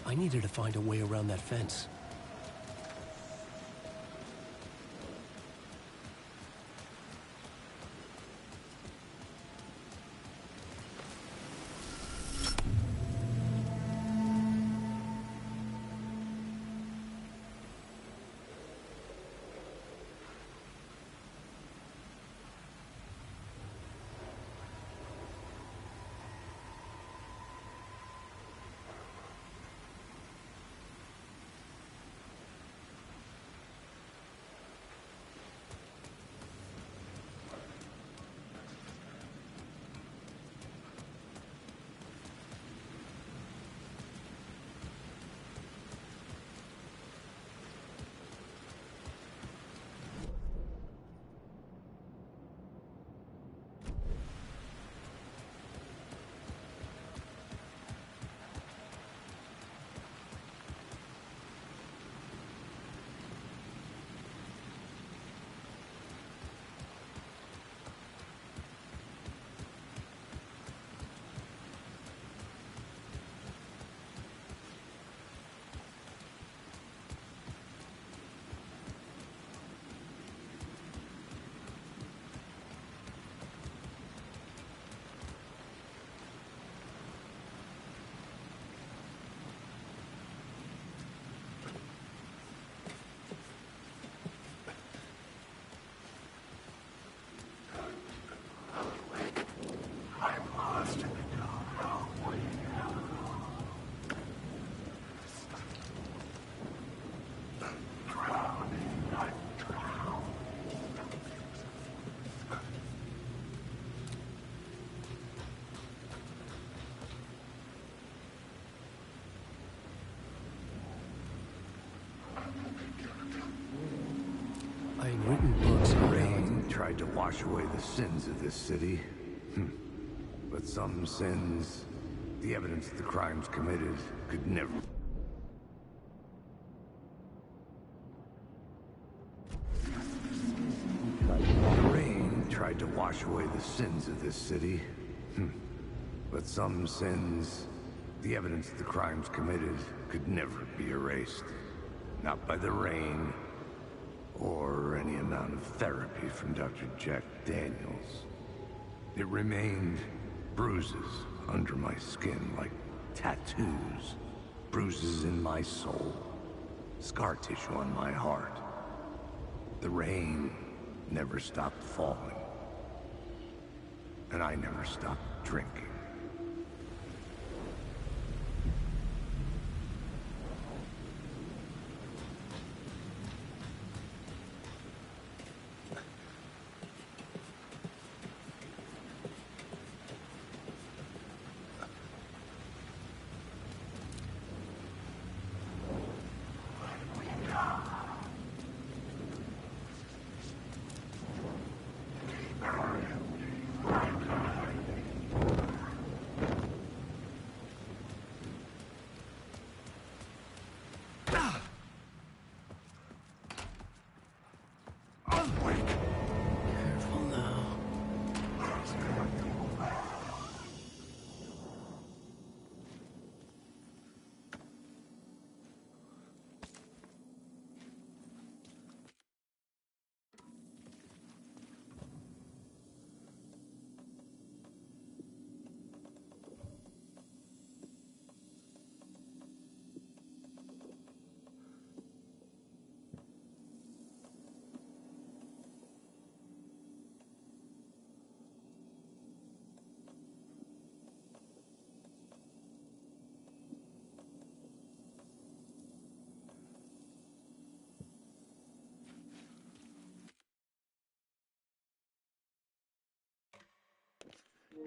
Speaker 7: I needed to find a way around that fence. I'd written books about
Speaker 4: Rain tried to wash away the sins of this city. But some sins, the evidence of the crimes committed, could never... Rain tried to wash away the sins of this city. But some sins, the evidence of the crimes committed, could never be erased. Not by the rain, or any amount of therapy from Dr. Jack Daniels. It remained bruises under my skin, like tattoos. Bruises in my soul. Scar tissue on my heart. The rain never stopped falling. And I never stopped drinking.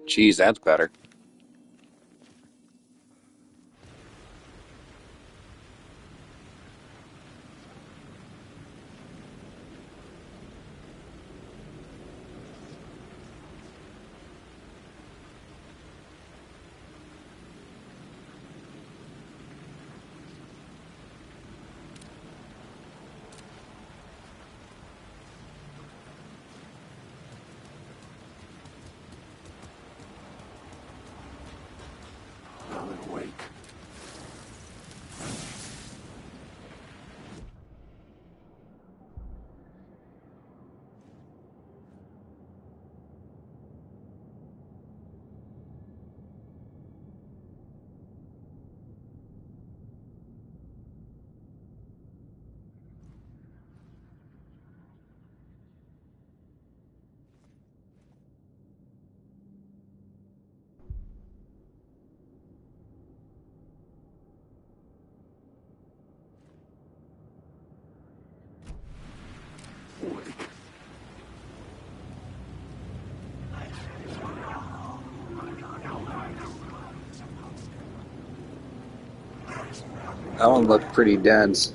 Speaker 2: Geez, that's better. That one looked pretty dense.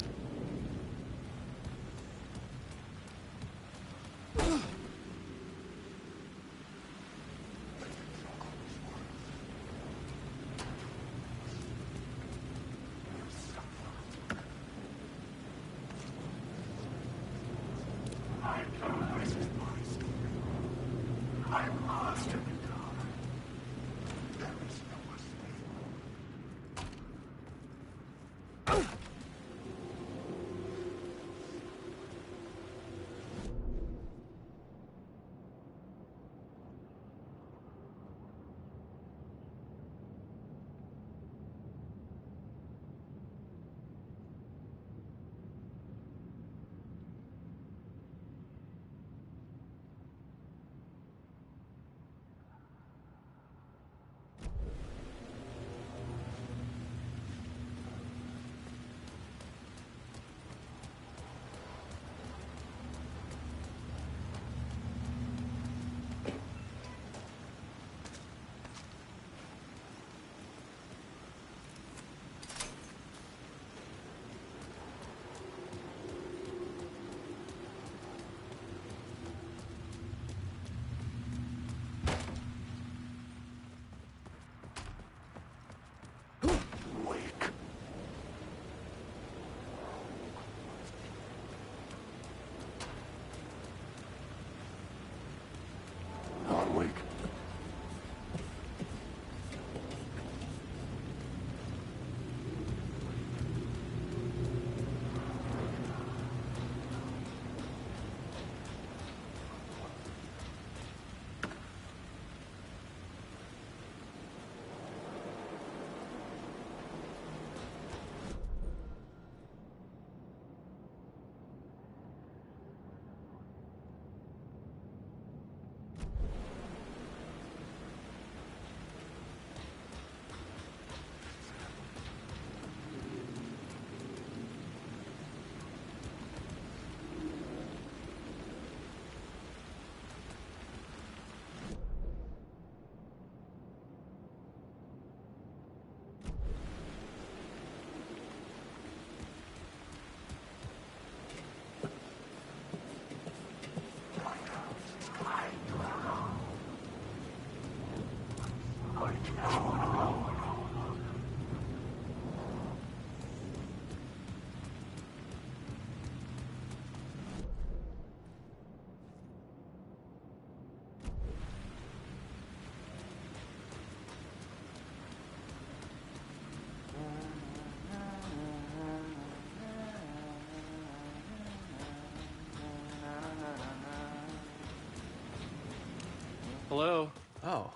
Speaker 9: Hello?
Speaker 3: Oh.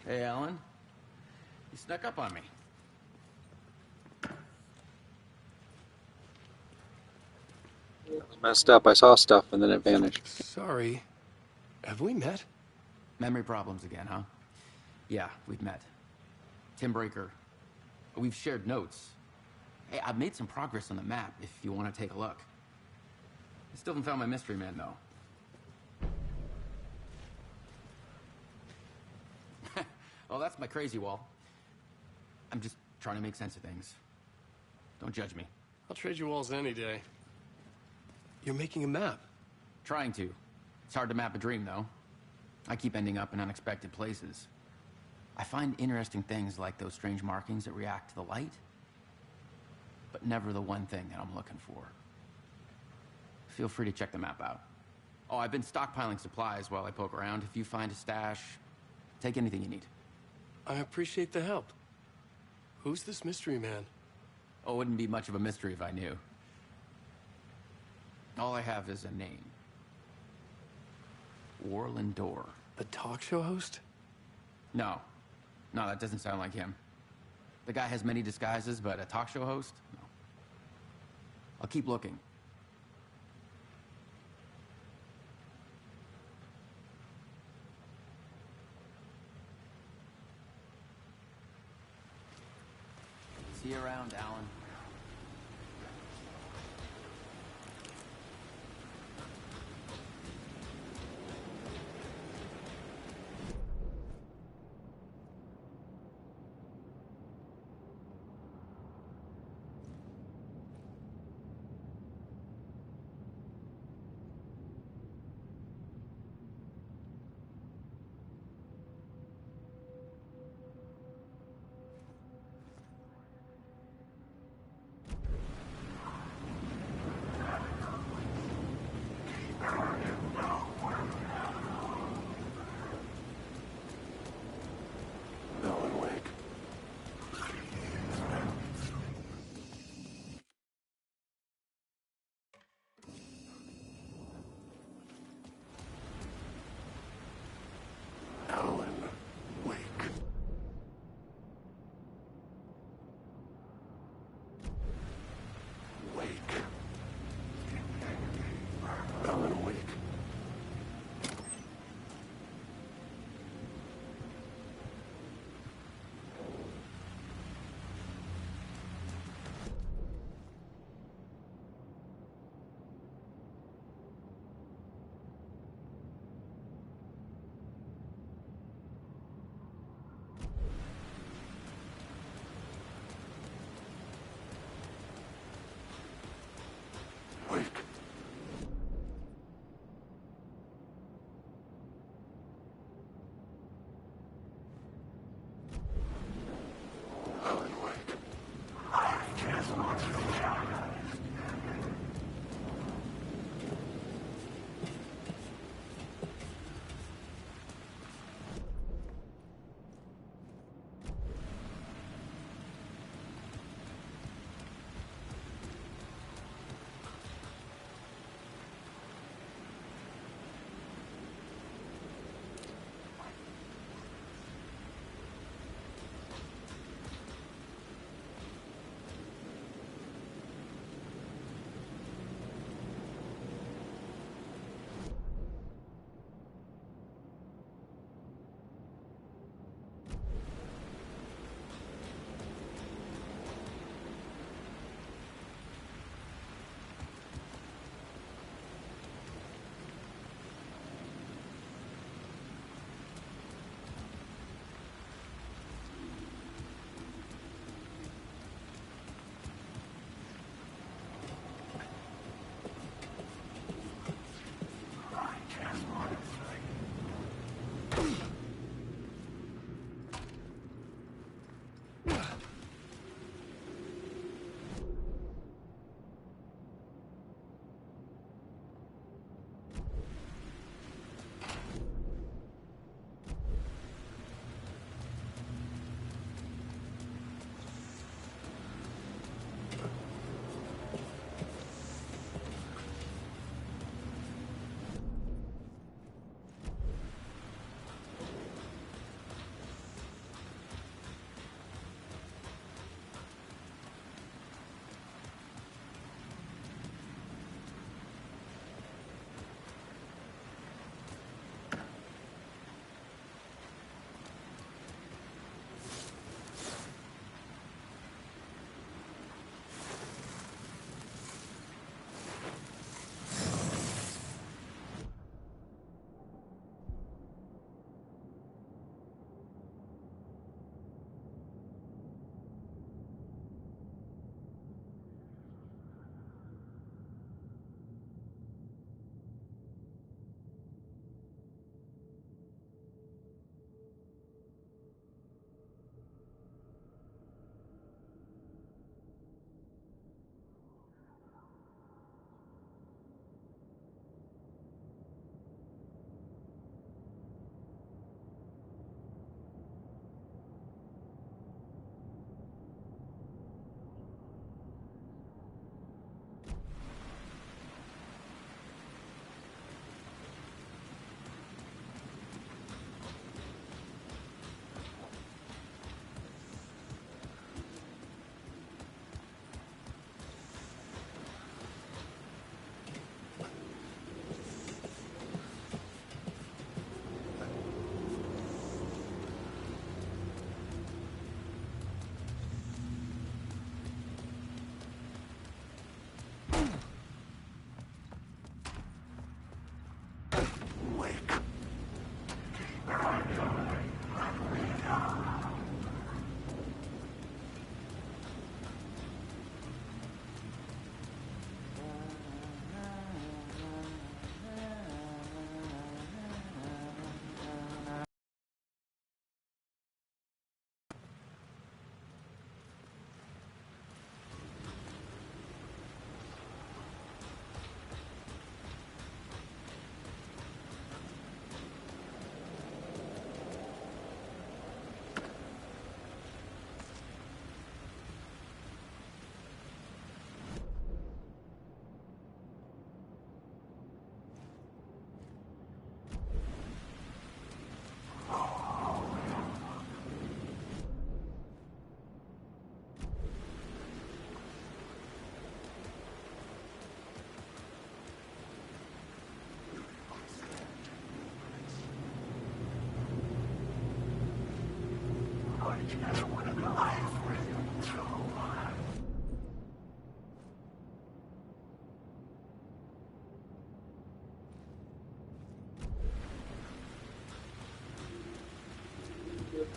Speaker 3: Hey, Alan. You snuck up on me.
Speaker 2: It was messed up. I saw stuff and then it vanished.
Speaker 9: Sorry. Have we met?
Speaker 3: Memory problems again, huh? Yeah, we've met. Tim Breaker. We've shared notes. Hey, I've made some progress on the map if you want to take a look. I still haven't found my mystery man, though. Well, that's my crazy wall. I'm just trying to make sense of things. Don't judge me.
Speaker 9: I'll trade you walls any day. You're making a map.
Speaker 3: Trying to. It's hard to map a dream, though. I keep ending up in unexpected places. I find interesting things like those strange markings that react to the light, but never the one thing that I'm looking for. Feel free to check the map out. Oh, I've been stockpiling supplies while I poke around. If you find a stash, take anything you need.
Speaker 9: I appreciate the help. Who's this mystery man?
Speaker 3: Oh, it wouldn't be much of a mystery if I knew. All I have is a name. Warlin Door.
Speaker 9: The talk show host?
Speaker 3: No. No, that doesn't sound like him. The guy has many disguises, but a talk show host? No. I'll keep looking. See you around, Alan.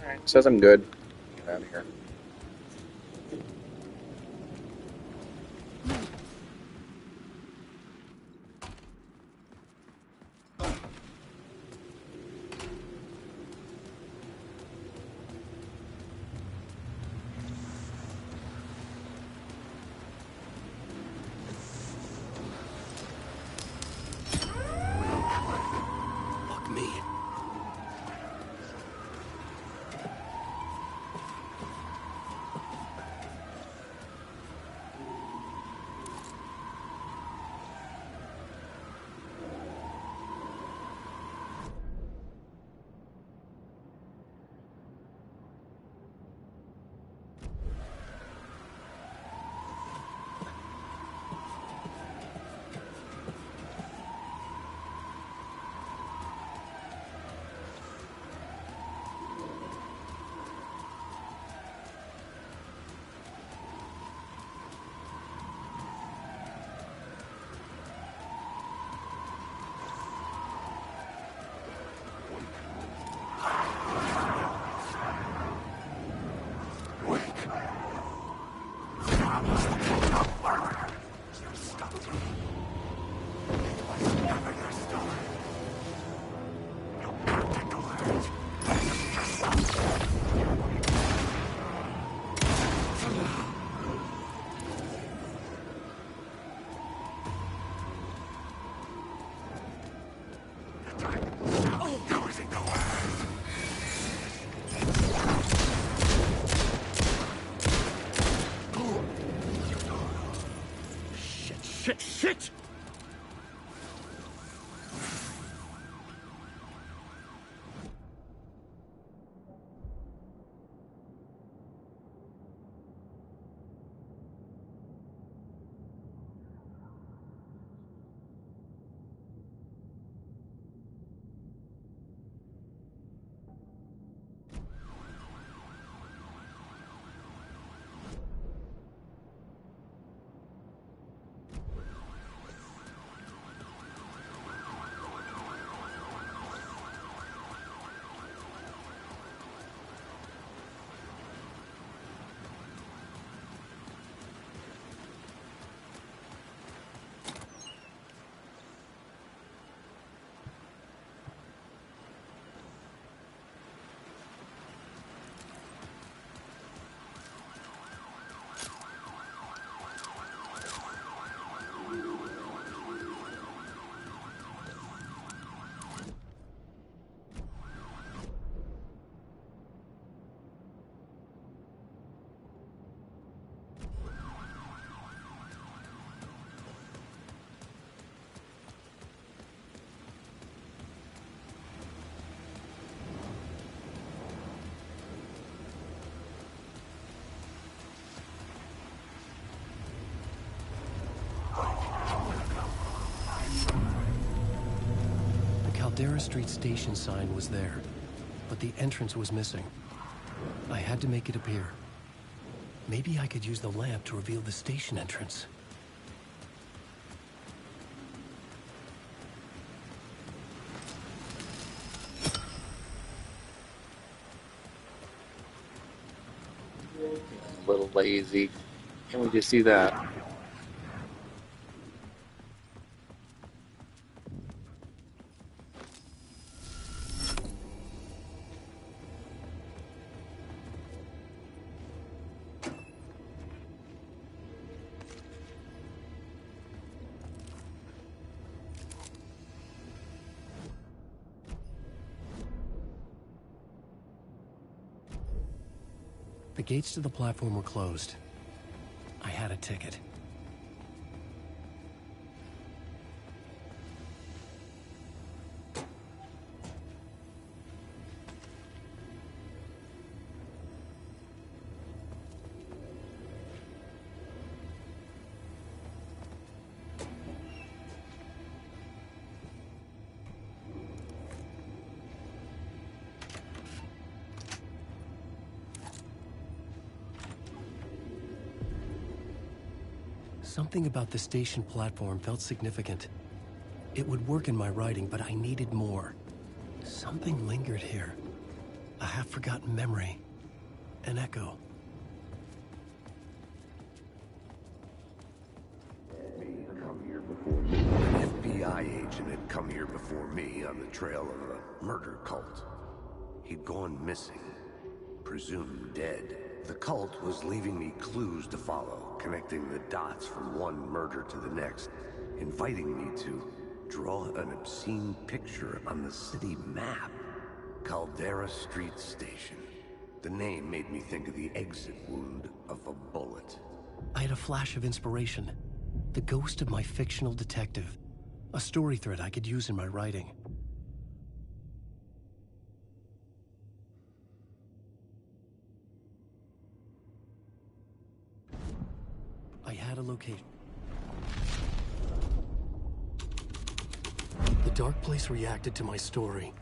Speaker 21: Alright, says I'm good. Get out of here.
Speaker 7: Fuck me.
Speaker 17: Shit!
Speaker 7: Caldera Street station sign was there, but the entrance was missing. I had to make it appear. Maybe I could use the lamp to reveal the station entrance.
Speaker 21: a little lazy. Can we just do that?
Speaker 7: The gates to the platform were closed. I had a ticket. Something about the station platform felt significant. It would work in my writing, but I needed more. Something lingered here. A half-forgotten memory. An echo.
Speaker 4: An FBI agent had come here before me on the trail of a murder cult. He'd gone missing, presumed dead. The cult was leaving me clues to follow, connecting the dots from one murder to the next, inviting me to draw an obscene picture on the city map. Caldera Street Station. The name made me think of the exit wound of a bullet.
Speaker 7: I had a flash of inspiration. The ghost of my fictional detective. A story thread I could use in my writing. I had a location. The dark place reacted to my story.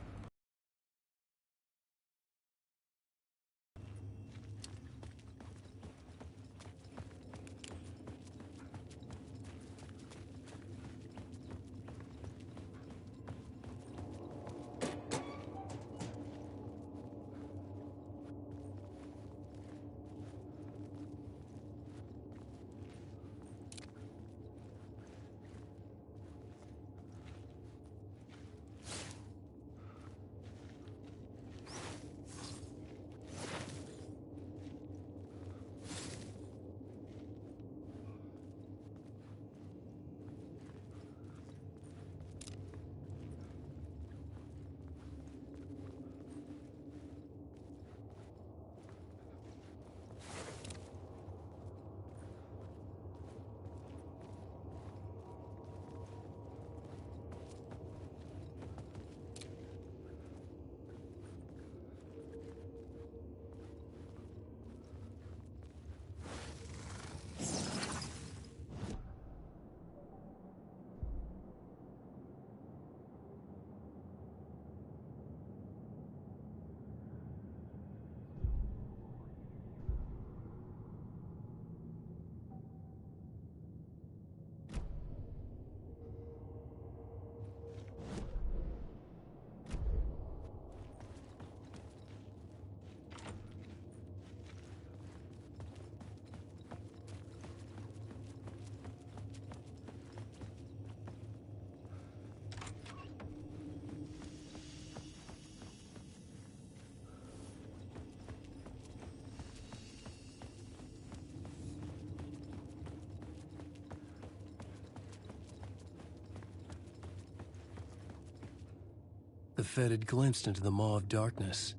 Speaker 7: The Fed had glimpsed into the maw of darkness.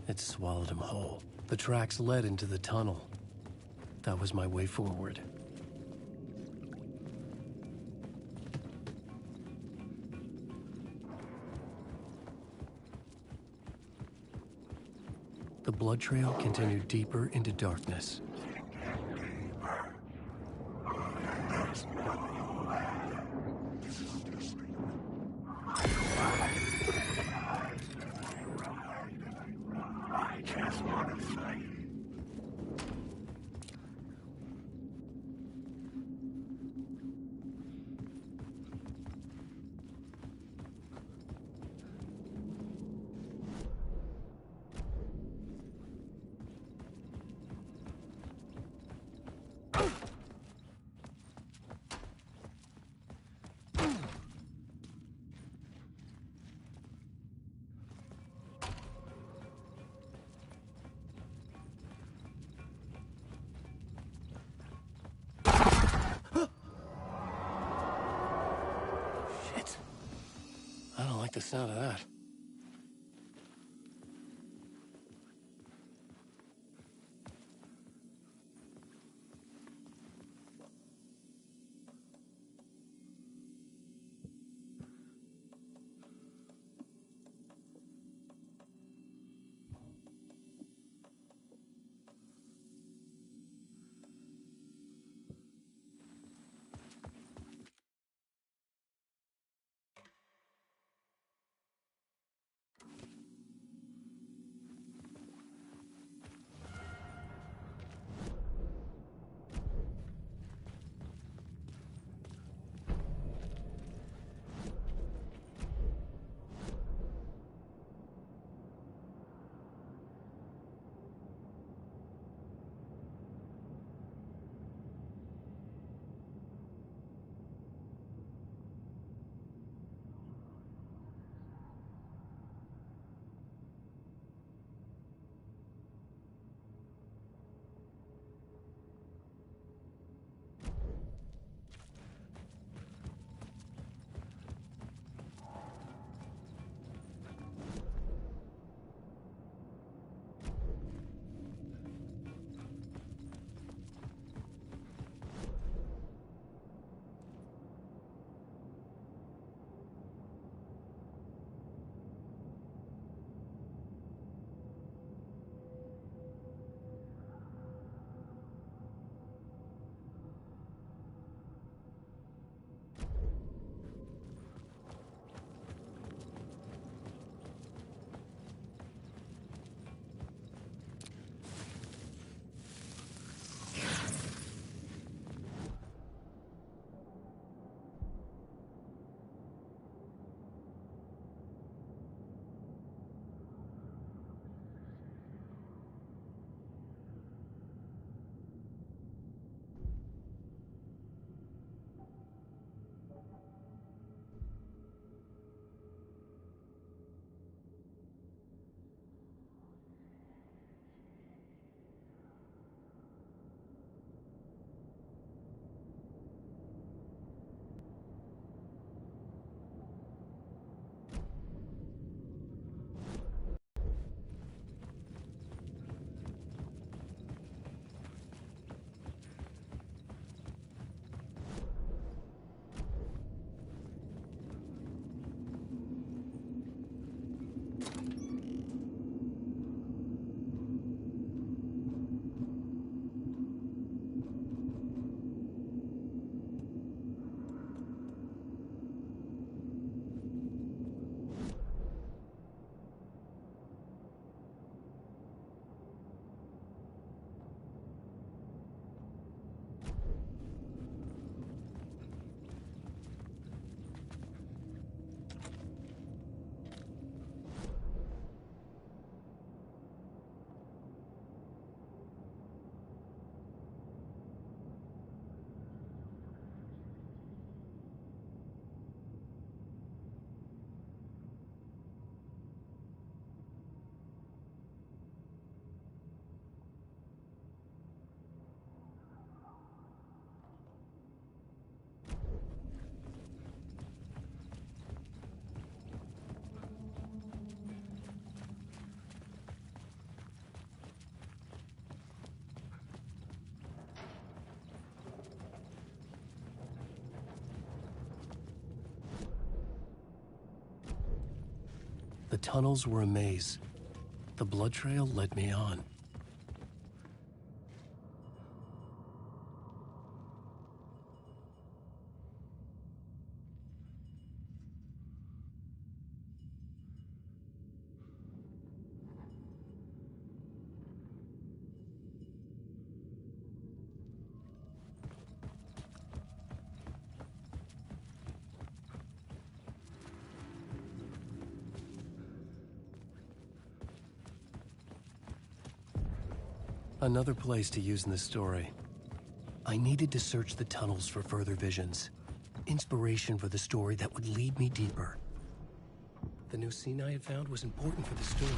Speaker 7: It swallowed him whole. The tracks led into the tunnel. That was my way forward. The blood trail continued deeper into darkness. like the sound of that. The tunnels were a maze. The blood trail led me on. Another place to use in this story. I needed to search the tunnels for further visions. Inspiration for the story that would lead me deeper. The new scene I had found was important for the story.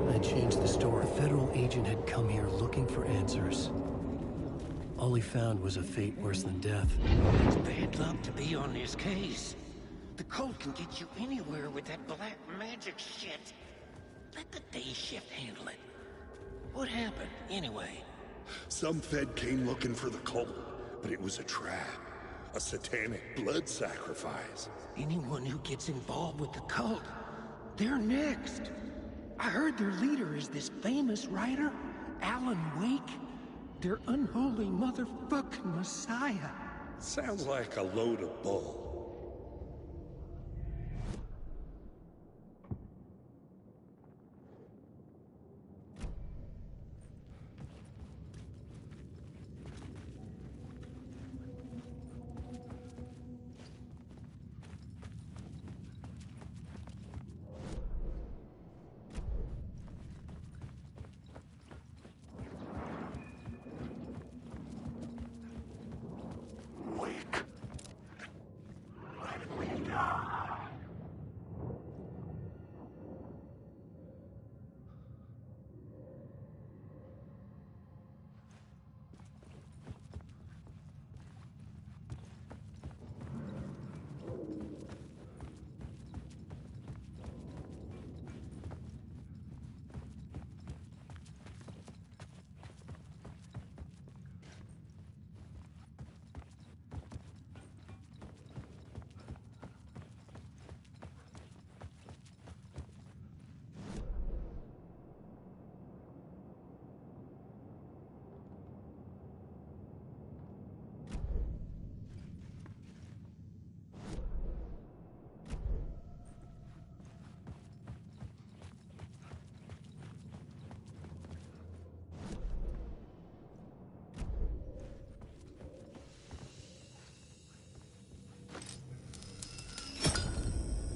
Speaker 7: I changed the story. A federal agent had come here looking for answers. All he found was a fate worse than death.
Speaker 11: It's bad luck to be on this case. The cult can get you anywhere with that black magic shit. Let the day shift handle it. What happened, anyway?
Speaker 22: Some Fed came looking for the cult, but it was a trap. A satanic blood sacrifice.
Speaker 11: Anyone who gets involved with the cult, they're next. I heard their leader is this famous writer, Alan Wake. Their unholy motherfucking messiah.
Speaker 22: Sounds like a load of bull.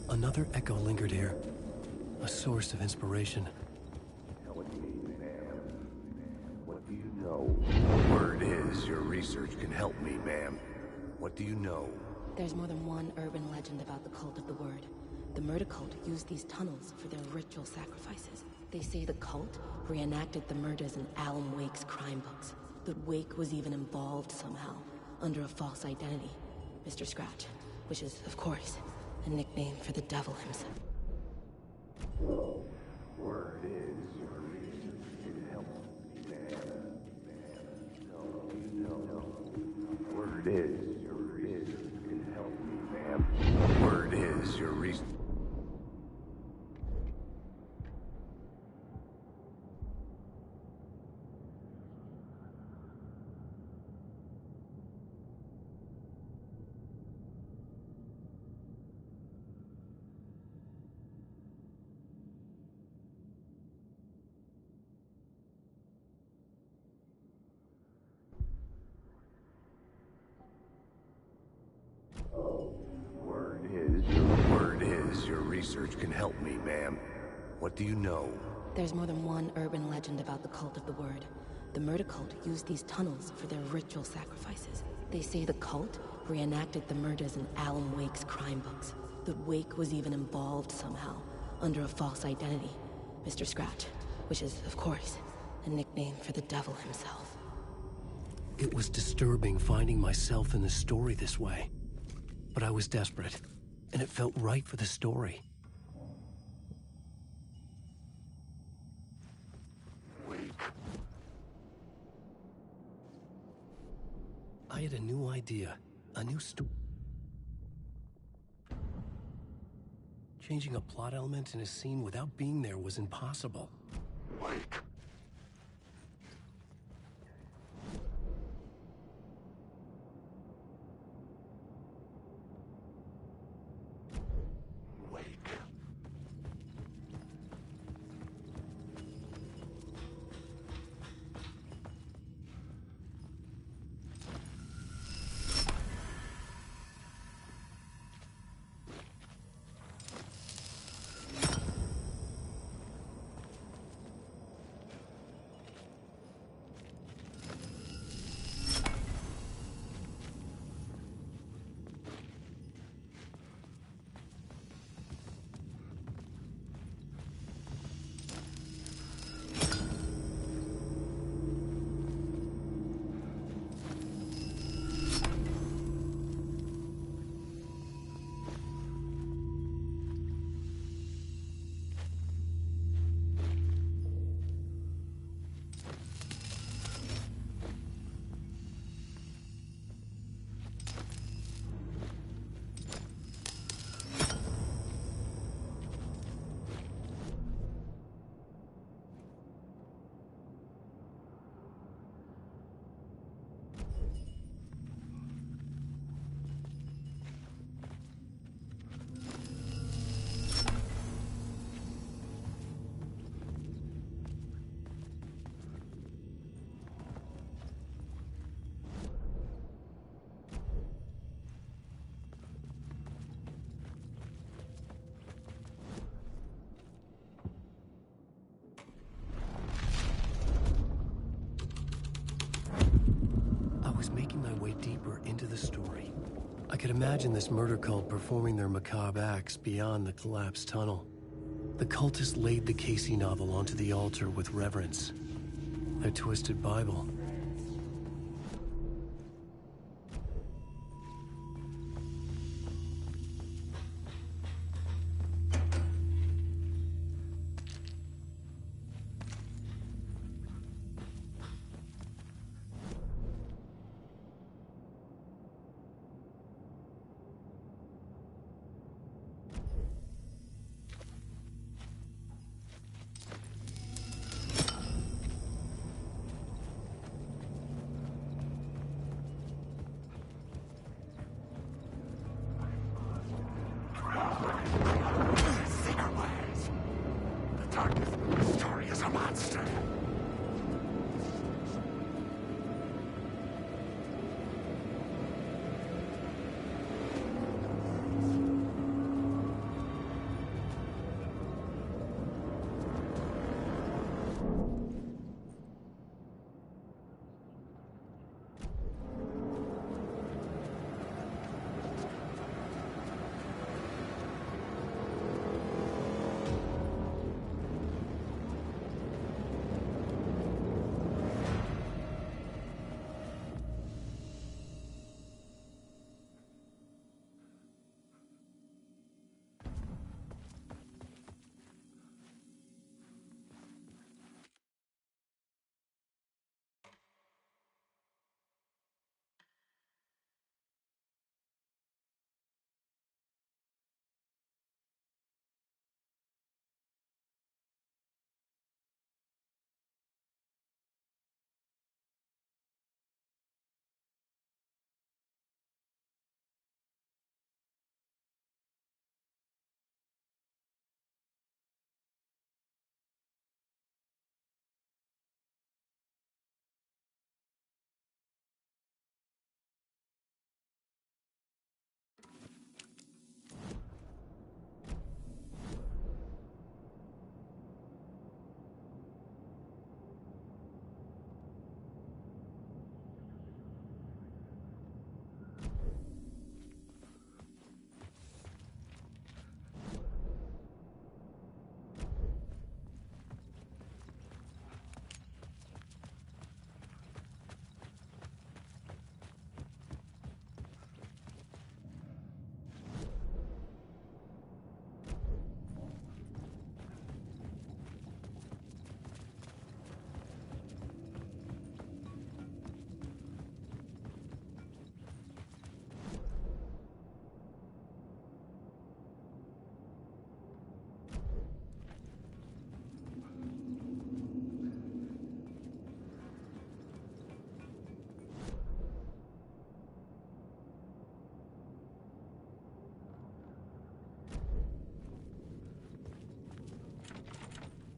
Speaker 7: Another echo lingered here. A source of inspiration.
Speaker 4: What do you know? Word is, your research can help me, ma'am. What do you know?
Speaker 23: There's more than one urban legend about the Cult of the Word. The murder cult used these tunnels for their ritual sacrifices. They say the cult reenacted the murders in Alan Wake's crime books. That Wake was even involved somehow, under a false identity. Mr. Scratch, which is, of course, a nickname for the devil himself.
Speaker 4: Word is, your research can help me, ma'am. Word is, your research can help me, ma'am. Word is, your research. Word is, your research can help me, ma'am. What do you know?
Speaker 23: There's more than one urban legend about the Cult of the Word. The murder cult used these tunnels for their ritual sacrifices. They say the cult reenacted the murders in Alan Wake's crime books. That Wake was even involved somehow, under a false identity. Mr. Scratch, which is, of course, a nickname for the devil himself.
Speaker 7: It was disturbing finding myself in the story this way. But I was desperate, and it felt right for the story. I had a new idea, a new story. Changing a plot element in a scene without being there was impossible. way deeper into the story. I could imagine this murder cult performing their macabre acts beyond the collapsed tunnel. The cultists laid the Casey novel onto the altar with reverence. Their twisted Bible.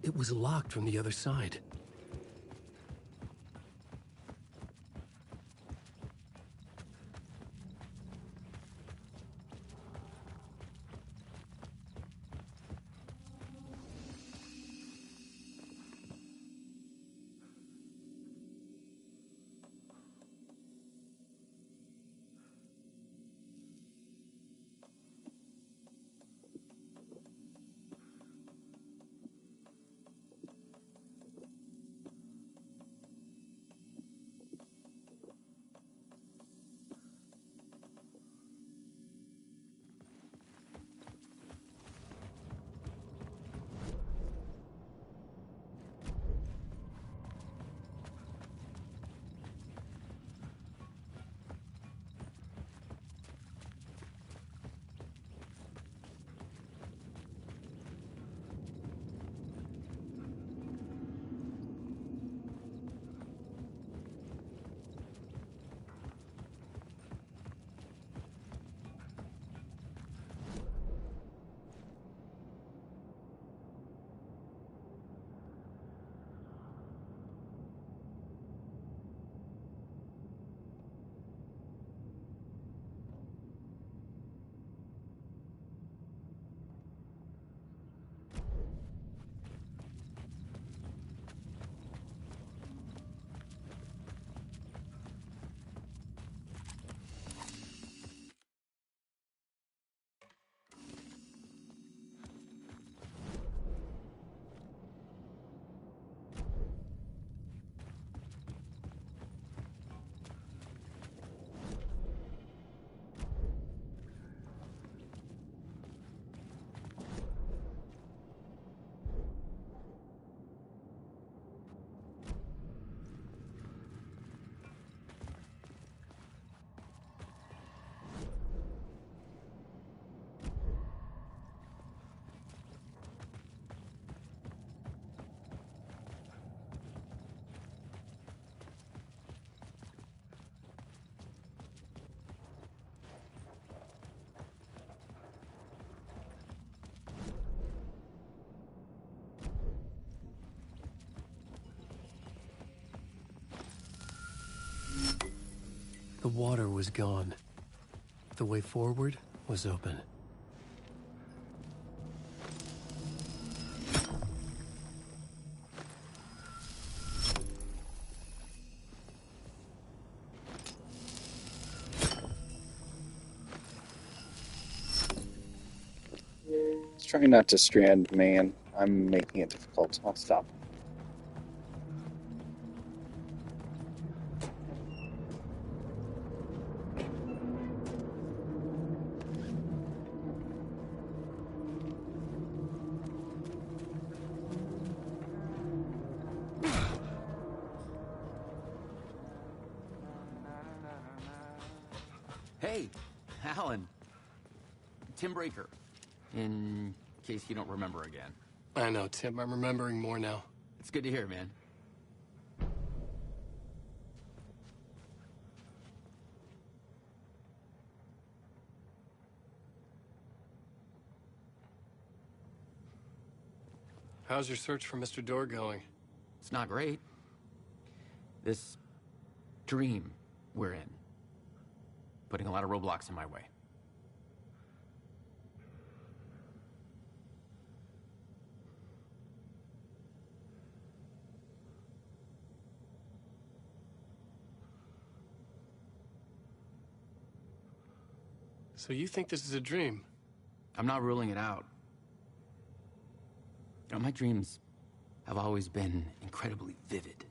Speaker 7: It was locked from the other side. The water was gone. The way forward was open.
Speaker 21: Trying not to strand, man. I'm making it difficult. I'll stop.
Speaker 3: Hey, Alan. Tim Breaker. In case you don't remember again.
Speaker 9: I know, Tim. I'm remembering more now.
Speaker 3: It's good to hear, man.
Speaker 9: How's your search for Mr. Dorr going?
Speaker 3: It's not great. This dream we're in, putting a lot of roadblocks in my way.
Speaker 9: So you think this is a dream?
Speaker 3: I'm not ruling it out. You know, my dreams have always been incredibly vivid.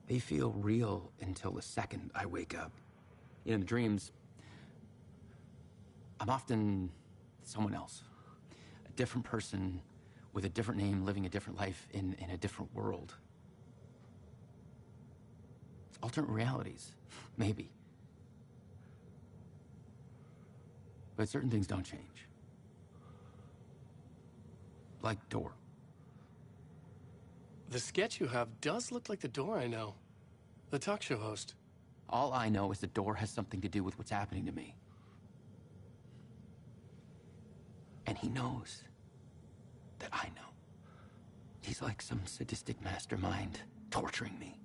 Speaker 3: They feel real until the second I wake up. In the dreams, I'm often someone else. A different person with a different name, living a different life in a different world. Alternate realities, maybe. But certain things don't change. Like Dorr.
Speaker 9: The sketch you have does look like the Dorr I know. The talk show host.
Speaker 3: All I know is that Dorr has something to do with what's happening to me. And he knows that I know. He's like some sadistic mastermind torturing me.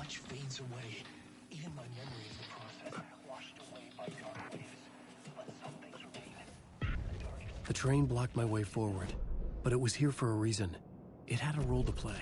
Speaker 7: much fades away. Even my memory of the process washed away by dark waves. But some things remain. The train blocked my way forward, but it was here for a reason. It had a role to play.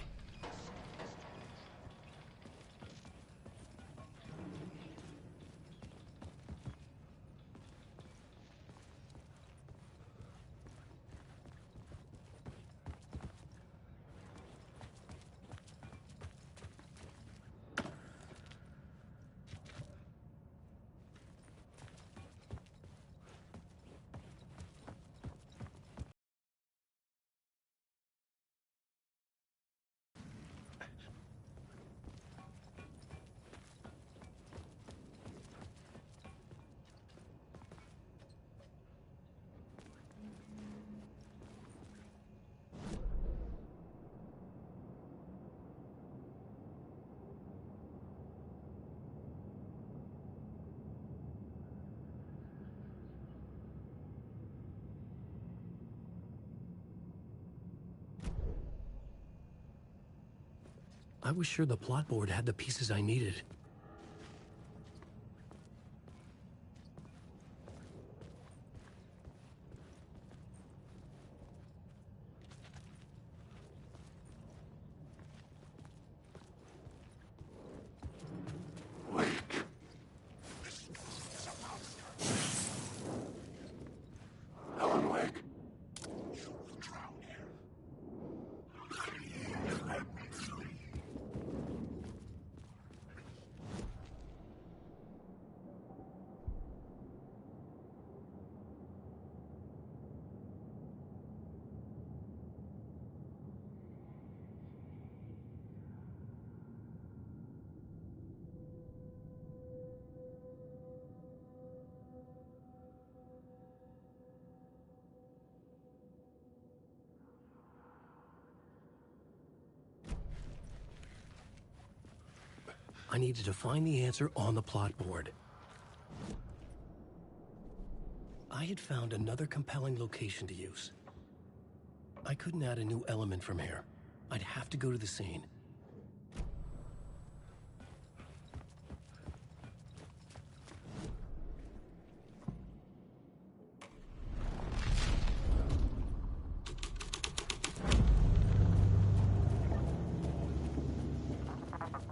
Speaker 7: I was sure the plot board had the pieces I needed.
Speaker 22: Alan Wake.
Speaker 7: I needed to find the answer on the plot board. I had found another compelling location to use. I couldn't add a new element from here. I'd have to go to the scene.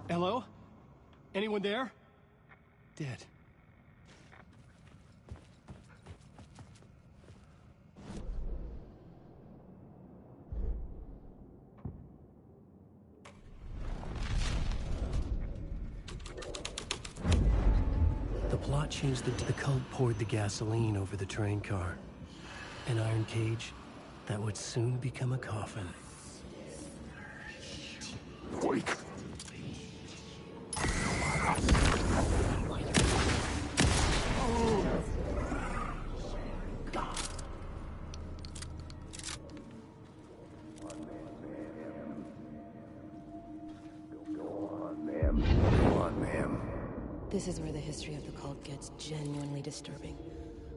Speaker 9: Hello? Anyone there?
Speaker 7: Dead. The plot changed the cult poured the gasoline over the train car. An iron cage that would soon become a coffin.
Speaker 22: Wait.
Speaker 23: This is where the history of the cult gets genuinely disturbing.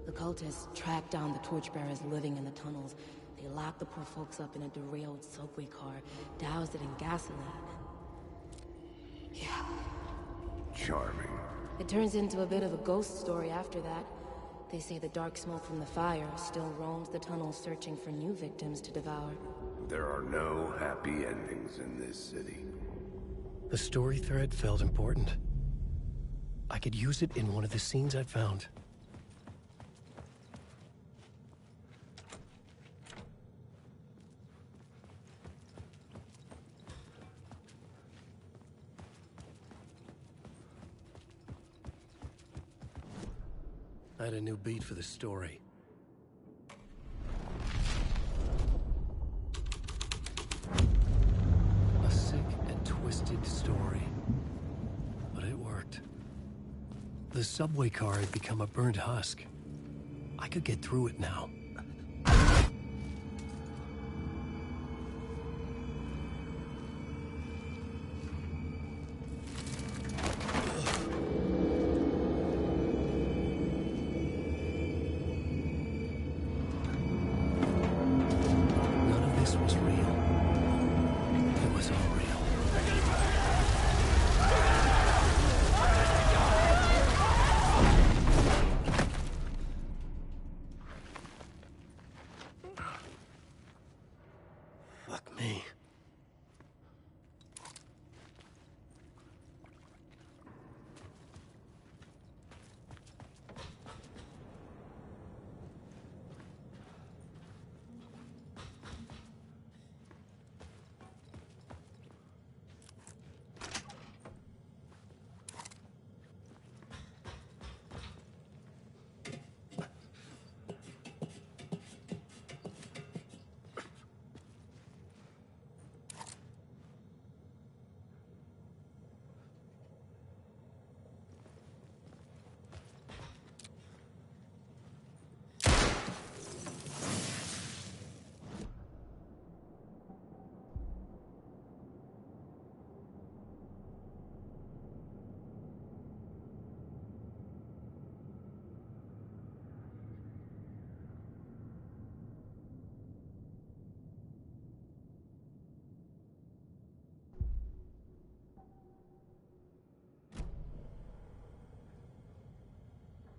Speaker 23: The cultists tracked down the torchbearers living in the tunnels. They locked the poor folks up in a derailed subway car, doused it in gasoline. Yeah.
Speaker 4: Charming.
Speaker 23: It turns into a bit of a ghost story after that. They say the dark smoke from the fire still roams the tunnels searching for new victims to devour.
Speaker 4: There are no happy endings in this city.
Speaker 7: The story thread felt important. I could use it in one of the scenes I'd found. I had a new beat for the story. A sick and twisted story. But it worked. The subway car had become a burnt husk. I could get through it now. Fuck me.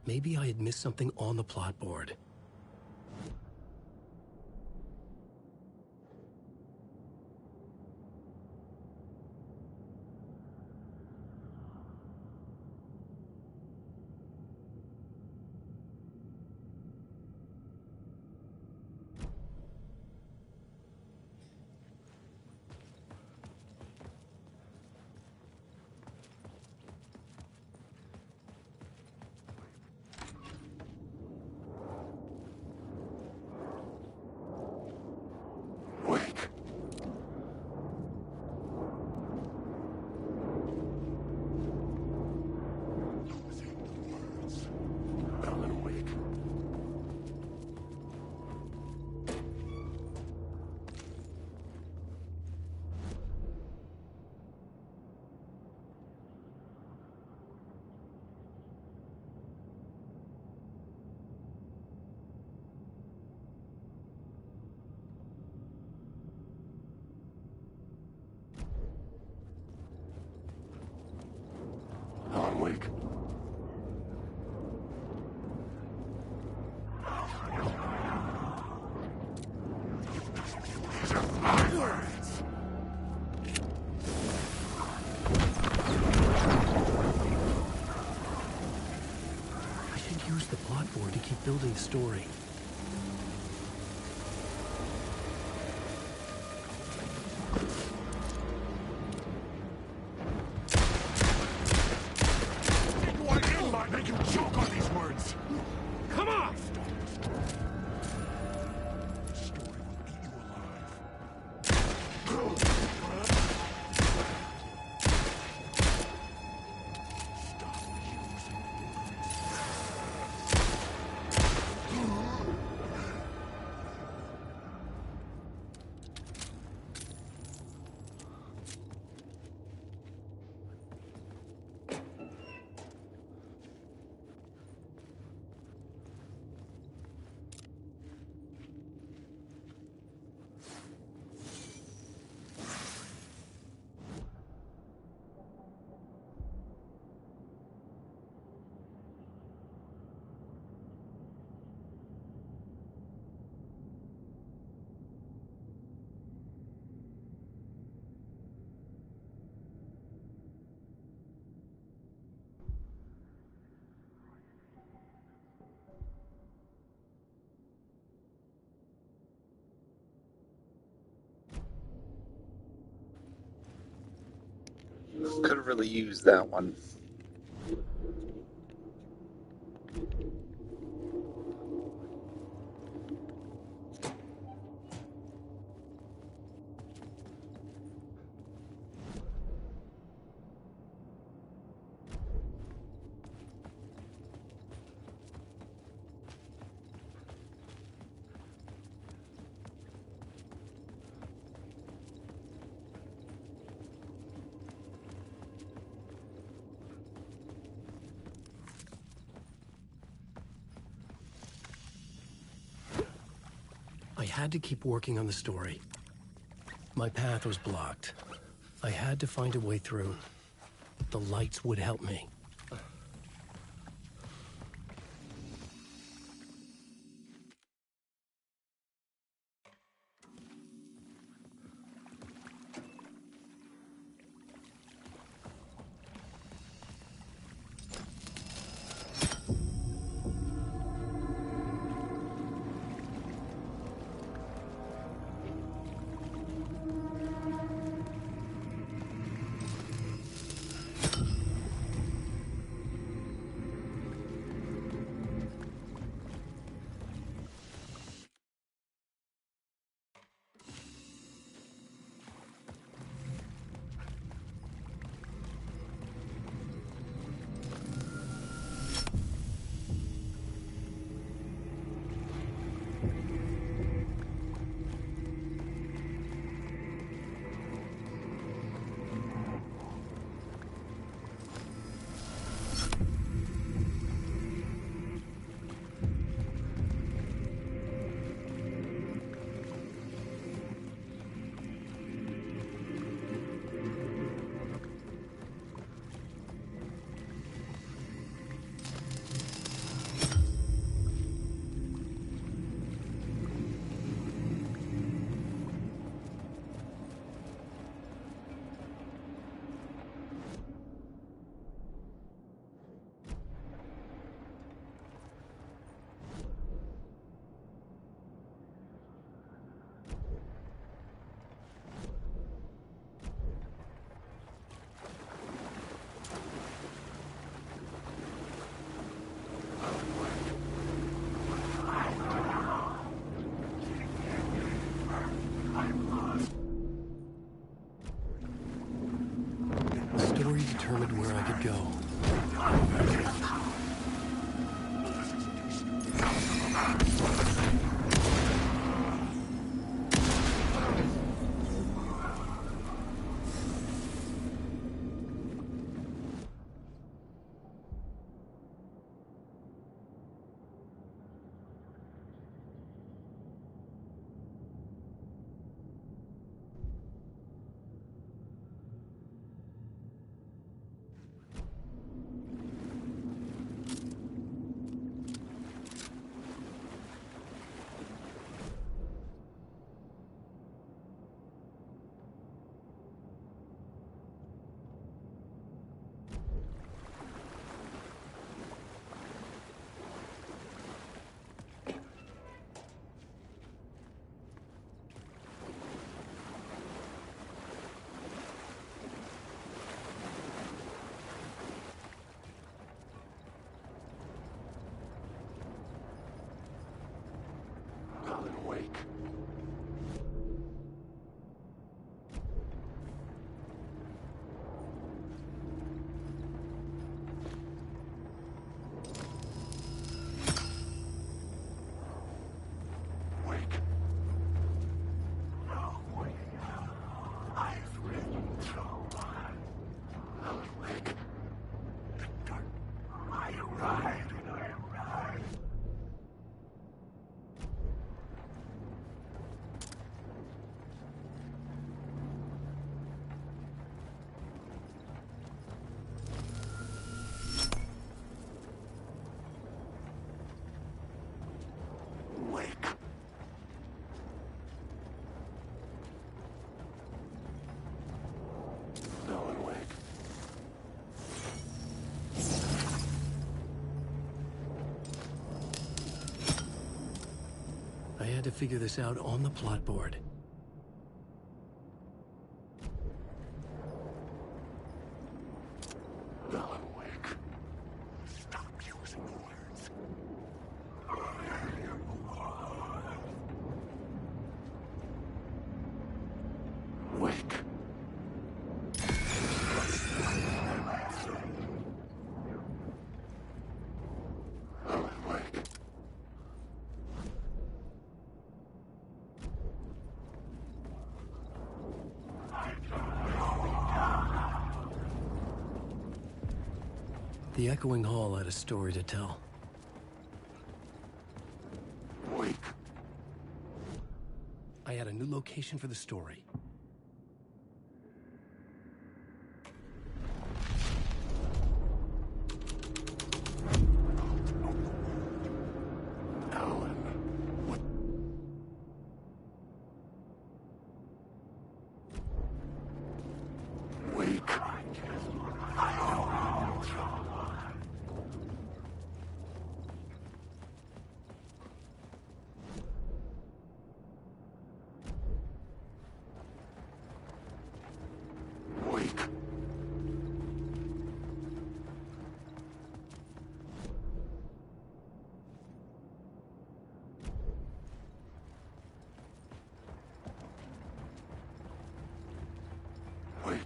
Speaker 7: Maybe I had missed something on the plot board.
Speaker 22: Alan Wake.
Speaker 7: I should use the plot board to keep building the story.
Speaker 22: Make you choke on these words. Come on!
Speaker 21: Could have really used that one.
Speaker 7: I had to keep working on the story. My path was blocked. I had to find a way through. The lights would help me. to figure this out on the plot board.
Speaker 22: Alan Wake. Stop using words. Wake. Alan Wake.
Speaker 7: The echoing hall had a story to tell.
Speaker 22: Wake.
Speaker 7: I had a new location for the story.
Speaker 22: Alan. What? Wake. Wake. Wake.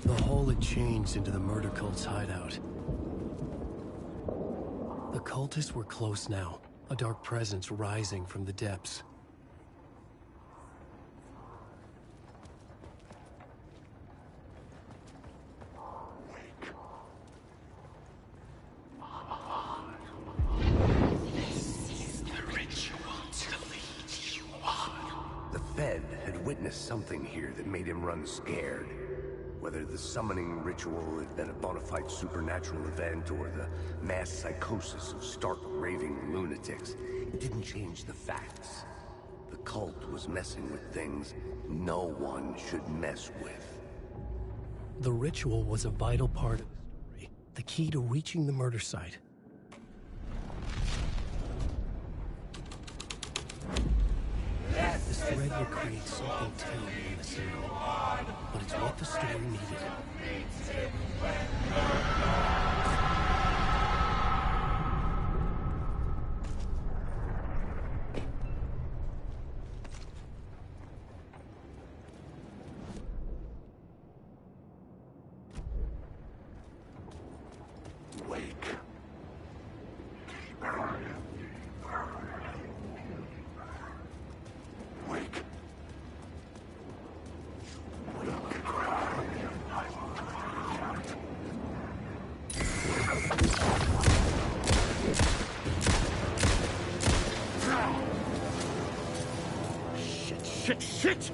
Speaker 7: The hall had changed into the murder cult's hideout. The cultists were close now, a dark presence rising from the depths.
Speaker 4: The Fed had witnessed something here that made him run scared. Whether the summoning ritual had been a bona fide supernatural event or the mass psychosis of stark raving lunatics, it didn't change the facts. The cult was messing with things no one should mess with.
Speaker 7: The ritual was a vital part of the story, the key to reaching the murder site. This thread would create something terrible in the signal, but it's what the story needed.
Speaker 22: Wake. Wake. Shit!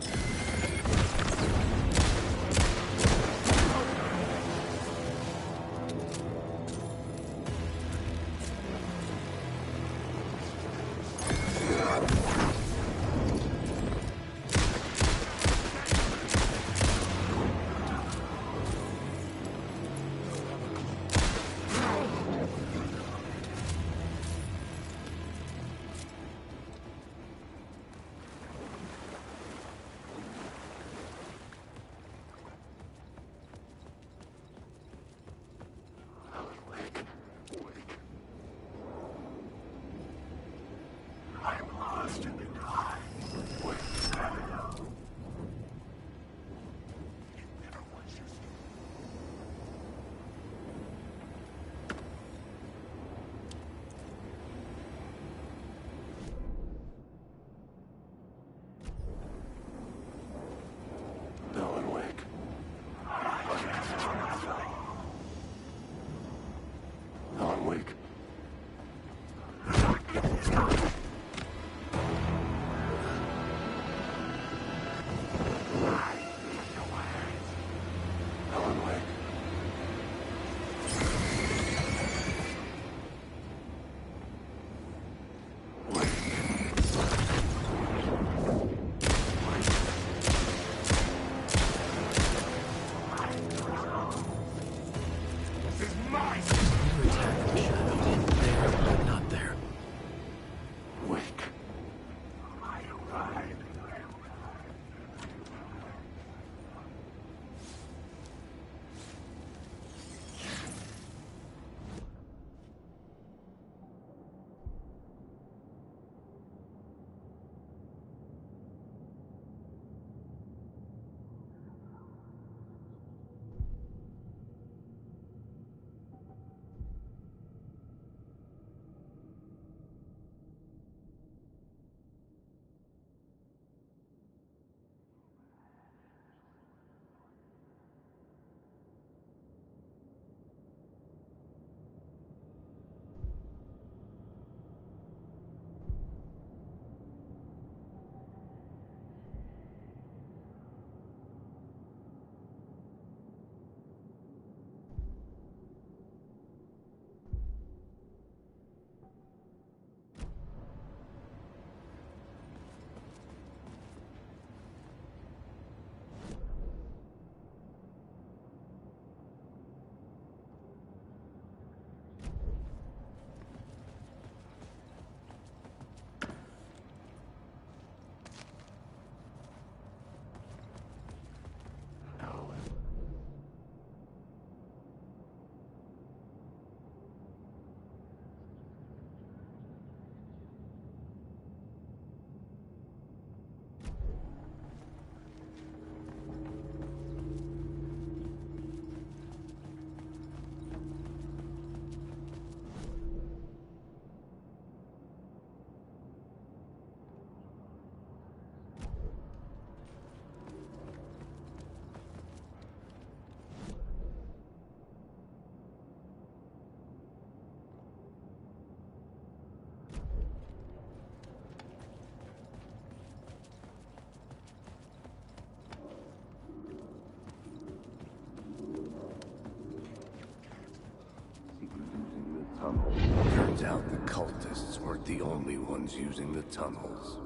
Speaker 4: ones using the tunnels.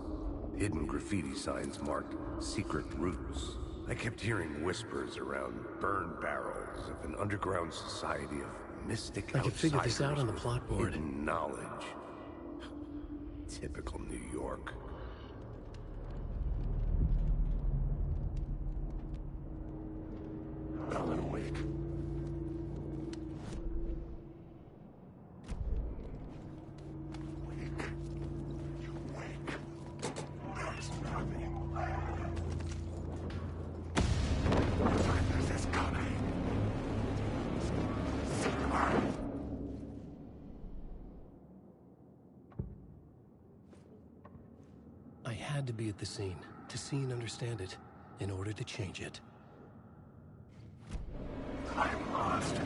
Speaker 4: Hidden graffiti signs marked secret routes. I kept hearing whispers around burn barrels of an underground society of mystic
Speaker 7: I could figure this out on the
Speaker 4: with
Speaker 7: plot board.
Speaker 4: hidden knowledge. Typical New York.
Speaker 22: Alan Wake.
Speaker 7: I had to be at the scene, to see and understand it, in order to change it.
Speaker 22: I'm lost.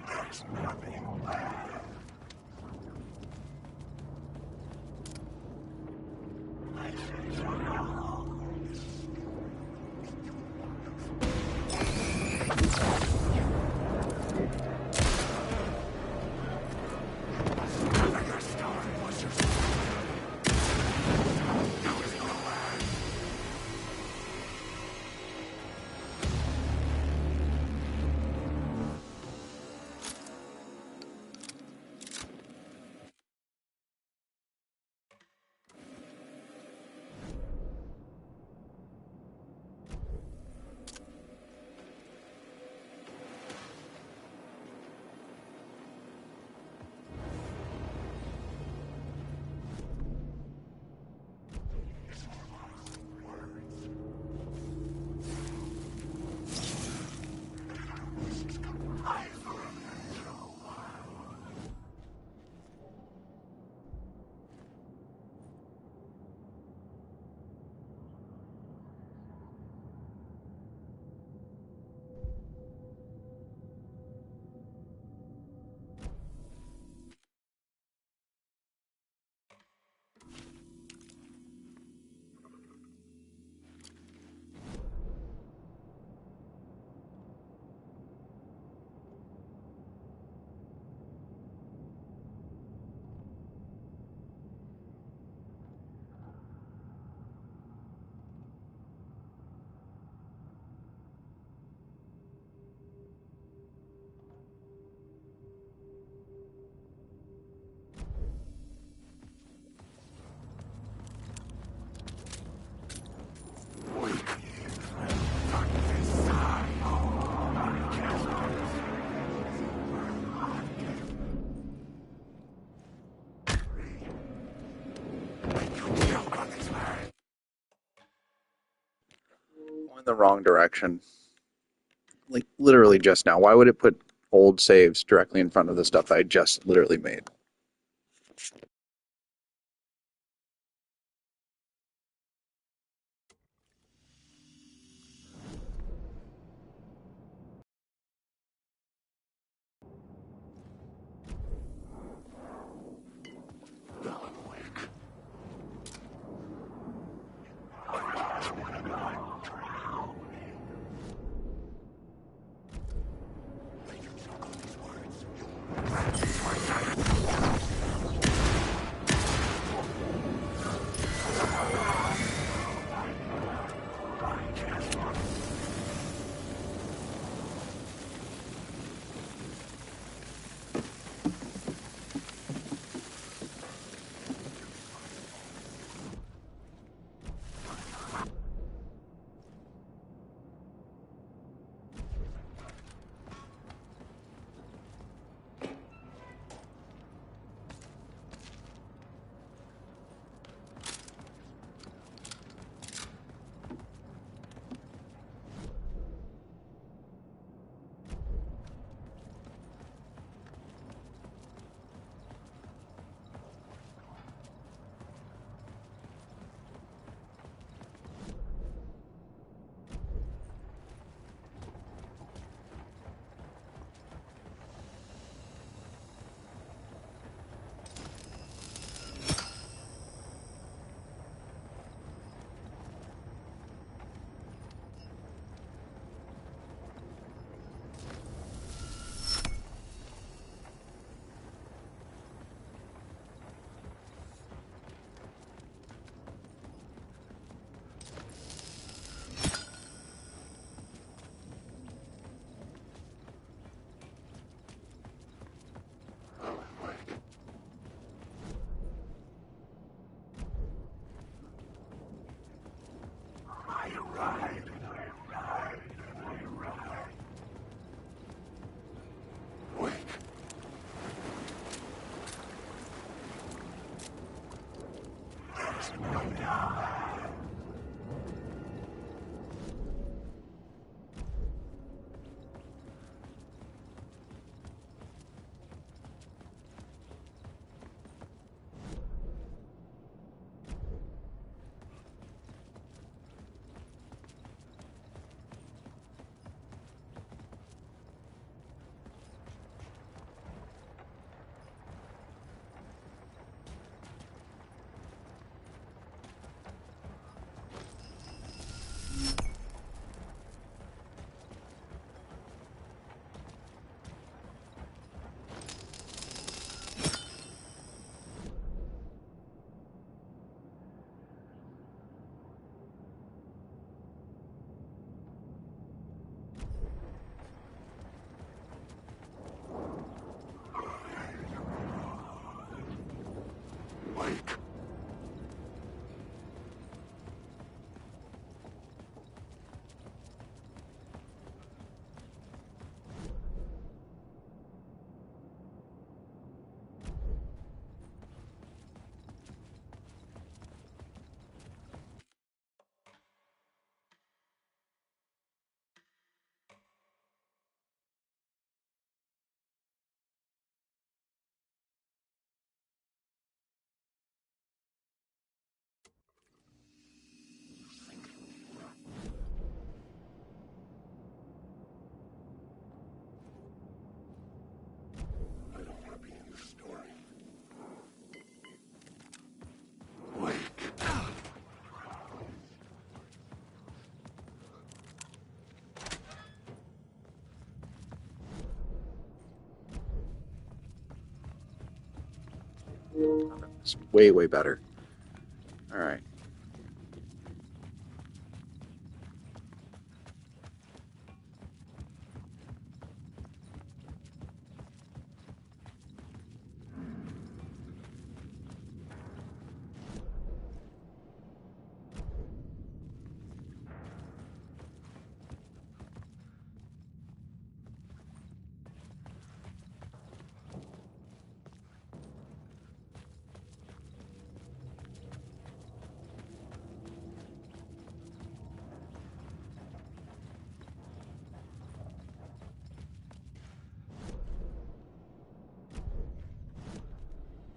Speaker 22: There's nothing left.
Speaker 21: The wrong direction. Like, literally just now. Why would it put old saves directly in front of the stuff I just literally made? It's way, way better. All right.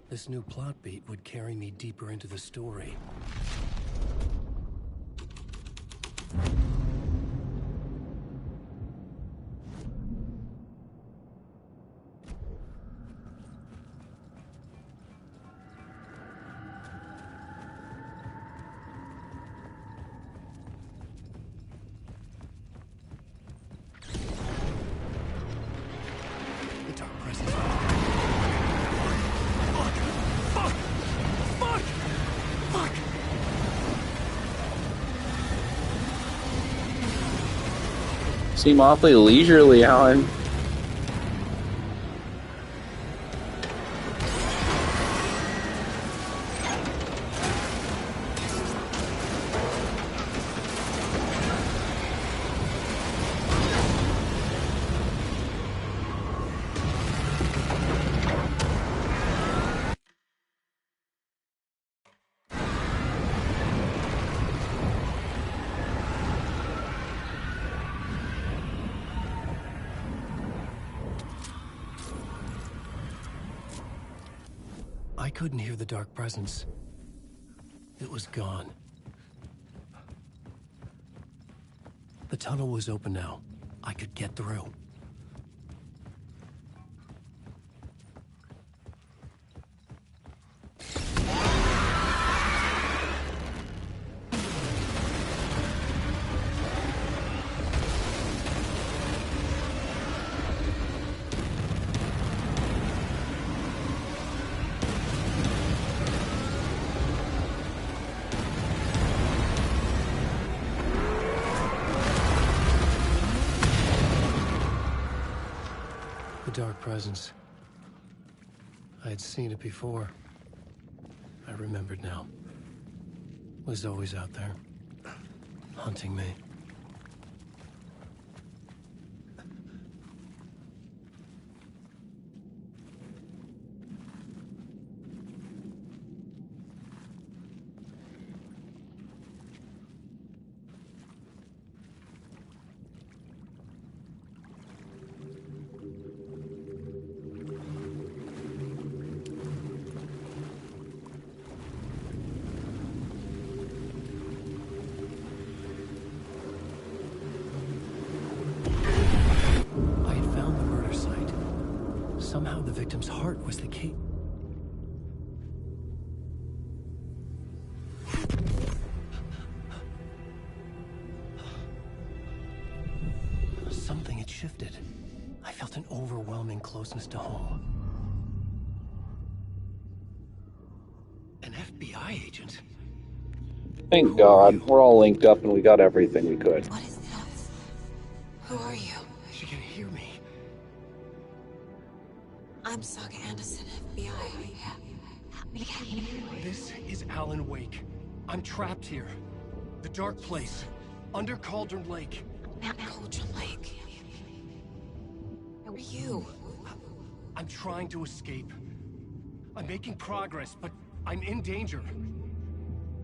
Speaker 7: This new plot beat would carry me deeper into the story. The dark presence.
Speaker 21: Seem awfully leisurely, Alan.
Speaker 7: I couldn't hear the dark presence. It was gone. The tunnel was open now. I could get through. The dark presence. I had seen it before. I remembered now. It was always out there, hunting me. Somehow the victim's heart was the key. Something had shifted. I felt an overwhelming closeness to home. An FBI agent?
Speaker 21: Thank God. We're all linked up and we got everything we could.
Speaker 6: What is this? Who are you?
Speaker 7: She can hear me.
Speaker 6: I'm Saga Anderson, FBI.
Speaker 7: This is Alan Wake. I'm trapped here. The dark place. Under Cauldron Lake.
Speaker 6: Cauldron Lake. Who are you?
Speaker 7: I'm trying to escape. I'm making progress, but I'm in danger.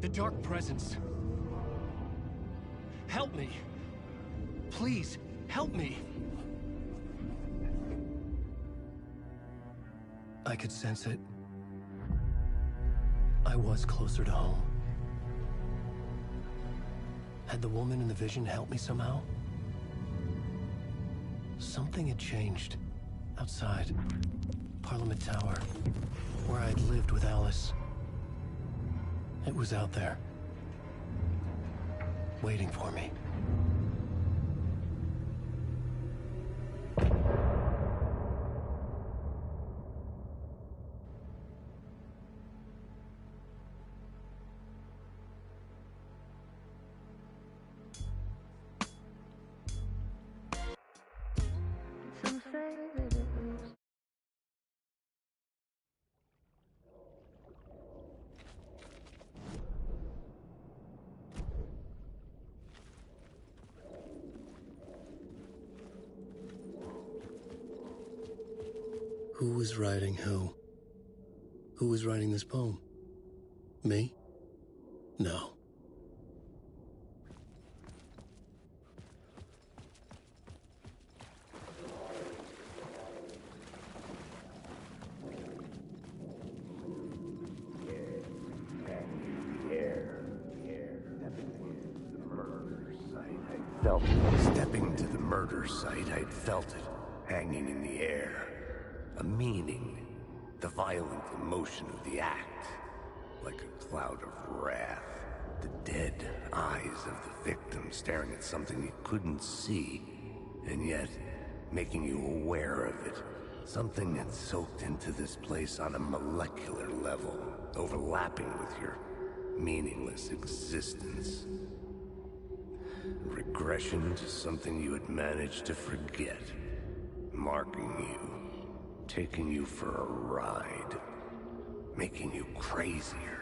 Speaker 7: The dark presence. Help me. Please, help me. I could sense it. I was closer to home. Had the woman in the vision helped me somehow? Something had changed. Outside. Parliament Tower. Where I'd lived with Alice. It was out there. Waiting for me. Who was writing who? Who was writing this poem? Me? No.
Speaker 4: Stepping to the murder site, I'd felt it, hanging in the air. A meaning, the violent emotion of the act, like a cloud of wrath. The dead eyes of the victim staring at something you couldn't see, and yet making you aware of it. Something had soaked into this place on a molecular level, overlapping with your meaningless existence. Regression to something you had managed to forget. Marking you. Taking you for a ride. Making you crazier.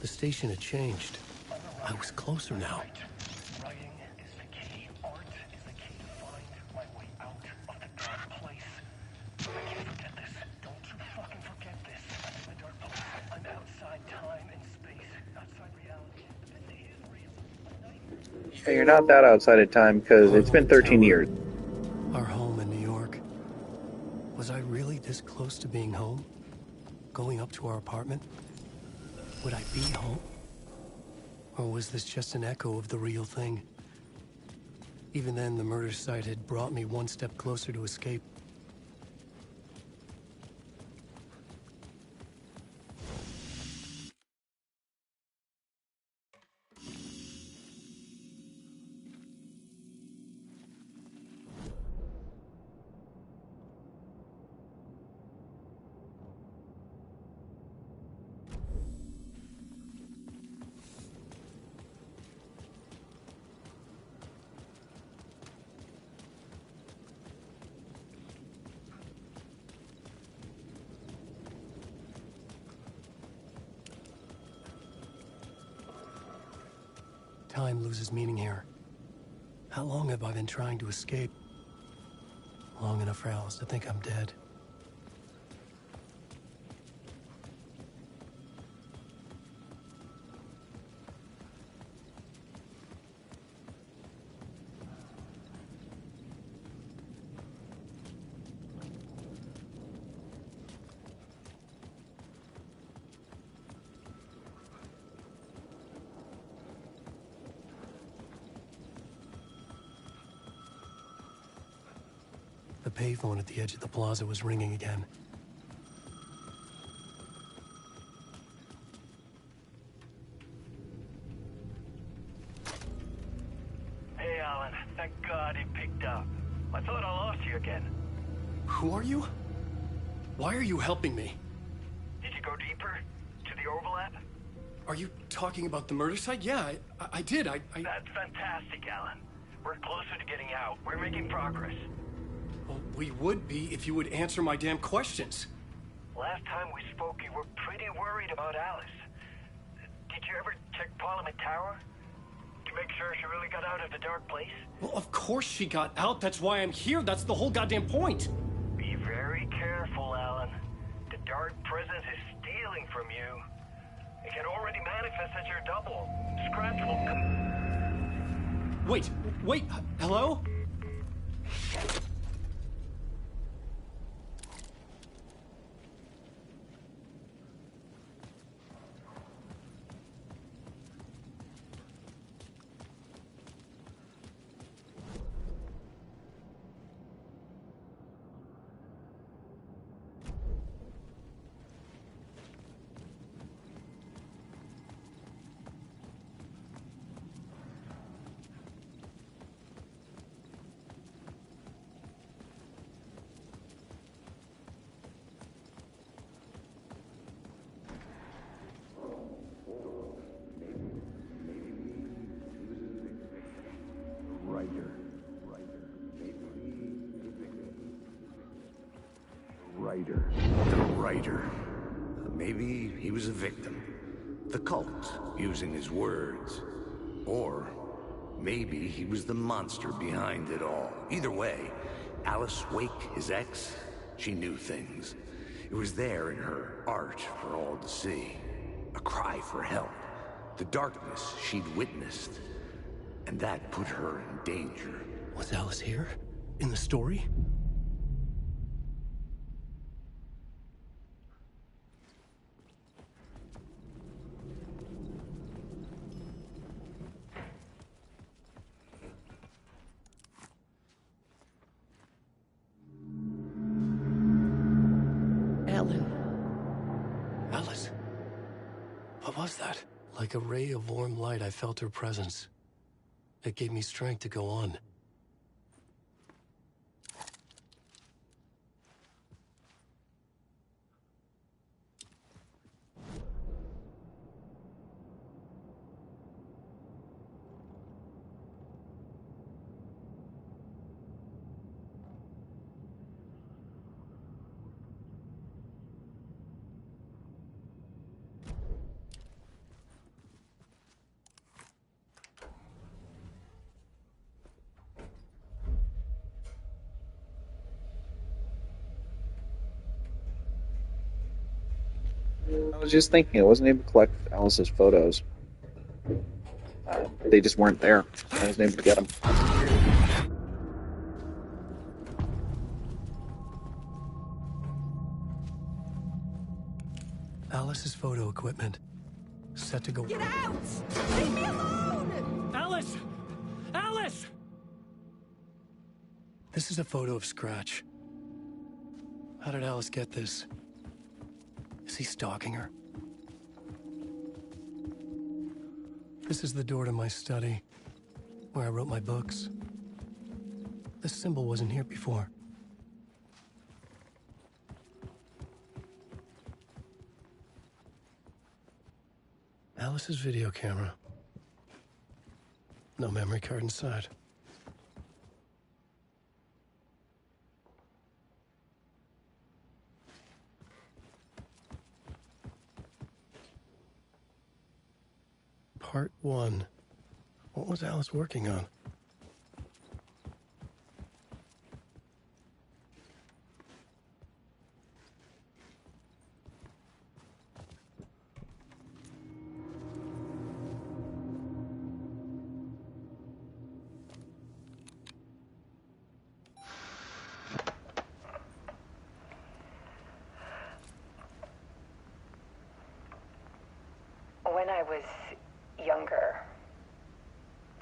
Speaker 7: The station had changed. I was closer now.
Speaker 16: Writing is the key. Art is the key to find my way out of the dark place. I can't forget this. Don't you fucking forget this. I'm in the dark place. I'm outside time and space. Outside reality. This is real.
Speaker 21: Yeah, you're not that outside of time because it's been 13 years.
Speaker 7: Our home in New York. Was I really this close to being home? Going up to our apartment? Would I be home? Or was this just an echo of the real thing? Even then, the murder site had brought me one step closer to escape. Time loses meaning here. How long have I been trying to escape? Long enough for Alice to think I'm dead. The payphone at the edge of the plaza was ringing again.
Speaker 20: Hey, Alan. Thank God he picked up. I thought I lost you again.
Speaker 7: Who are you? Why are you helping me?
Speaker 20: Did you go deeper? To the overlap?
Speaker 7: Are you talking about the murder site? Yeah, I did.
Speaker 20: That's fantastic, Alan. We're closer to getting out. We're making progress.
Speaker 7: Well, we would be if you would answer my damn questions.
Speaker 20: Last time we spoke, you were pretty worried about Alice. Did you ever check Parliament Tower? To make sure she really got out of the dark place?
Speaker 7: Well, of course she got out. That's why I'm here. That's the whole goddamn point.
Speaker 20: Be very careful, Alan. The dark presence is stealing from you. It can already manifest as your double. Scratch will come.
Speaker 7: Wait, hello?
Speaker 4: writer. The writer. Maybe he was a victim. The cult, using his words. Or maybe he was the monster behind it all. Either way, Alice Wake, his ex, she knew things. It was there in her art for all to see. A cry for help. The darkness she'd witnessed. And that put her in danger.
Speaker 7: Was Alice here? In the story?
Speaker 11: Alan.
Speaker 7: Alice? What was that? Like a ray of warm light, I felt her presence. It gave me strength to go on.
Speaker 21: I was just thinking, I wasn't able to collect Alice's photos. They just weren't there. I wasn't able to get them.
Speaker 7: Alice's photo equipment. Set to go.
Speaker 1: Get out! Leave me alone!
Speaker 7: Alice! Alice! This is a photo of Scratch. How did Alice get this? Is he stalking her? This is the door to my study, where I wrote my books. This symbol wasn't here before. Alice's video camera. No memory card inside. Part 1. What was Alice working on?
Speaker 10: When I was younger,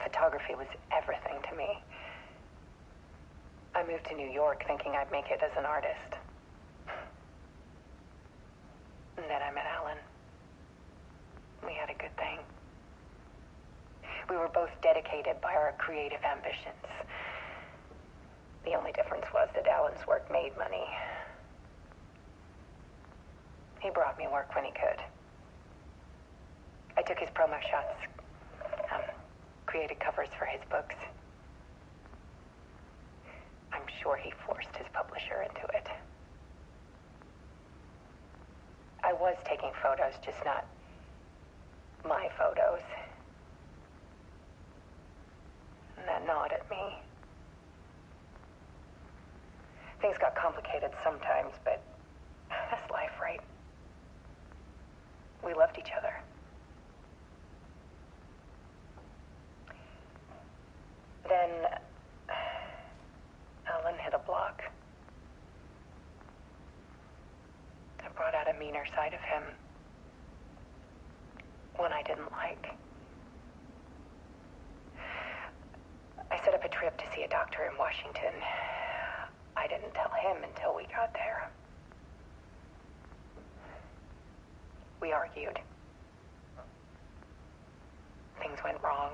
Speaker 10: photography was everything to me. I moved to New York thinking I'd make it as an artist. And then I met Alan. We had a good thing. We were both dedicated by our creative ambitions. The only difference was that Alan's work made money. He brought me work when he could. I took his promo shots, created covers for his books. I'm sure he forced his publisher into it. I was taking photos, just not my photos. And that gnawed at me. Things got complicated sometimes, but that's life, right? We loved each other. Then Alan hit a block. I brought out a meaner side of him. One I didn't like. I set up a trip to see a doctor in Washington. I didn't tell him until we got there. We argued. Things went wrong.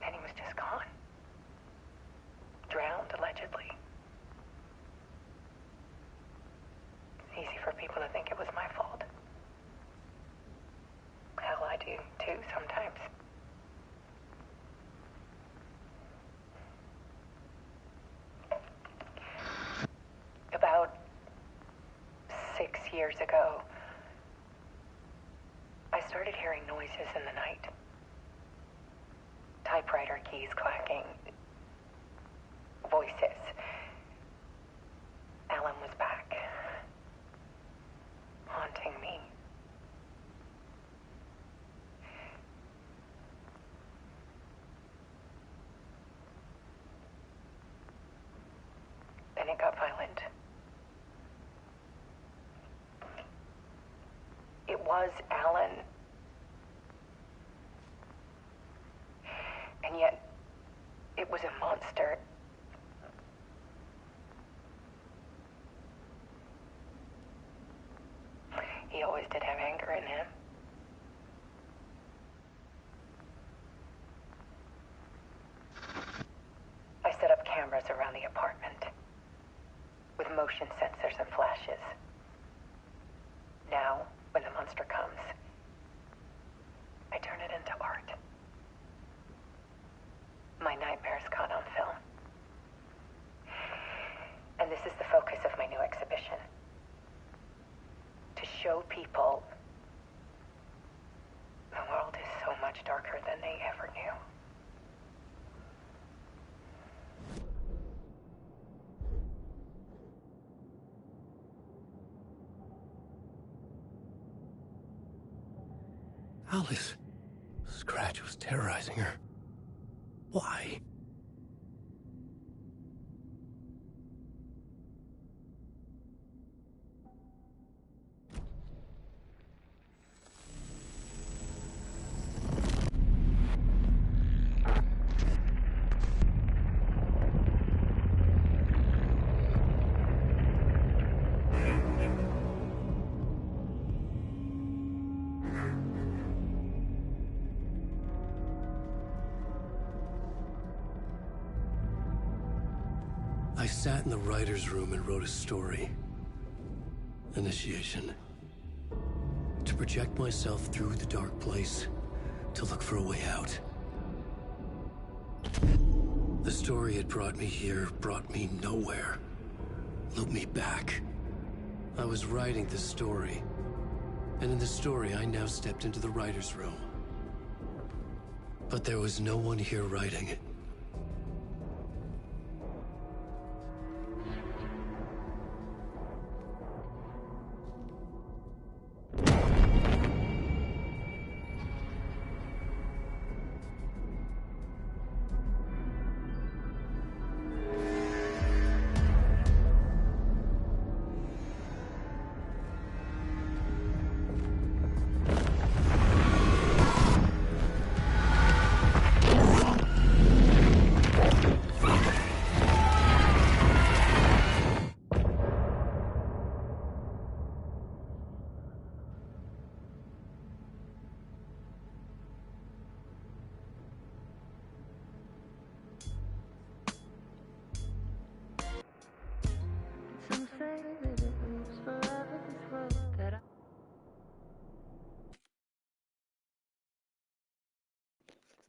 Speaker 10: And he was just gone. Drowned, allegedly. It's easy for people to think it was my fault. Hell, I do too sometimes. years ago, I started hearing noises in the night. Typewriter keys clacking. Voices. Alan was back. Haunting me. Then it got violent. It was Alan. And yet, it was a monster. He always did have anger in him. I set up cameras around the apartment with motion sensors and flashes. Now, when the monster comes, I turn it into art. My nightmares caught on film. And this is the focus of my new exhibition. To show people the world is so much darker than they ever knew.
Speaker 7: Alice. Scratch was terrorizing her. Why? I sat in the writer's room and wrote a story. Initiation. To project myself through the dark place, to look for a way out. The story had brought me here, brought me nowhere. Looped me back. I was writing the story. And in the story, I now stepped into the writer's room. But there was no one here writing it.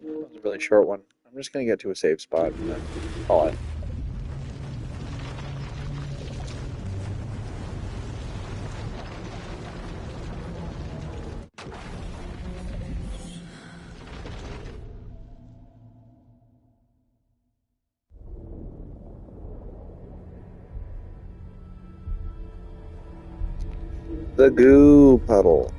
Speaker 21: That was a really short one. I'm just going to get to a safe spot and then call it. The goo puddle.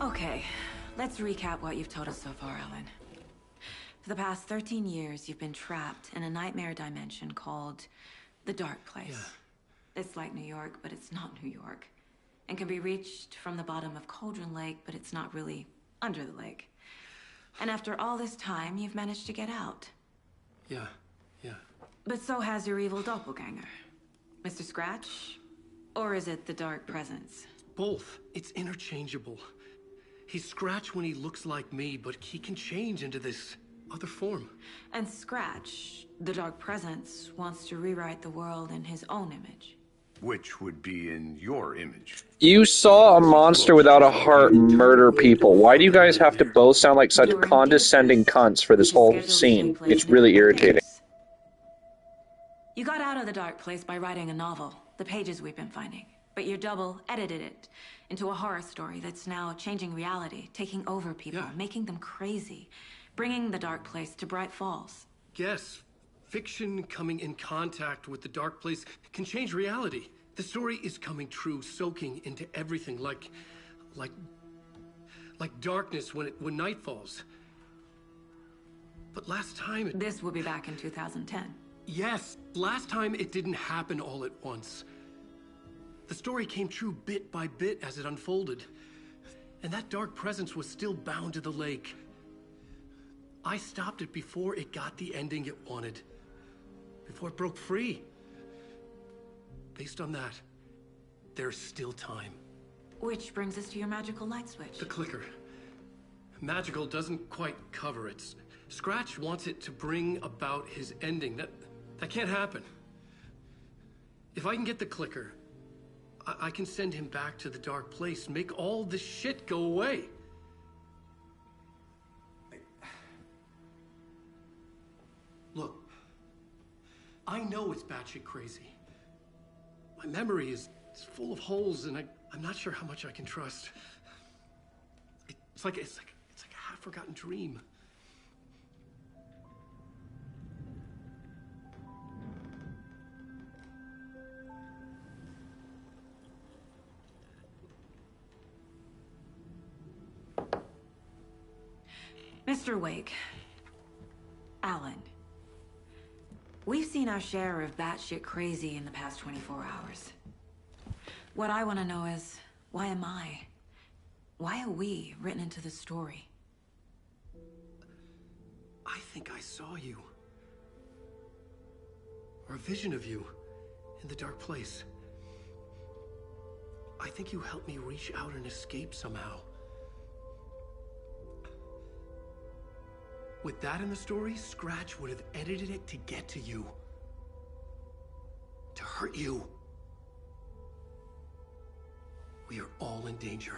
Speaker 8: Okay, let's recap what you've told us so far, Alan. For the past 13 years, you've been trapped in a nightmare dimension called the Dark Place. Yeah. It's like New York, but it's not New York. And can be reached from the bottom of Cauldron Lake, but it's not really under the lake. And after all this time, you've managed to get out.
Speaker 7: Yeah.
Speaker 8: But so has your evil doppelganger. Mr. Scratch? Or is it the Dark Presence?
Speaker 7: Both. It's interchangeable. He's Scratch when he looks like me, but he can change into this other form.
Speaker 8: And Scratch, the Dark Presence, wants to rewrite the world in his own image.
Speaker 4: Which would be in your image.
Speaker 21: You saw a monster without a heart murder people. Why do you guys have to both sound like such condescending cunts for this whole scene? It's really irritating.
Speaker 8: You got out of the dark place by writing a novel, the pages we've been finding. But your double edited it into a horror story that's now changing reality, taking over people, making them crazy, bringing the dark place to Bright Falls.
Speaker 7: Yes, fiction coming in contact with the dark place can change reality. The story is coming true, soaking into everything like darkness when night falls. But last time
Speaker 8: This will be back in 2010.
Speaker 7: Yes, last time it didn't happen all at once. The story came true bit by bit as it unfolded. And that dark presence was still bound to the lake. I stopped it before it got the ending it wanted. Before it broke free. Based on that, there's still time.
Speaker 8: Which brings us to your magical light switch.
Speaker 7: The clicker. Magical doesn't quite cover it. Scratch wants it to bring about his ending. That can't happen. If I can get the clicker, I can send him back to the dark place, make all this shit go away. Look, I know it's batshit crazy. My memory is full of holes, and I'm not sure how much I can trust. It's like a half-forgotten dream.
Speaker 8: Mr. Wake, Alan, we've seen our share of batshit crazy in the past 24 hours. What I want to know is, why am I? Why are we written into the story?
Speaker 7: I think I saw you. Or a vision of you in the dark place. I think you helped me reach out and escape somehow. With that in the story, Scratch would have edited it to get to you. To hurt you. We are all in danger.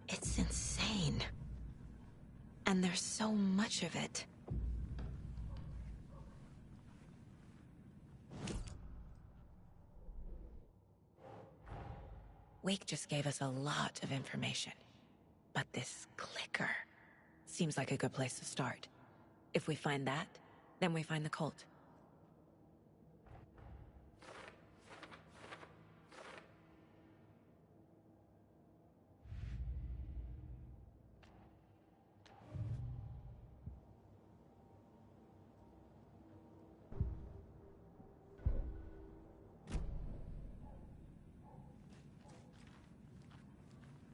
Speaker 6: It's insane. And there's so much of it. Wake just gave us a lot of information. But this clicker seems like a good place to start. If we find that, then we find the cult.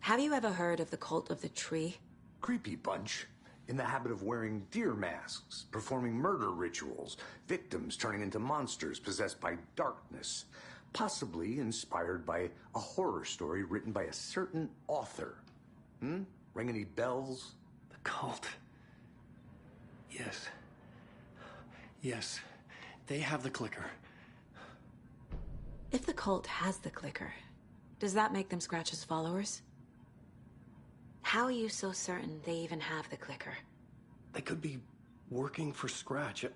Speaker 6: Have you ever heard of the Cult of the Tree?
Speaker 12: Creepy bunch. In the habit of wearing deer masks, performing murder rituals, victims turning into monsters possessed by darkness. Possibly inspired by a horror story written by a certain author. Ring any bells?
Speaker 7: The cult. Yes. Yes. They have the clicker.
Speaker 8: If the cult has the clicker, does that make them Scratch's followers? How are you so certain they even have the clicker?
Speaker 7: They could be working for Scratch.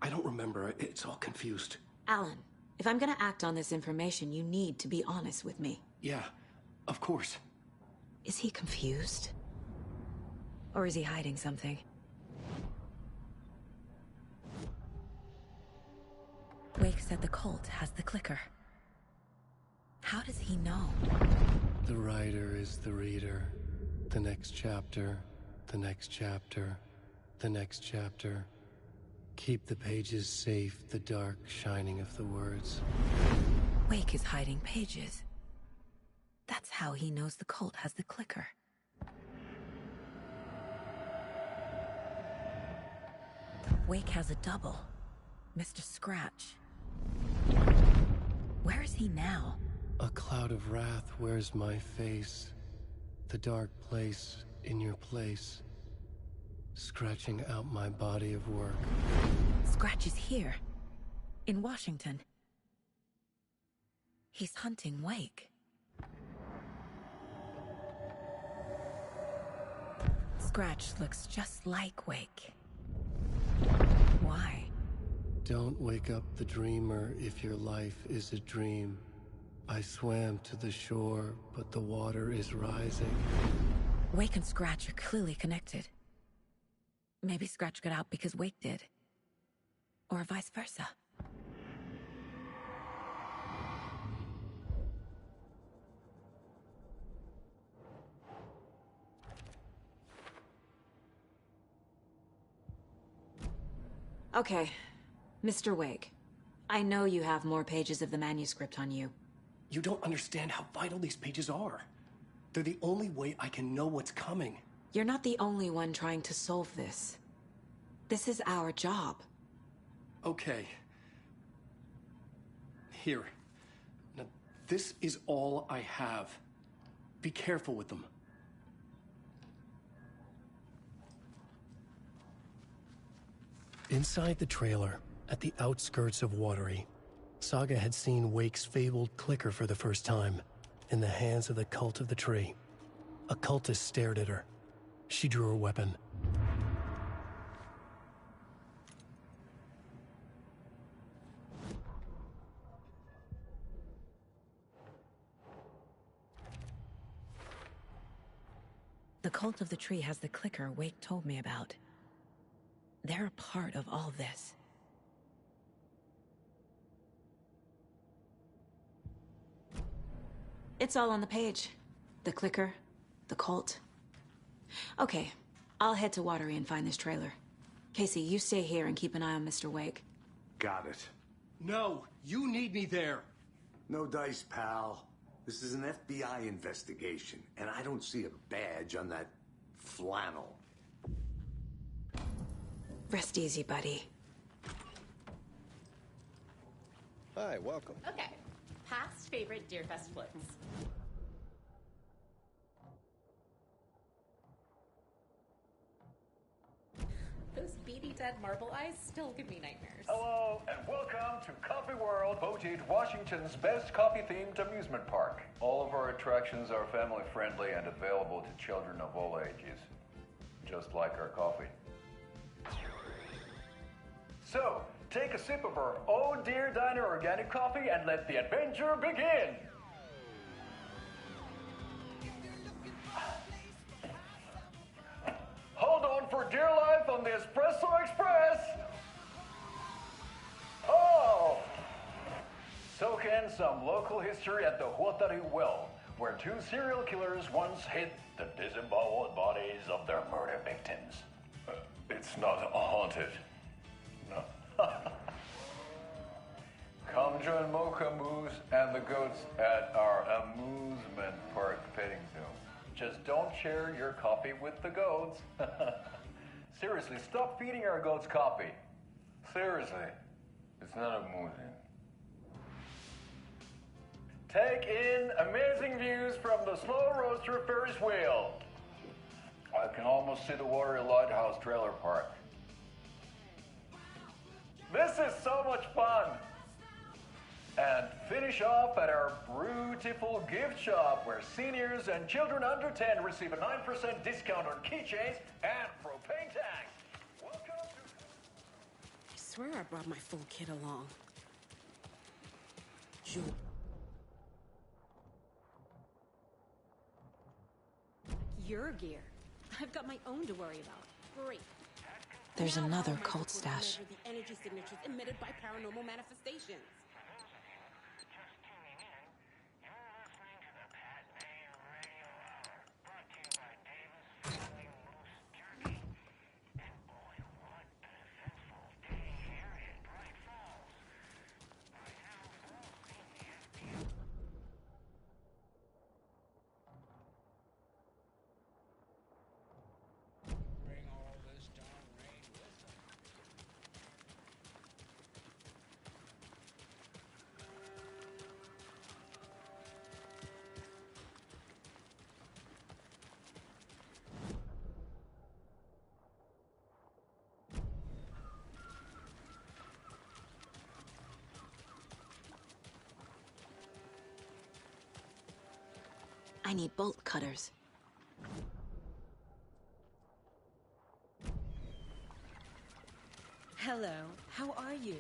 Speaker 7: I don't remember. It's all confused.
Speaker 8: Alan, if I'm gonna act on this information, you need to be honest with me.
Speaker 7: Yeah, of course.
Speaker 6: Is he confused? Or is he hiding something? Wake said the cult has the clicker. How does he know?
Speaker 7: The writer is the reader. The next chapter, the next chapter, the next chapter. Keep the pages safe, the dark shining of the words.
Speaker 6: Wake is hiding pages. That's how he knows the cult has the clicker. Wake has a double, Mr. Scratch. Where is he now?
Speaker 7: A cloud of wrath wears my face. The dark place in your place. Scratching out my body of work.
Speaker 6: Scratch is here. In Washington. He's hunting Wake. Scratch looks just like Wake. Why?
Speaker 7: Don't wake up the dreamer if your life is a dream. I swam to the shore, but the water is rising.
Speaker 6: Wake and Scratch are clearly connected. Maybe Scratch got out because Wake did. Or vice versa.
Speaker 8: Okay, Mr. Wake. I know you have more pages of the manuscript on you.
Speaker 7: You don't understand how vital these pages are. They're the only way I can know what's coming.
Speaker 8: You're not the only one trying to solve this. This is our job.
Speaker 7: Okay. Here. Now, this is all I have. Be careful with them. Inside the trailer, at the outskirts of Watery, Saga had seen Wake's fabled clicker for the first time, in the hands of the Cult of the Tree. A cultist stared at her. She drew her weapon.
Speaker 6: The Cult of the Tree has the clicker Wake told me about. They're a part of all this.
Speaker 8: It's all on the page. The clicker, the cult. Okay, I'll head to Watery and find this trailer. Casey, you stay here and keep an eye on Mr. Wake.
Speaker 12: Got it.
Speaker 7: No, you need me there.
Speaker 12: No dice, pal. This is an FBI investigation, and I don't see a badge on that flannel.
Speaker 8: Rest easy, buddy.
Speaker 5: Hi, welcome.
Speaker 14: Okay. Past favorite Deerfest floats. Those beady dead marble eyes still give me nightmares.
Speaker 15: Hello, and welcome to Coffee World, voted Washington's best coffee-themed amusement park. All of our attractions are family-friendly and available to children of all ages, just like our coffee. So, take a sip of our Oh Dear Diner organic coffee and let the adventure begin! Hold on for dear life on the Espresso Express! Oh! Soak in some local history at the Huatari Well, where two serial killers once hid the disemboweled bodies of their murder victims. It's not haunted. No. Come join Mocha Moose and the goats at our amusement park petting zoo. Just don't share your coffee with the goats. Seriously, stop feeding our goats coffee. Seriously, it's not amusing. Take in amazing views from the Slow Roaster Ferris wheel. I can almost see the Watery Lighthouse Trailer Park. This is so much fun! And finish off at our beautiful gift shop where seniors and children under 10 receive a 9% discount on keychains and propane tanks. Welcome to...
Speaker 24: I swear I brought my full kit along. Your gear. I've got my own to worry about. Great.
Speaker 6: There's
Speaker 24: Now
Speaker 6: another
Speaker 24: I'll have
Speaker 6: cult
Speaker 24: to
Speaker 6: stash.
Speaker 24: measure the energy signatures emitted by paranormal manifestations.
Speaker 6: I need bolt cutters.
Speaker 2: Hello, how are you?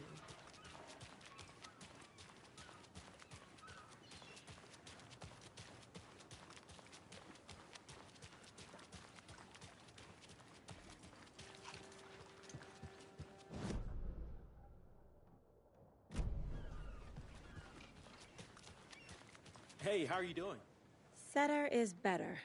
Speaker 13: Hey, how are you doing?
Speaker 8: Setter is better.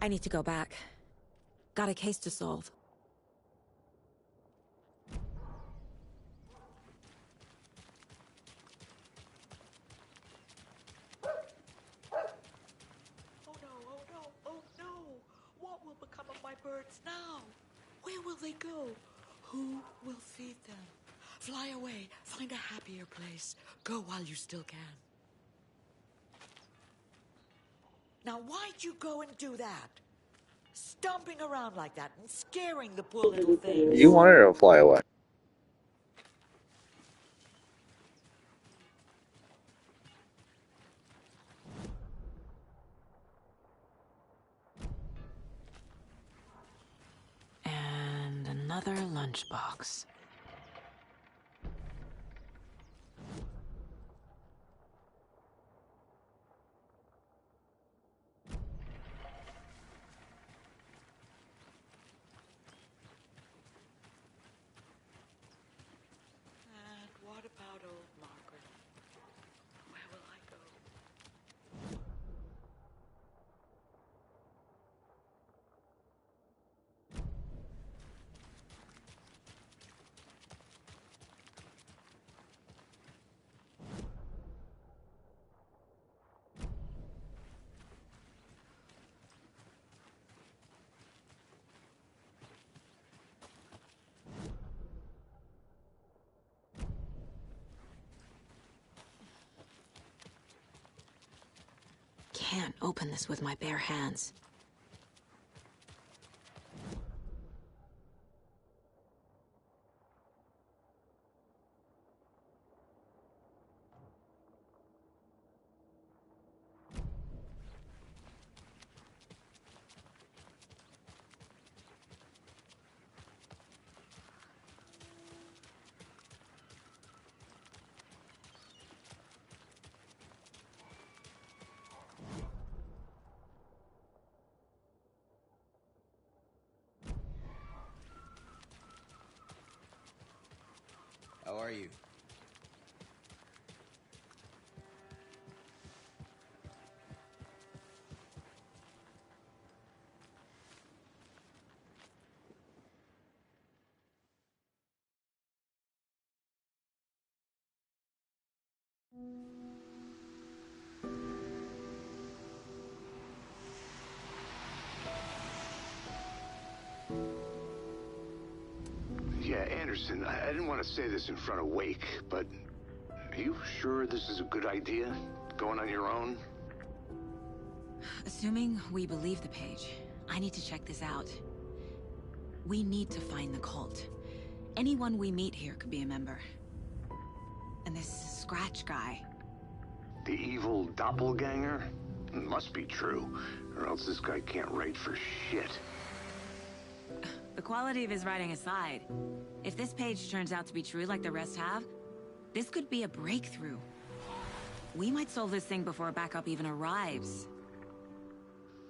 Speaker 8: I need to go back. Got a case to solve.
Speaker 2: Birds now. Where will they go? Who will feed them? Fly away. Find a happier place. Go while you still can. Now, why'd you go and do that? Stomping around like that and scaring the poor little things.
Speaker 21: You wanted her to fly away.
Speaker 6: Another lunchbox.
Speaker 2: And what about old Margaret? Where will I go?
Speaker 6: Can't open this with my bare hands.
Speaker 5: How are you?
Speaker 4: Yeah, Anderson, I didn't want to say this in front of Wake, but are you sure this is a good idea? Going on your own?
Speaker 6: Assuming we believe the page, I need to check this out. We need to find the cult. Anyone we meet here could be a member. And this Scratch guy.
Speaker 4: The evil doppelganger? Must be true, or else this guy can't write for shit.
Speaker 8: The quality of his writing aside, if this page turns out to be true like the rest have, this could be a breakthrough. We might solve this thing before backup even arrives.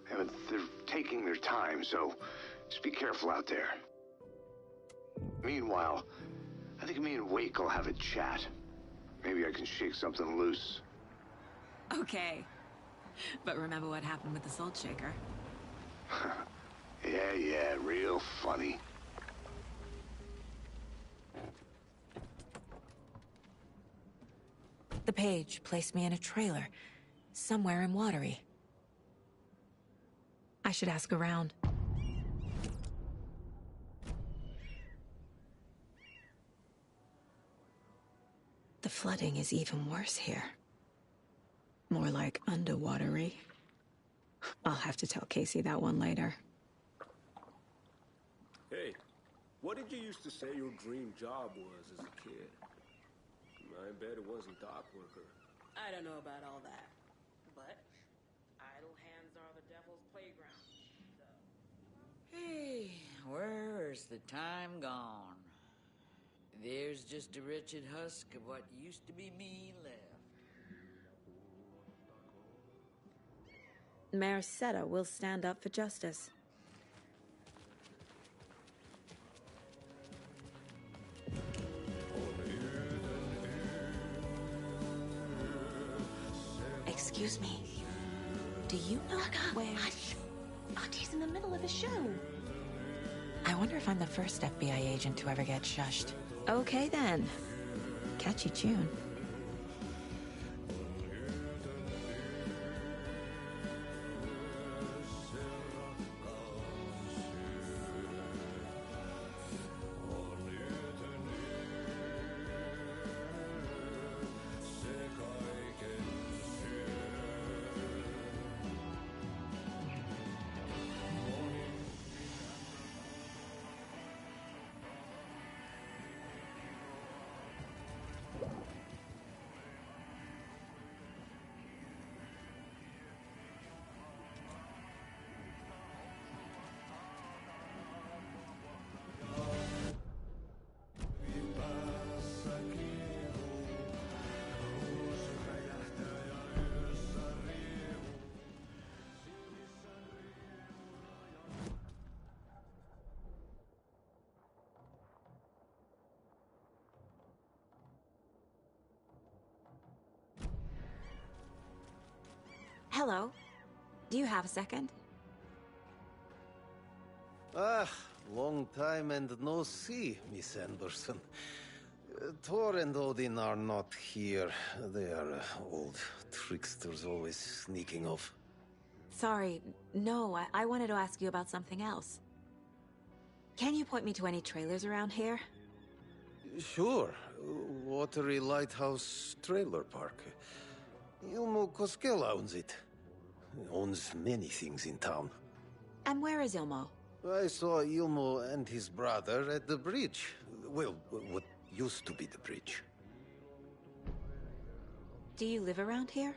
Speaker 4: Yeah, but they're taking their time, so just be careful out there. Meanwhile, I think me and Wake will have a chat. Maybe I can shake something loose.
Speaker 8: Okay. But remember what happened with the Salt Shaker?
Speaker 4: Yeah, real funny.
Speaker 6: The page placed me in a trailer, somewhere in Watery. I should ask around. The flooding is even worse here. More like underwatery. I'll have to tell Casey that one later.
Speaker 13: Hey, what did you used to say your dream job was as a kid? I bet it wasn't dock worker.
Speaker 17: I don't know about all that, but idle hands are the devil's playground. So.
Speaker 2: Hey, where's the time gone? There's just a wretched husk of what used to be me left.
Speaker 8: Mayor Seta will stand up for justice.
Speaker 6: Excuse me. Do you know where... Hush! Auntie's in the middle of a show. I wonder if I'm the first FBI agent to ever get shushed. Okay then. Catchy tune.
Speaker 8: Hello. Do you have a second?
Speaker 18: Ah, long time and no see, Miss Anderson. Thor and Odin are not here. They are old tricksters always sneaking off.
Speaker 8: Sorry, no, I wanted to ask you about something else. Can you point me to any trailers around here?
Speaker 18: Sure. Watery Lighthouse Trailer Park. Ilmo Koskela owns it. Owns many things in town.
Speaker 8: And where is Ilmo?
Speaker 18: I saw Ilmo and his brother at the bridge. Well, what used to be the bridge.
Speaker 8: Do you live around here?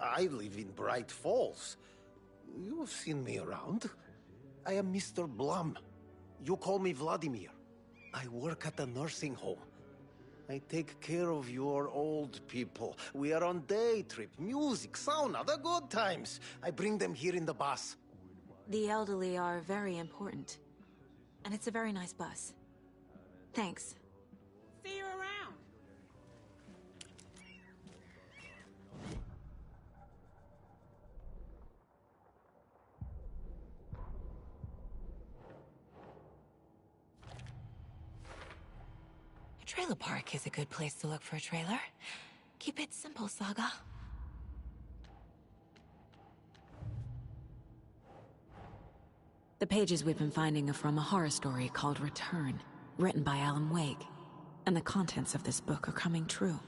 Speaker 18: I live in Bright Falls. You've seen me around. I am Mr. Blum. You call me Vladimir. I work at a nursing home. I take care of your old people. We are on day trip, music, sauna, the good times. I bring them here in the bus.
Speaker 8: The elderly are very important. And it's a very nice bus. Thanks.
Speaker 17: See you around.
Speaker 6: A trailer park is a good place to look for a trailer. Keep it simple, Saga.
Speaker 8: The pages we've been finding are from a horror story called Return, written by Alan Wake. And the contents of this book are coming true.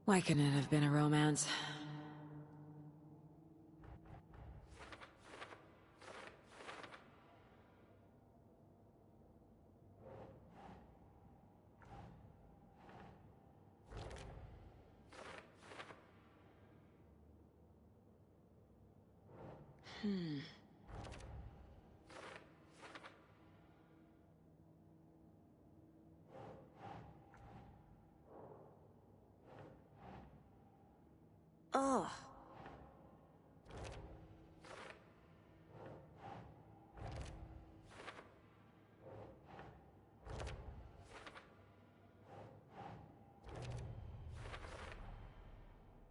Speaker 8: Why couldn't it have been a romance? Ugh.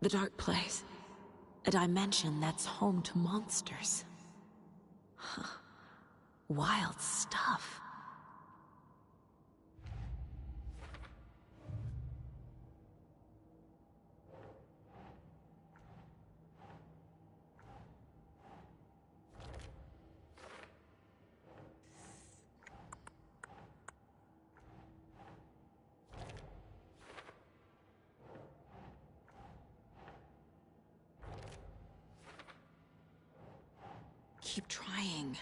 Speaker 8: The Dark Place. A dimension that's home to monsters. Huh. Wild stuff.
Speaker 6: keep trying.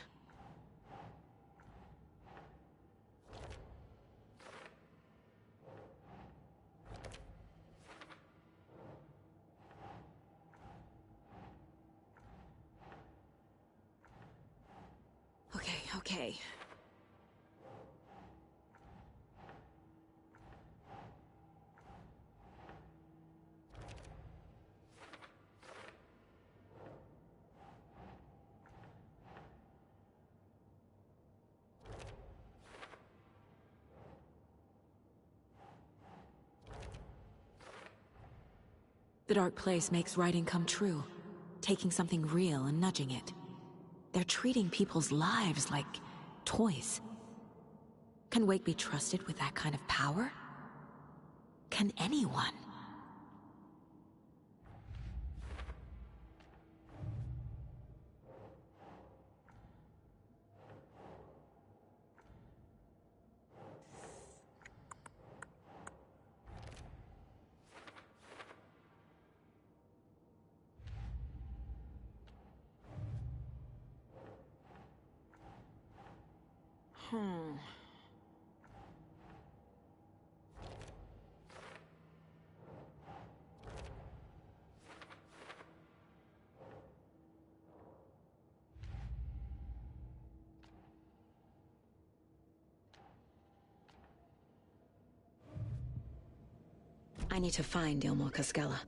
Speaker 6: Okay. The Dark Place makes writing come true, taking something real and nudging it. They're treating people's lives like toys. Can Wake be trusted with that kind of power? Can anyone? I need to find Ilmo Cascella.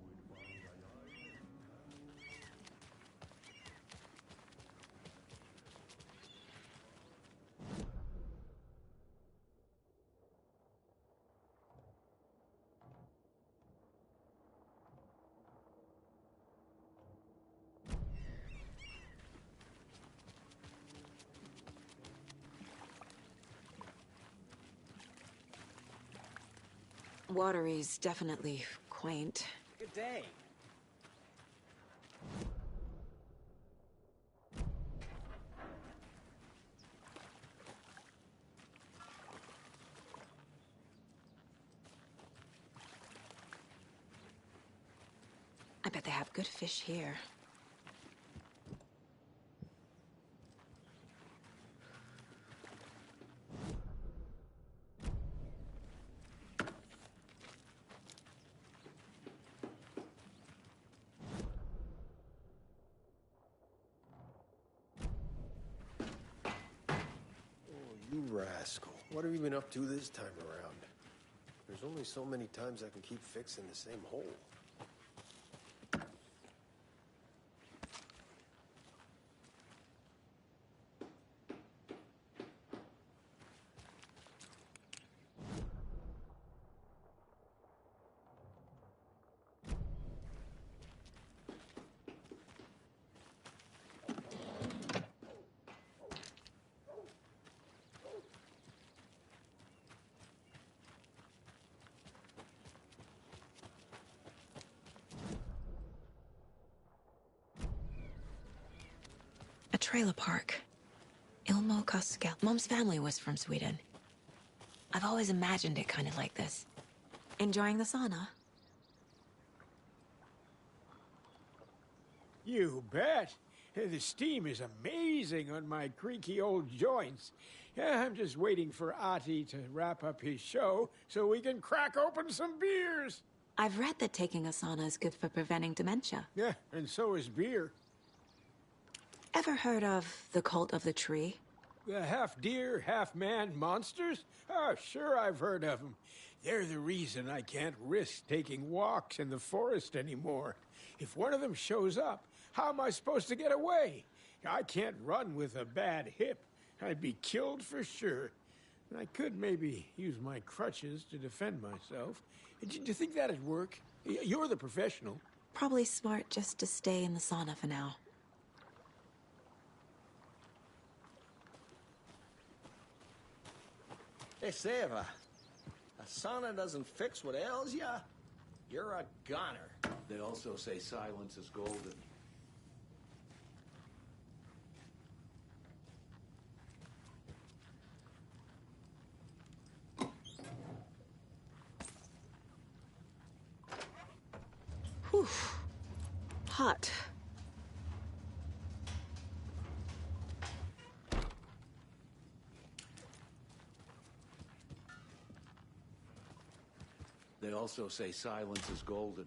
Speaker 6: Watery's definitely quaint.
Speaker 5: Good day.
Speaker 6: I bet they have good fish here.
Speaker 3: You rascal. What have you been up to this time around? There's only so many times I can keep fixing the same hole.
Speaker 6: Trailer park. Ilmo Cascella. Mom's family was from Sweden. I've always imagined it kind of like this. Enjoying the sauna?
Speaker 11: You bet. The steam is amazing on my creaky old joints. I'm just waiting for Ahti to wrap up his show so we can crack open some beers.
Speaker 6: I've read that taking a sauna is good for preventing dementia.
Speaker 11: Yeah, and so is beer.
Speaker 6: Ever heard of the Cult of the Tree?
Speaker 11: The half-deer, half-man monsters? Oh, sure I've heard of them. They're the reason I can't risk taking walks in the forest anymore. If one of them shows up, how am I supposed to get away? I can't run with a bad hip. I'd be killed for sure. I could maybe use my crutches to defend myself. Do you think that'd work? You're the professional.
Speaker 6: Probably smart just to stay in the sauna for now.
Speaker 5: Hey, Seva, a sauna doesn't fix what ails ya? You're a goner.
Speaker 9: They also say silence is golden.
Speaker 6: Whew. Hot.
Speaker 9: They also say silence is golden.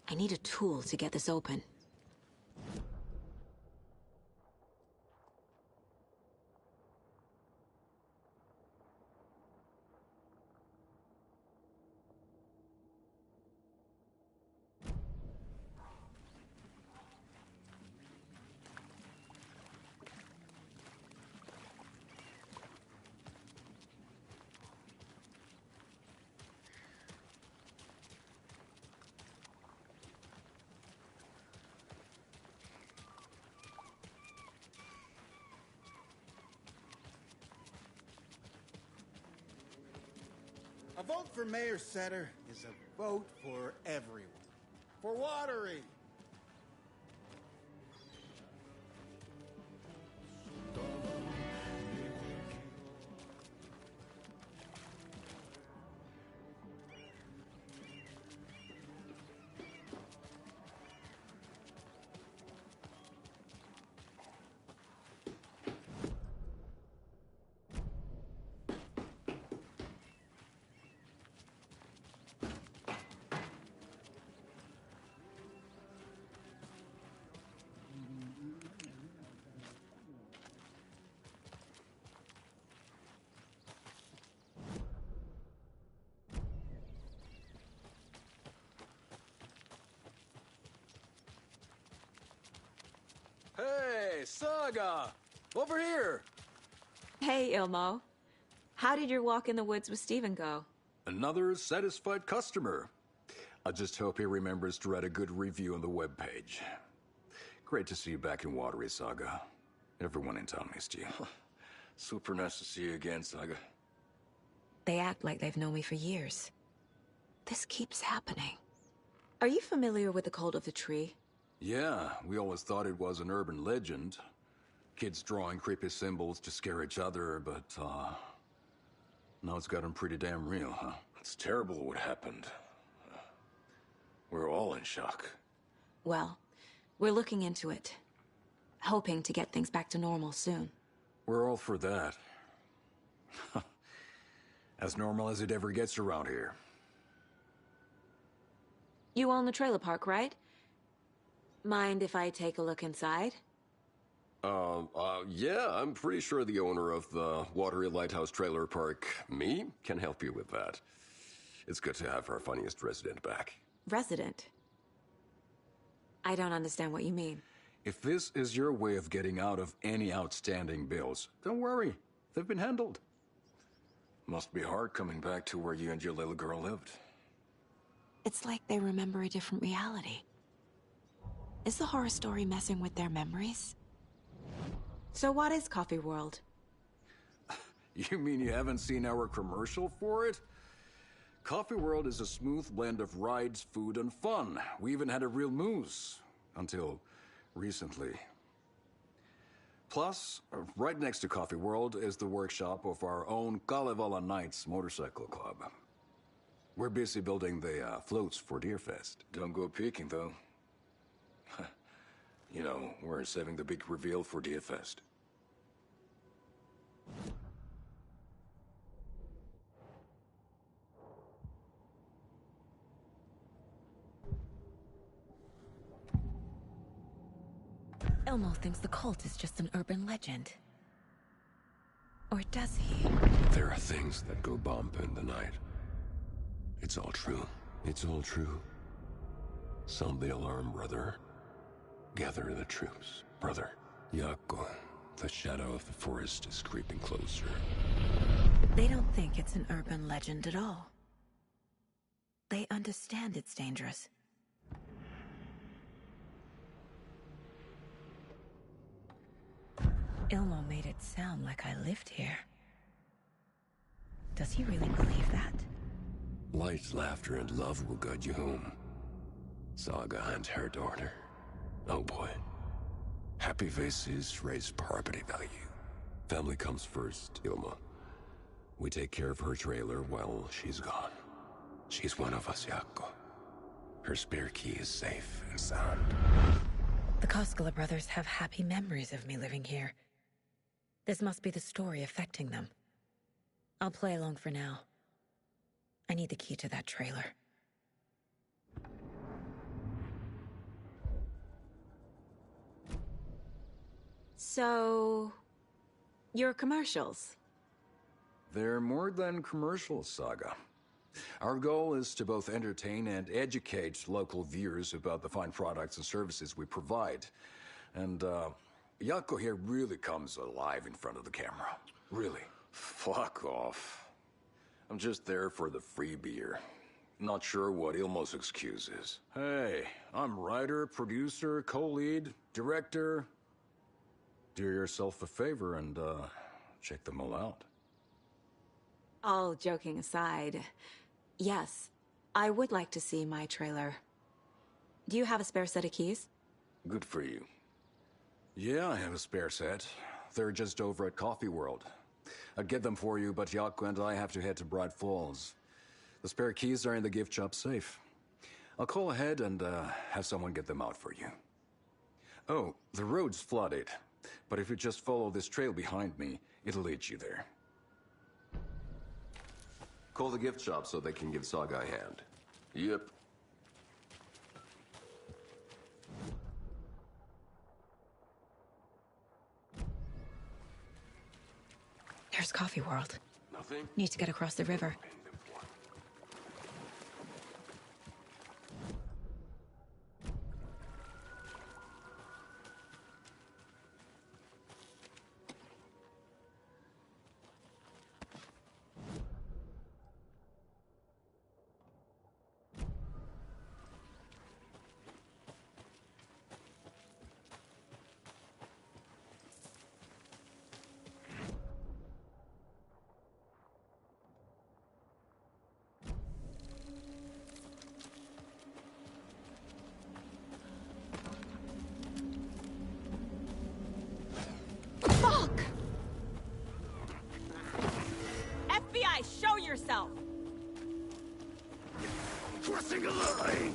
Speaker 6: I need a tool to get this open.
Speaker 16: A vote for Mayor Setter is a vote for everyone. For Watery.
Speaker 19: Hey, Saga! Over here!
Speaker 8: Hey, Ilmo. How did your walk in the woods with Steven go?
Speaker 15: Another satisfied customer. I just hope he remembers to write a good review on the webpage. Great to see you back in Watery, Saga. Everyone in town missed you.
Speaker 19: Super nice to see you again, Saga.
Speaker 6: They act like they've known me for years. This keeps happening.
Speaker 8: Are you familiar with the Cult of the Tree?
Speaker 15: Yeah, we always thought it was an urban legend. Kids drawing creepy symbols to scare each other, but, now it's gotten pretty damn real, huh?
Speaker 19: It's terrible what happened. We're all in shock.
Speaker 6: Well, we're looking into it. Hoping to get things back to normal soon.
Speaker 15: We're all for that. As normal as it ever gets around here.
Speaker 8: You own the trailer park, right? Mind if I take a look inside?
Speaker 19: Yeah, I'm pretty sure the owner of the Watery Lighthouse Trailer Park, me, can help you with that. It's good to have our funniest resident back.
Speaker 8: Resident? I don't understand what you mean.
Speaker 15: If this is your way of getting out of any outstanding bills, don't worry. They've been handled.
Speaker 19: Must be hard coming back to where you and your little girl lived.
Speaker 6: It's like they remember a different reality. Is the horror story messing with their memories?
Speaker 8: So what is Coffee World?
Speaker 15: You mean you haven't seen our commercial for it? Coffee World is a smooth blend of rides, food, and fun. We even had a real moose. Until recently. Plus, right next to Coffee World is the workshop of our own Kalevala Knights Motorcycle Club. We're busy building the floats for Deerfest.
Speaker 19: Don't go peeking, though. You know, we're saving the big reveal for Deerfest.
Speaker 6: Elmo thinks the cult is just an urban legend. Or does he?
Speaker 19: There are things that go bump in the night. It's all true. It's all true. Sound the alarm, brother. Gather the troops, brother. Yako, the shadow of the forest is creeping closer.
Speaker 6: They don't think it's an urban legend at all. They understand it's dangerous. Ilmo made it sound like I lived here. Does he really believe that?
Speaker 19: Light, laughter, and love will guide you home. Saga and her daughter. Oh boy. Happy faces raise property value. Family comes first, Ilma. We take care of her trailer while she's gone. She's one of us, Yako. Her spare key is safe and sound.
Speaker 6: The Koskela brothers have happy memories of me living here. This must be the story affecting them. I'll play along for now. I need the key to that trailer.
Speaker 8: So, your commercials?
Speaker 15: They're more than commercials, Saga. Our goal is to both entertain and educate local viewers about the fine products and services we provide. And, Yako here really comes alive in front of the camera. Really.
Speaker 19: Fuck off. I'm just there for the free beer. Not sure what Ilmo's excuse is.
Speaker 15: Hey, I'm writer, producer, co-lead, director. Do yourself a favor and, check them all out.
Speaker 8: All joking aside, yes, I would like to see my trailer. Do you have a spare set of keys?
Speaker 19: Good for you.
Speaker 15: Yeah, I have a spare set. They're just over at Coffee World. I'd get them for you, but Yako and I have to head to Bright Falls. The spare keys are in the gift shop safe. I'll call ahead and have someone get them out for you. Oh, the road's flooded, but if you just follow this trail behind me, it'll lead you there.
Speaker 19: Call the gift shop so they can give Saga a hand. Yep.
Speaker 6: There's Coffee World.
Speaker 19: Nothing?
Speaker 6: Need to get across the river.
Speaker 24: FBI, show yourself!
Speaker 19: Crossing a line!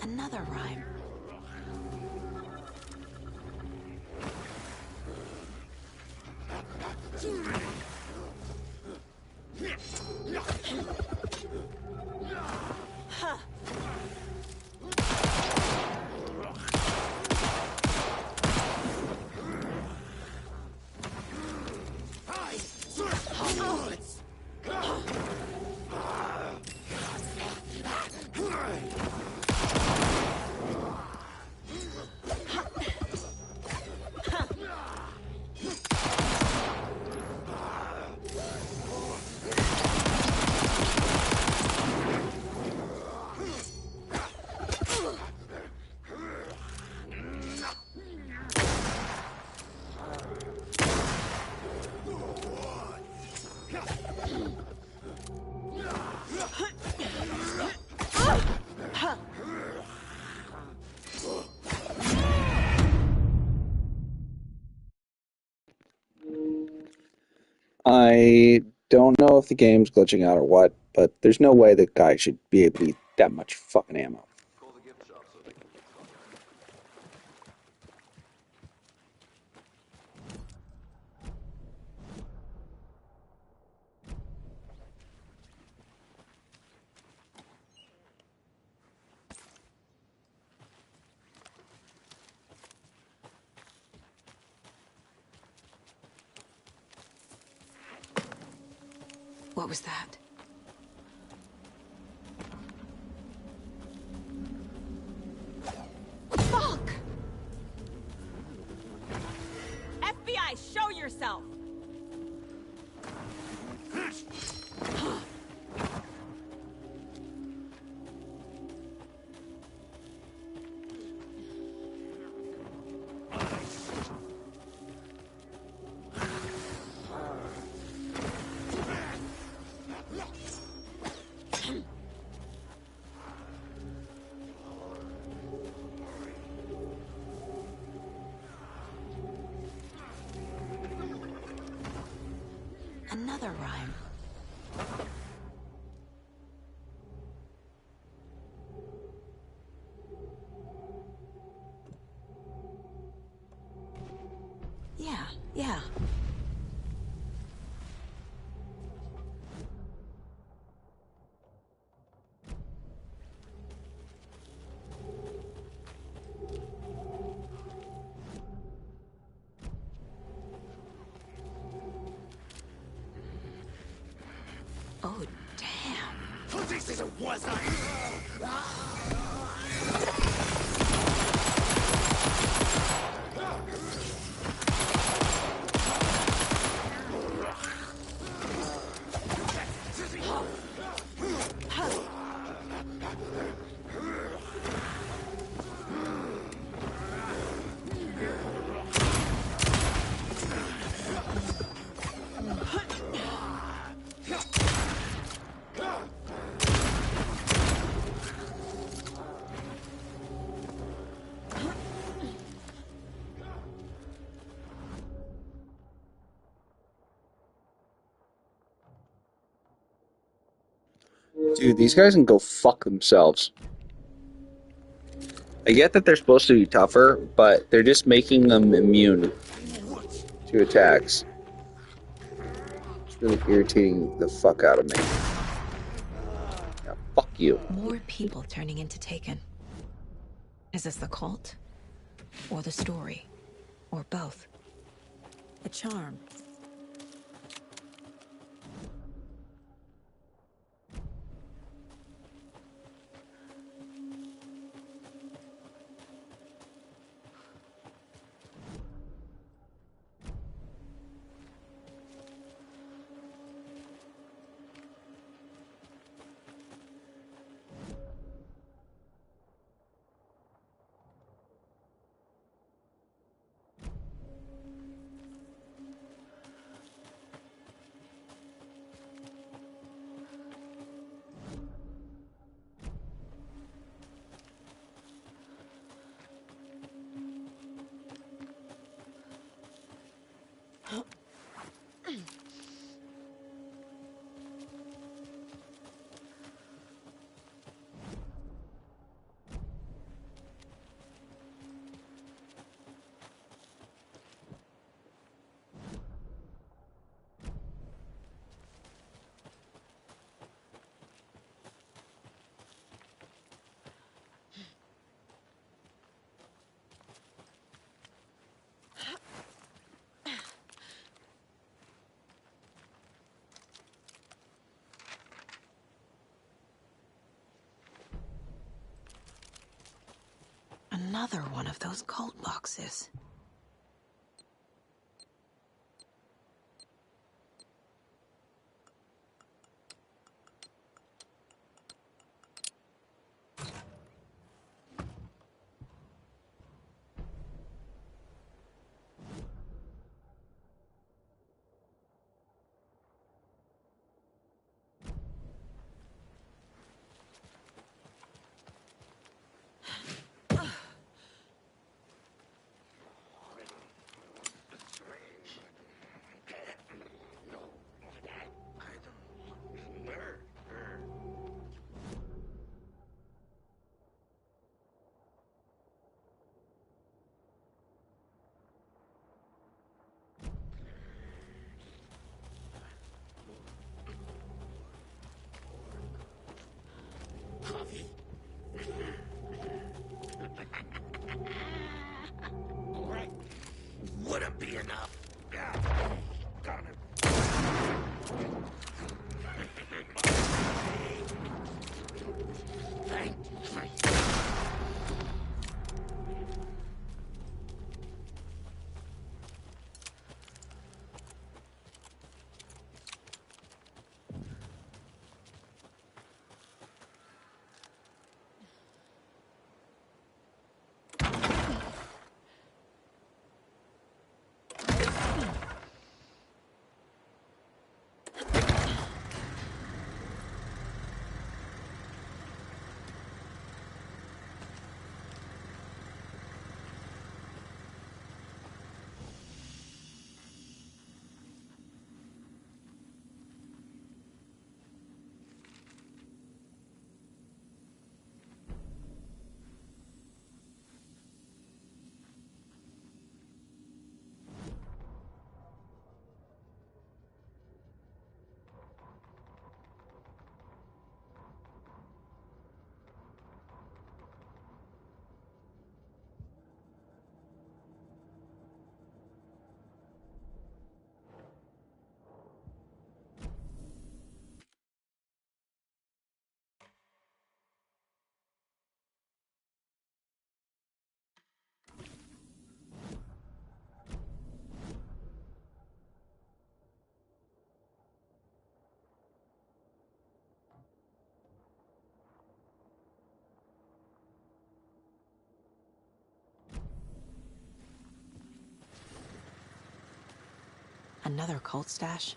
Speaker 6: Another rhyme.
Speaker 21: I don't know if the game's glitching out or what, but there's no way that guy should be able to eat that much fucking ammo.
Speaker 6: What was that? Fuck! FBI, show yourself! Another rhyme. Yeah. Oh, damn.
Speaker 11: This is a was
Speaker 21: Dude, these guys can go fuck themselves. I get that they're supposed to be tougher, but they're just making them immune to attacks. It's really irritating the fuck out of me. Yeah, fuck you.
Speaker 6: More people turning into Taken. Is this the cult? Or the story? Or both? A charm? Another one of those cult boxes.
Speaker 18: wouldn't be enough.
Speaker 6: Another cult stash?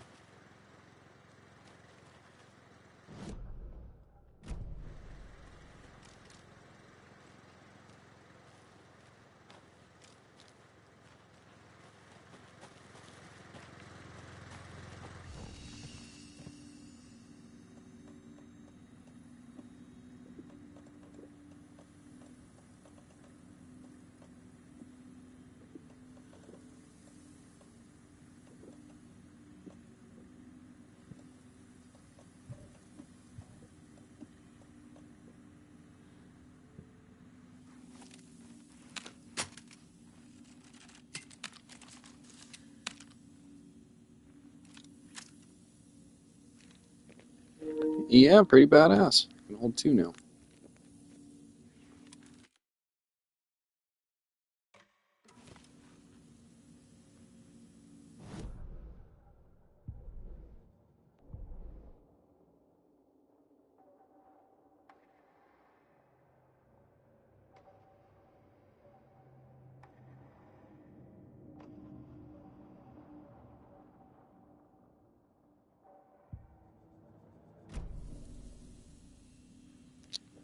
Speaker 21: Yeah, pretty badass. I can hold two now.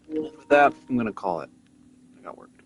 Speaker 21: With that, I'm gonna call it. I got work.